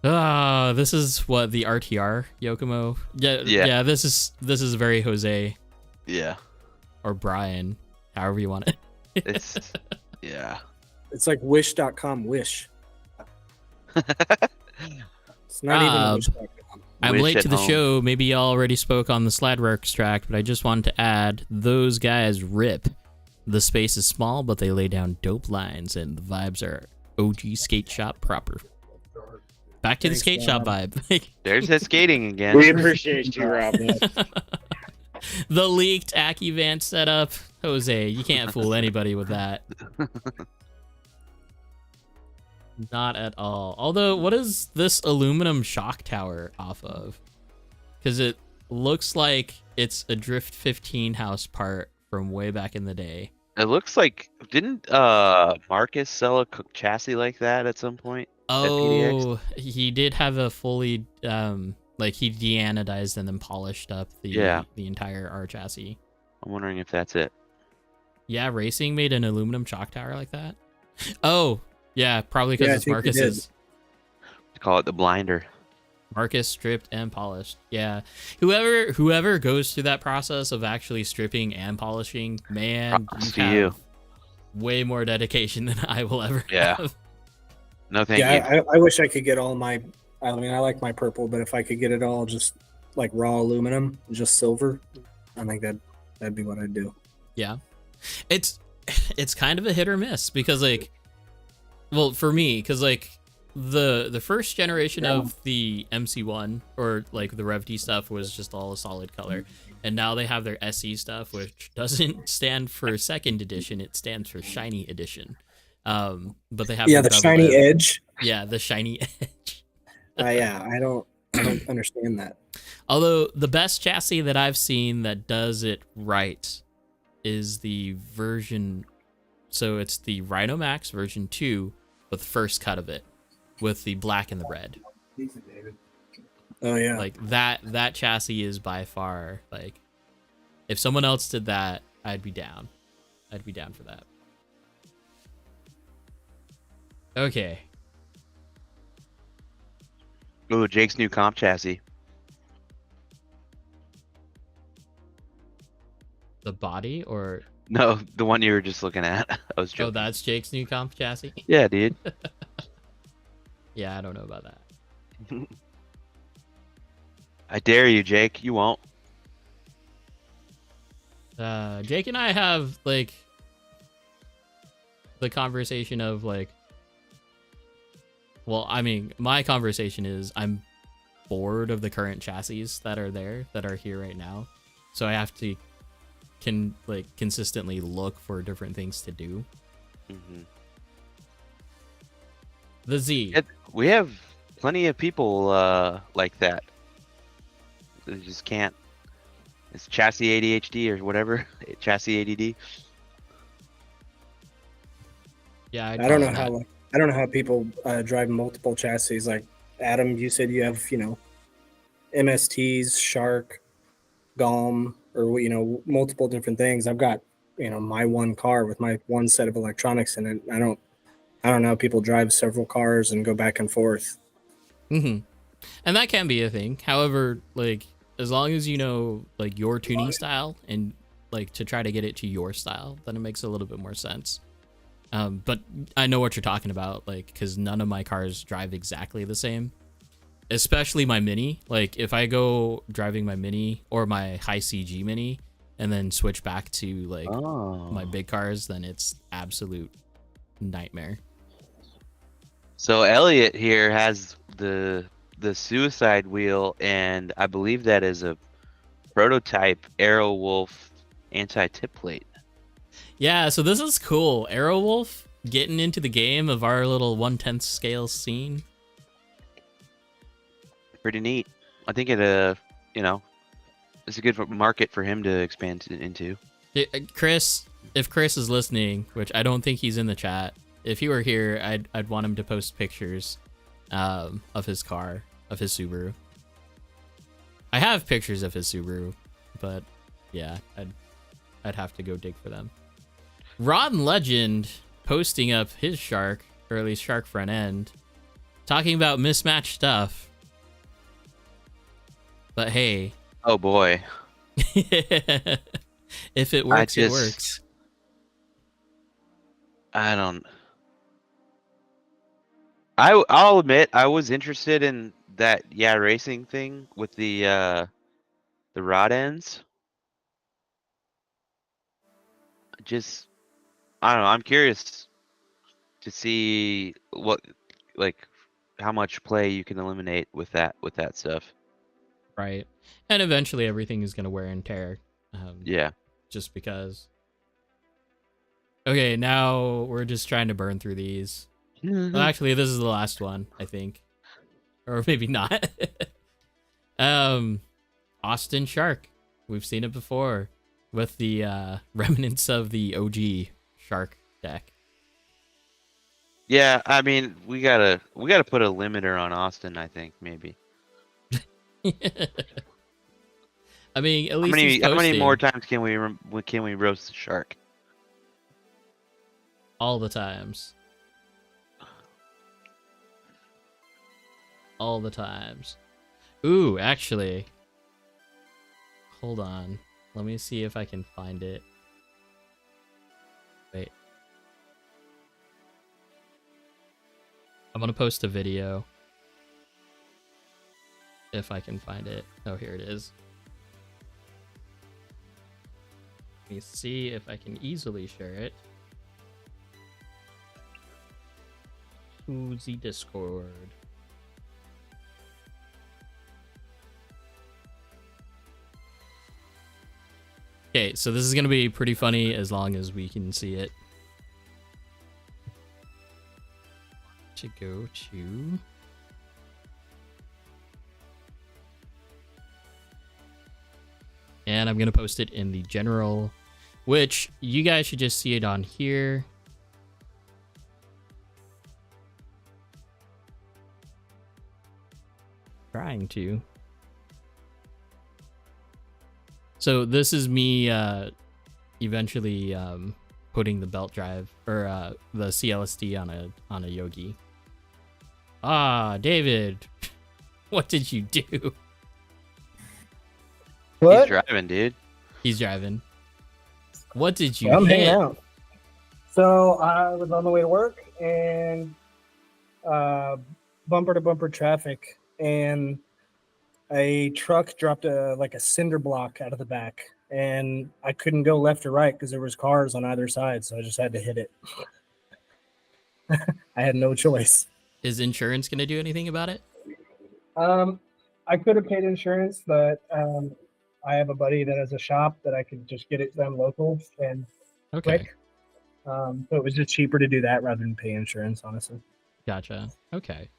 Ah, this is what the RTR Yokomo. Yeah. This is very Jose Yeah. or Brian, however you want it. It's yeah. It's like wish.com wish. It's not even wish.com. I'm Wish late at to the home. show. Maybe y'all already spoke on the SlideworX track, but I just wanted to add those guys rip. The space is small, but they lay down dope lines, and the vibes are OG skate shop proper. Back to the skate shop vibe. There's his skating again. We appreciate you, Rob. The leaked Accuvant setup. Jose, you can't fool anybody with that. Not at all. Although, what is this aluminum shock tower off of? Because it looks like it's a Drift 15 house part from way back in the day. It looks like didn't Marcus sell a chassis like that at some point? Oh, he did have a fully like he deanodized and then polished up the entire R chassis. I'm wondering if that's it. Yeah, Racing made an aluminum shock tower like that. Oh, yeah, probably because Yeah, I it's think they did. Marcus's. Call it the blinder. Marcus stripped and polished. Yeah, whoever goes through that process of actually stripping and polishing, man, Props you to you. have way more dedication than I will ever Yeah. have. No, thank you. I wish I could get all my. I mean, I like my purple, but if I could get it all just like raw aluminum, just silver, I think that'd be what I'd do. Yeah, it's kind of a hit or miss because like, well, for me, because like the first generation of the MC1 or like the Rev D stuff was just all a solid color, and now they have their SE stuff, which doesn't stand for second edition; it stands for shiny edition. But they have Yeah, their the double shiny lip. edge. Yeah, the shiny edge. Yeah, I don't understand that. Although the best chassis that I've seen that does it right is the version. So it's the Rhino Max version 2 with the first cut of it with the black and the red. Oh yeah, Like that chassis is by far like if someone else did that, I'd be down. I'd be down for that. Okay. Ooh, Jake's new comp chassis. The body or No, the one you were just looking at. I was oh, joking. that's Jake's new comp chassis? Yeah, dude. Yeah, I don't know about that. I dare you, Jake. You won't. Jake and I have like the conversation of like, well, I mean, my conversation is I'm bored of the current chassis that are here right now. So I have to consistently look for different things to do. Mm-hmm. The Z. We have plenty of people like that. They just can't. It's chassis ADHD or whatever. Chassis ADD. Yeah, I don't know how people drive multiple chassis. Like Adam, you said you have, MSTs, Shark, Galm, or multiple different things. I've got my one car with my one set of electronics in it. I don't know how people drive several cars and go back and forth. Mm-hmm. And that can be a thing. However, like, as long as you know like your tuning style and like to try to get it to your style, then it makes a little bit more sense. But I know what you're talking about, like, because none of my cars drive exactly the same, especially my Mini. Like, if I go driving my Mini or my high CG Mini and then switch back to like my big cars, then it's absolute nightmare. So Elliot here has the suicide wheel, and I believe that is a prototype Aerowolf anti-tip plate. Yeah, so this is cool. Aerowolf getting into the game of our little 1/10 scale scene. Pretty neat. I think it it's a good market for him to expand into. Chris, if Chris is listening, which I don't think he's in the chat, if he were here, I'd want him to post pictures of his car, of his Subaru. I have pictures of his Subaru, but yeah, I'd have to go dig for them. Rod and Legend posting up his Shark, or at least Shark front end, talking about mismatched stuff. But hey. Oh boy. If it works, it works. I'll admit I was interested in that racing thing with the rod ends. I don't know. I'm curious to see how much play you can eliminate with that stuff. Right. And eventually everything is going to wear and tear. Yeah. Just because. Okay, now we're just trying to burn through these. Well, actually, this is the last one, I think. Or maybe not. Austin Shark. We've seen it before with the remnants of the OG Shark deck. Yeah, I mean, we gotta put a limiter on Austin, I think, maybe. I mean, at least how many more times can we roast the Shark? All the times. All the times. Ooh, actually. Hold on. Let me see if I can find it. Wait. I'm gonna post a video. If I can find it. Oh, here it is. Let me see if I can easily share it. To the Discord. Okay, so this is gonna be pretty funny as long as we can see it. To go to... And I'm gonna post it in the general, which you guys should just see it on here. Trying to. So this is me eventually putting the belt drive or the CLSD on a Yogi. Ah, David, what did you do? What? He's driving, dude. He's driving. What did you I'm hit? hanging out. So I was on the way to work and bumper to bumper traffic, and a truck dropped a cinder block out of the back, and I couldn't go left or right because there was cars on either side, so I just had to hit it. I had no choice. Is insurance going to do anything about it? I could have paid insurance, but I have a buddy that has a shop that I could just get it done local and Okay. quick. So it was just cheaper to do that rather than pay insurance, honestly. Gotcha. Okay.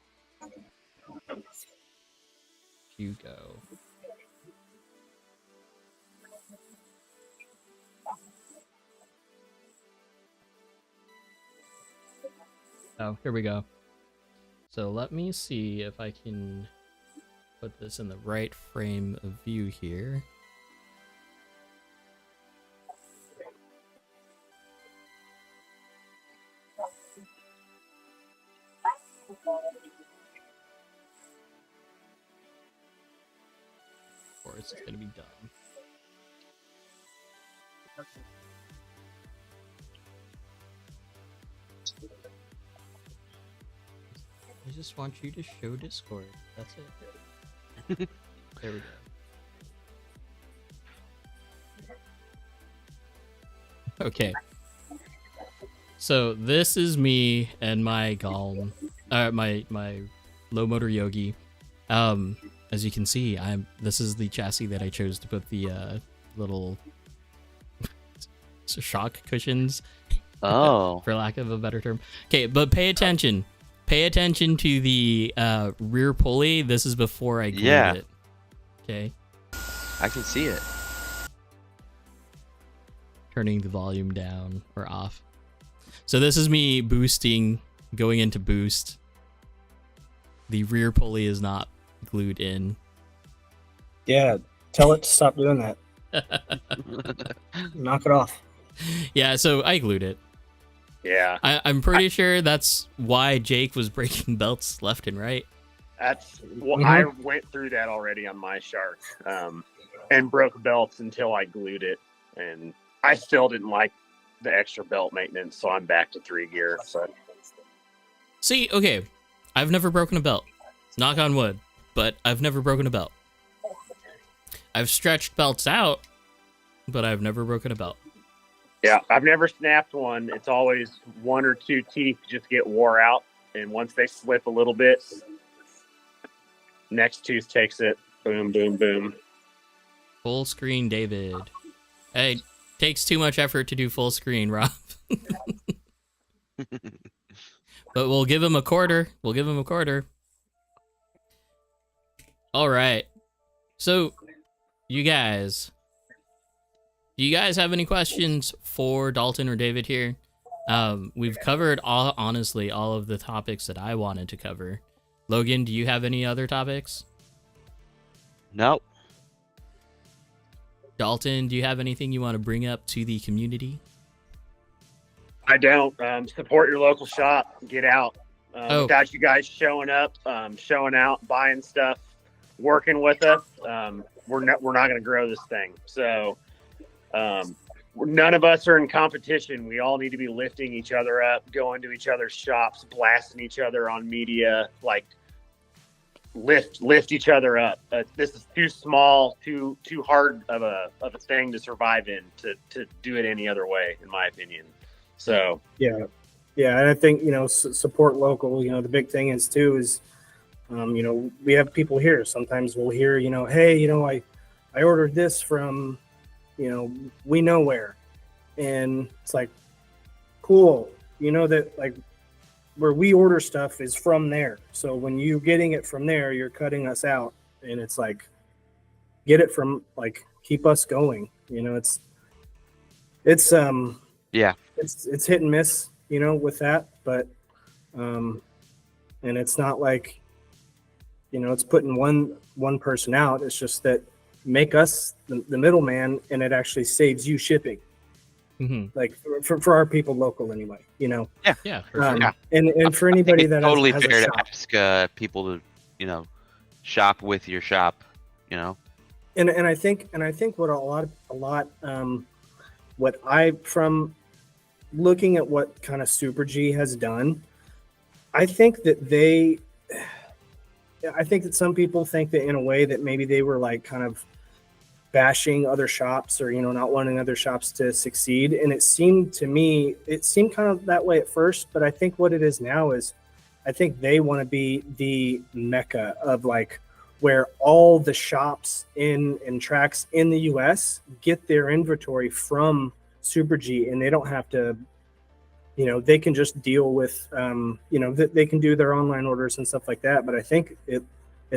Hugo. Oh, here we go. So let me see if I can put this in the right frame of view here. Of course, it's gonna be done. I just want you to show Discord. That's it. There we go. Okay. So this is me and my Galm, my low motor Yogi. As you can see, this is the chassis that I chose to put the little shock cushions. Oh. For lack of a better term. Okay, but pay attention. Pay attention to the rear pulley. This is before I glued it. Okay. I can see it. Turning the volume down or off. So this is me boosting, going into boost. The rear pulley is not glued in. Yeah, tell it to stop doing that. Knock it off. Yeah, so I glued it. Yeah. I'm pretty sure that's why Jake was breaking belts left and right. I went through that already on my Shark, and broke belts until I glued it, and I still didn't like the extra belt maintenance, so I'm back to 3 gear. So. See, okay, I've never broken a belt. Knock on wood, but I've never broken a belt. I've stretched belts out, but I've never broken a belt. Yeah, I've never snapped one. It's always 1 or 2 teeth just get wore out, and once they slip a little bit, next tooth takes it. Boom, boom, boom. Full screen, David. Hey, takes too much effort to do full screen, Rob. But we'll give him a quarter. We'll give him a quarter. All right. So, you guys, do you guys have any questions for Dalton or David here? We've covered honestly all of the topics that I wanted to cover. Logan, do you have any other topics? Nope. Dalton, do you have anything you want to bring up to the community? I don't. Support your local shop. Get out. Without you guys showing up, showing out, buying stuff, working with us, we're not going to grow this thing. So none of us are in competition. We all need to be lifting each other up, going to each other's shops, blasting each other on media, like lift each other up. This is too small, too hard of a thing to survive in to do it any other way, in my opinion. So yeah, and I think support local. The big thing is too is we have people here. Sometimes we'll hear hey, I ordered this from we know where, and it's like cool. That like where we order stuff is from there. So when you getting it from there, you're cutting us out, and it's like get it from keep us going. It's Yeah. It's hit and miss, with that, but and it's not like it's putting one person out. It's just that make us the middleman, and it actually saves you shipping. Mm-hmm. Like for our people local anyway, Yeah, for sure. Yeah. And for anybody that totally has fair a to shop. ask people to shop with your shop. And I think what a lot what I from looking at what kind of Super G has done, I think that some people think that in a way that maybe they were like kind of bashing other shops or not wanting other shops to succeed, and it seemed kind of that way at first, but I think what it is now is I think they want to be the mecca of where all the shops and tracks in the US get their inventory from Super G, and they don't have to, they can just deal with, they can do their online orders and stuff like that. But I think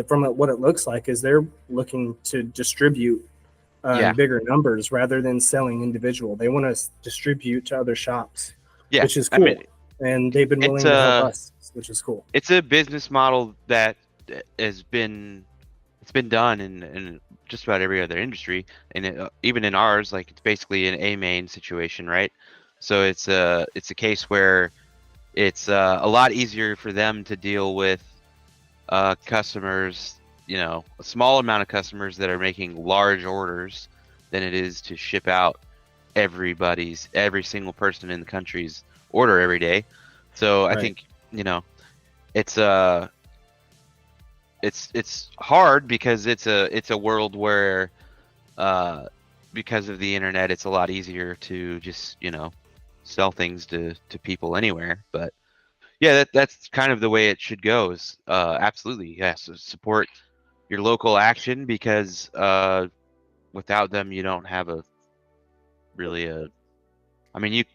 from what it looks like is they're looking to distribute bigger numbers rather than selling individual. They want to distribute to other shops, which is cool. And they've been willing to help us, which is cool. It's a business model that has been done in just about every other industry, and even in ours, like it's basically an A main situation, right? So it's a case where it's a lot easier for them to deal with customers, a small amount of customers that are making large orders than it is to ship out every single person in the country's order every day. So I think it's hard because it's a world where because of the internet it's a lot easier to just sell things to people anywhere. But yeah, that's kind of the way it should go. Is absolutely, yes, so support your local action, because without them you don't have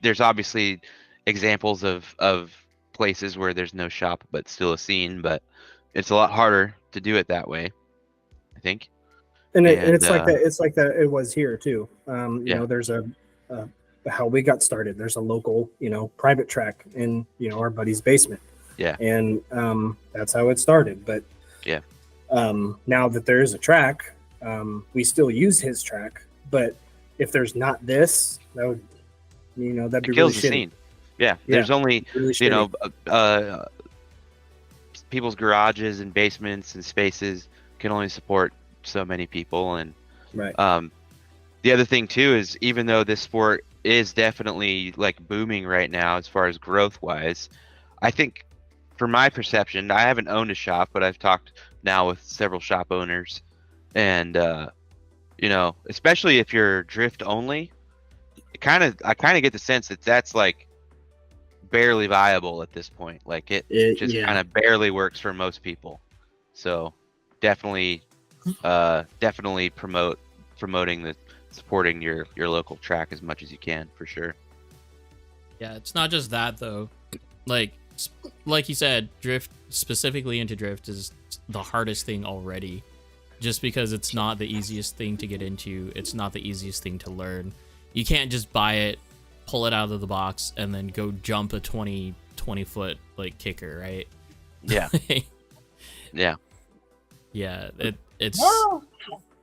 there's obviously examples of places where there's no shop but still a scene, but it's a lot harder to do it that way, I think. And it's like that. It's like that. It was here too. There's how we got started. There's a local, private track in, our buddy's basement. Yeah. And that's how it started. But yeah. Now that there is a track, we still use his track. But if there's not this, that would, that'd be kills really the shitty. scene. Yeah. There's only really people's garages and basements and spaces can only support so many people. And right. The other thing too is, even though this sport is definitely like booming right now as far as growth wise, I think, from my perception, I haven't owned a shop, but I've talked now with several shop owners, and especially if you're drift only, I kind of get the sense that that's like barely viable at this point. Like it just kind of barely works for most people. So definitely supporting your local track as much as you can, for sure. Yeah, it's not just that though. Like you said, drift, specifically into drift, is the hardest thing already, just because it's not the easiest thing to get into. It's not the easiest thing to learn. You can't just buy it, pull it out of the box, and then go jump a 20 foot like kicker, right? Yeah. Yeah. Yeah, it's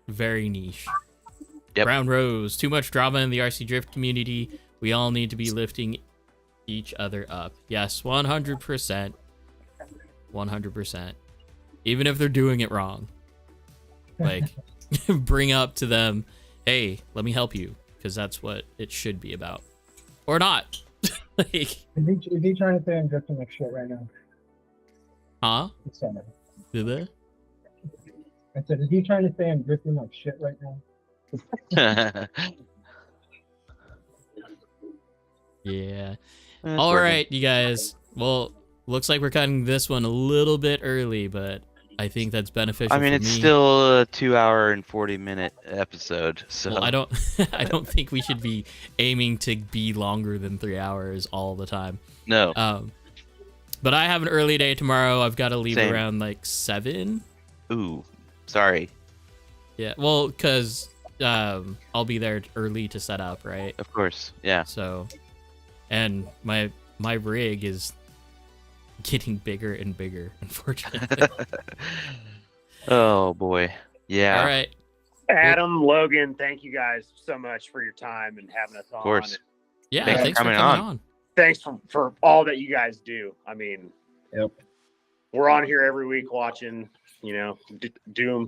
very niche. Yep. Brown Rose, too much drama in the RC drift community. We all need to be lifting each other up. Yes, 100%. 100%. Even if they're doing it wrong. Like, bring up to them, hey, let me help you, because that's what it should be about. Or not. Like, Is he trying to say I'm drifting like shit right now? huh? Did they? I said, is he trying to say I'm drifting like shit right now? Yeah. All right, you guys. Well, looks like we're cutting this one a little bit early, but I think that's beneficial. I mean, for it's me. still a 2 hour and 40-minute episode, so Well, I don't think we should be aiming to be longer than 3 hours all the time. no. But I have an early day tomorrow. I've got to leave Same. around like 7. Ooh, sorry. Yeah, well, because I'll be there early to set up, right? Of course, yeah. So, and my rig is getting bigger and bigger, unfortunately. Oh boy, yeah. All right. Adam, Logan, thank you guys so much for your time and having us on. Of course. Yeah, Thanks for thanks for coming coming on. on. Thanks for all that you guys do. I mean, Yep. we're on here every week watching, doing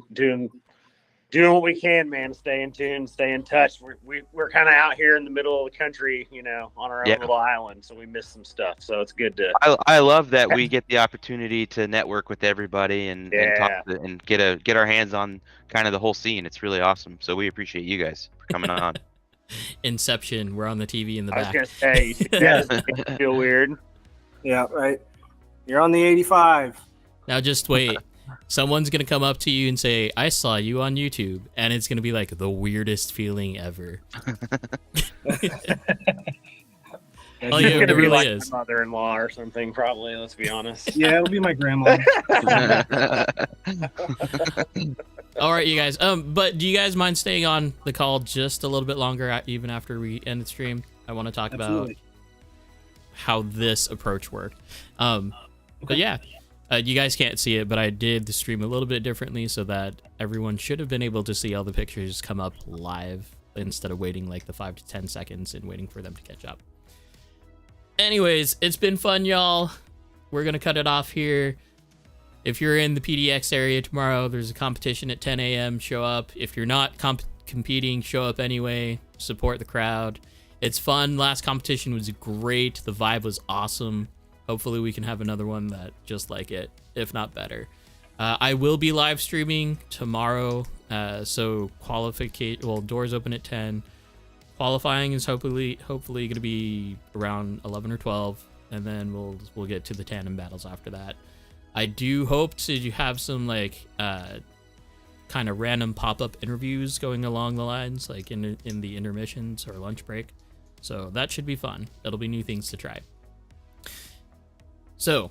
what we can, man. Stay in tune, stay in touch. We're kind of out here in the middle of the country, on our own little island, so we miss some stuff. So it's good to. I love that we get the opportunity to network with everybody and talk and get our hands on kind of the whole scene. It's really awesome. So we appreciate you guys for coming on. Inception. We're on the TV in the I was back. gonna say, that does feel weird. Yeah, right. You're on the 85. Now just wait. someone's gonna come up to you and say, "I saw you on YouTube," and it's gonna be like the weirdest feeling ever. Oh, yeah, It's it gonna be really like is. my mother-in-law or something, probably. Let's be honest. Yeah, it'll be my grandma. All right, you guys. But do you guys mind staying on the call just a little bit longer, even after we end the stream? I want to talk Absolutely. about how this approach worked. But yeah, you guys can't see it, but I did the stream a little bit differently so that everyone should have been able to see all the pictures come up live instead of waiting like the 5 to 10 seconds and waiting for them to catch up. Anyways, it's been fun, y'all. We're gonna cut it off here. If you're in the PDX area tomorrow, there's a competition at 10 a.m. Show up. If you're not competing, show up anyway. Support the crowd. It's fun. Last competition was great. The vibe was awesome. Hopefully we can have another one that just like it, if not better. I will be live streaming tomorrow. So doors open at 10. Qualifying is hopefully going to be around 11 or 12, and then we'll get to the tandem battles after that. I do hope to have some like kind of random pop-up interviews going along the lines, like in the intermissions or lunch break. So that should be fun. That'll be new things to try. So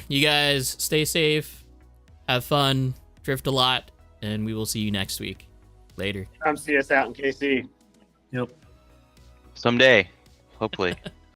you guys stay safe, have fun, drift a lot, and we will see you next week. Later. Come see us out in KC. Yep. Someday, hopefully.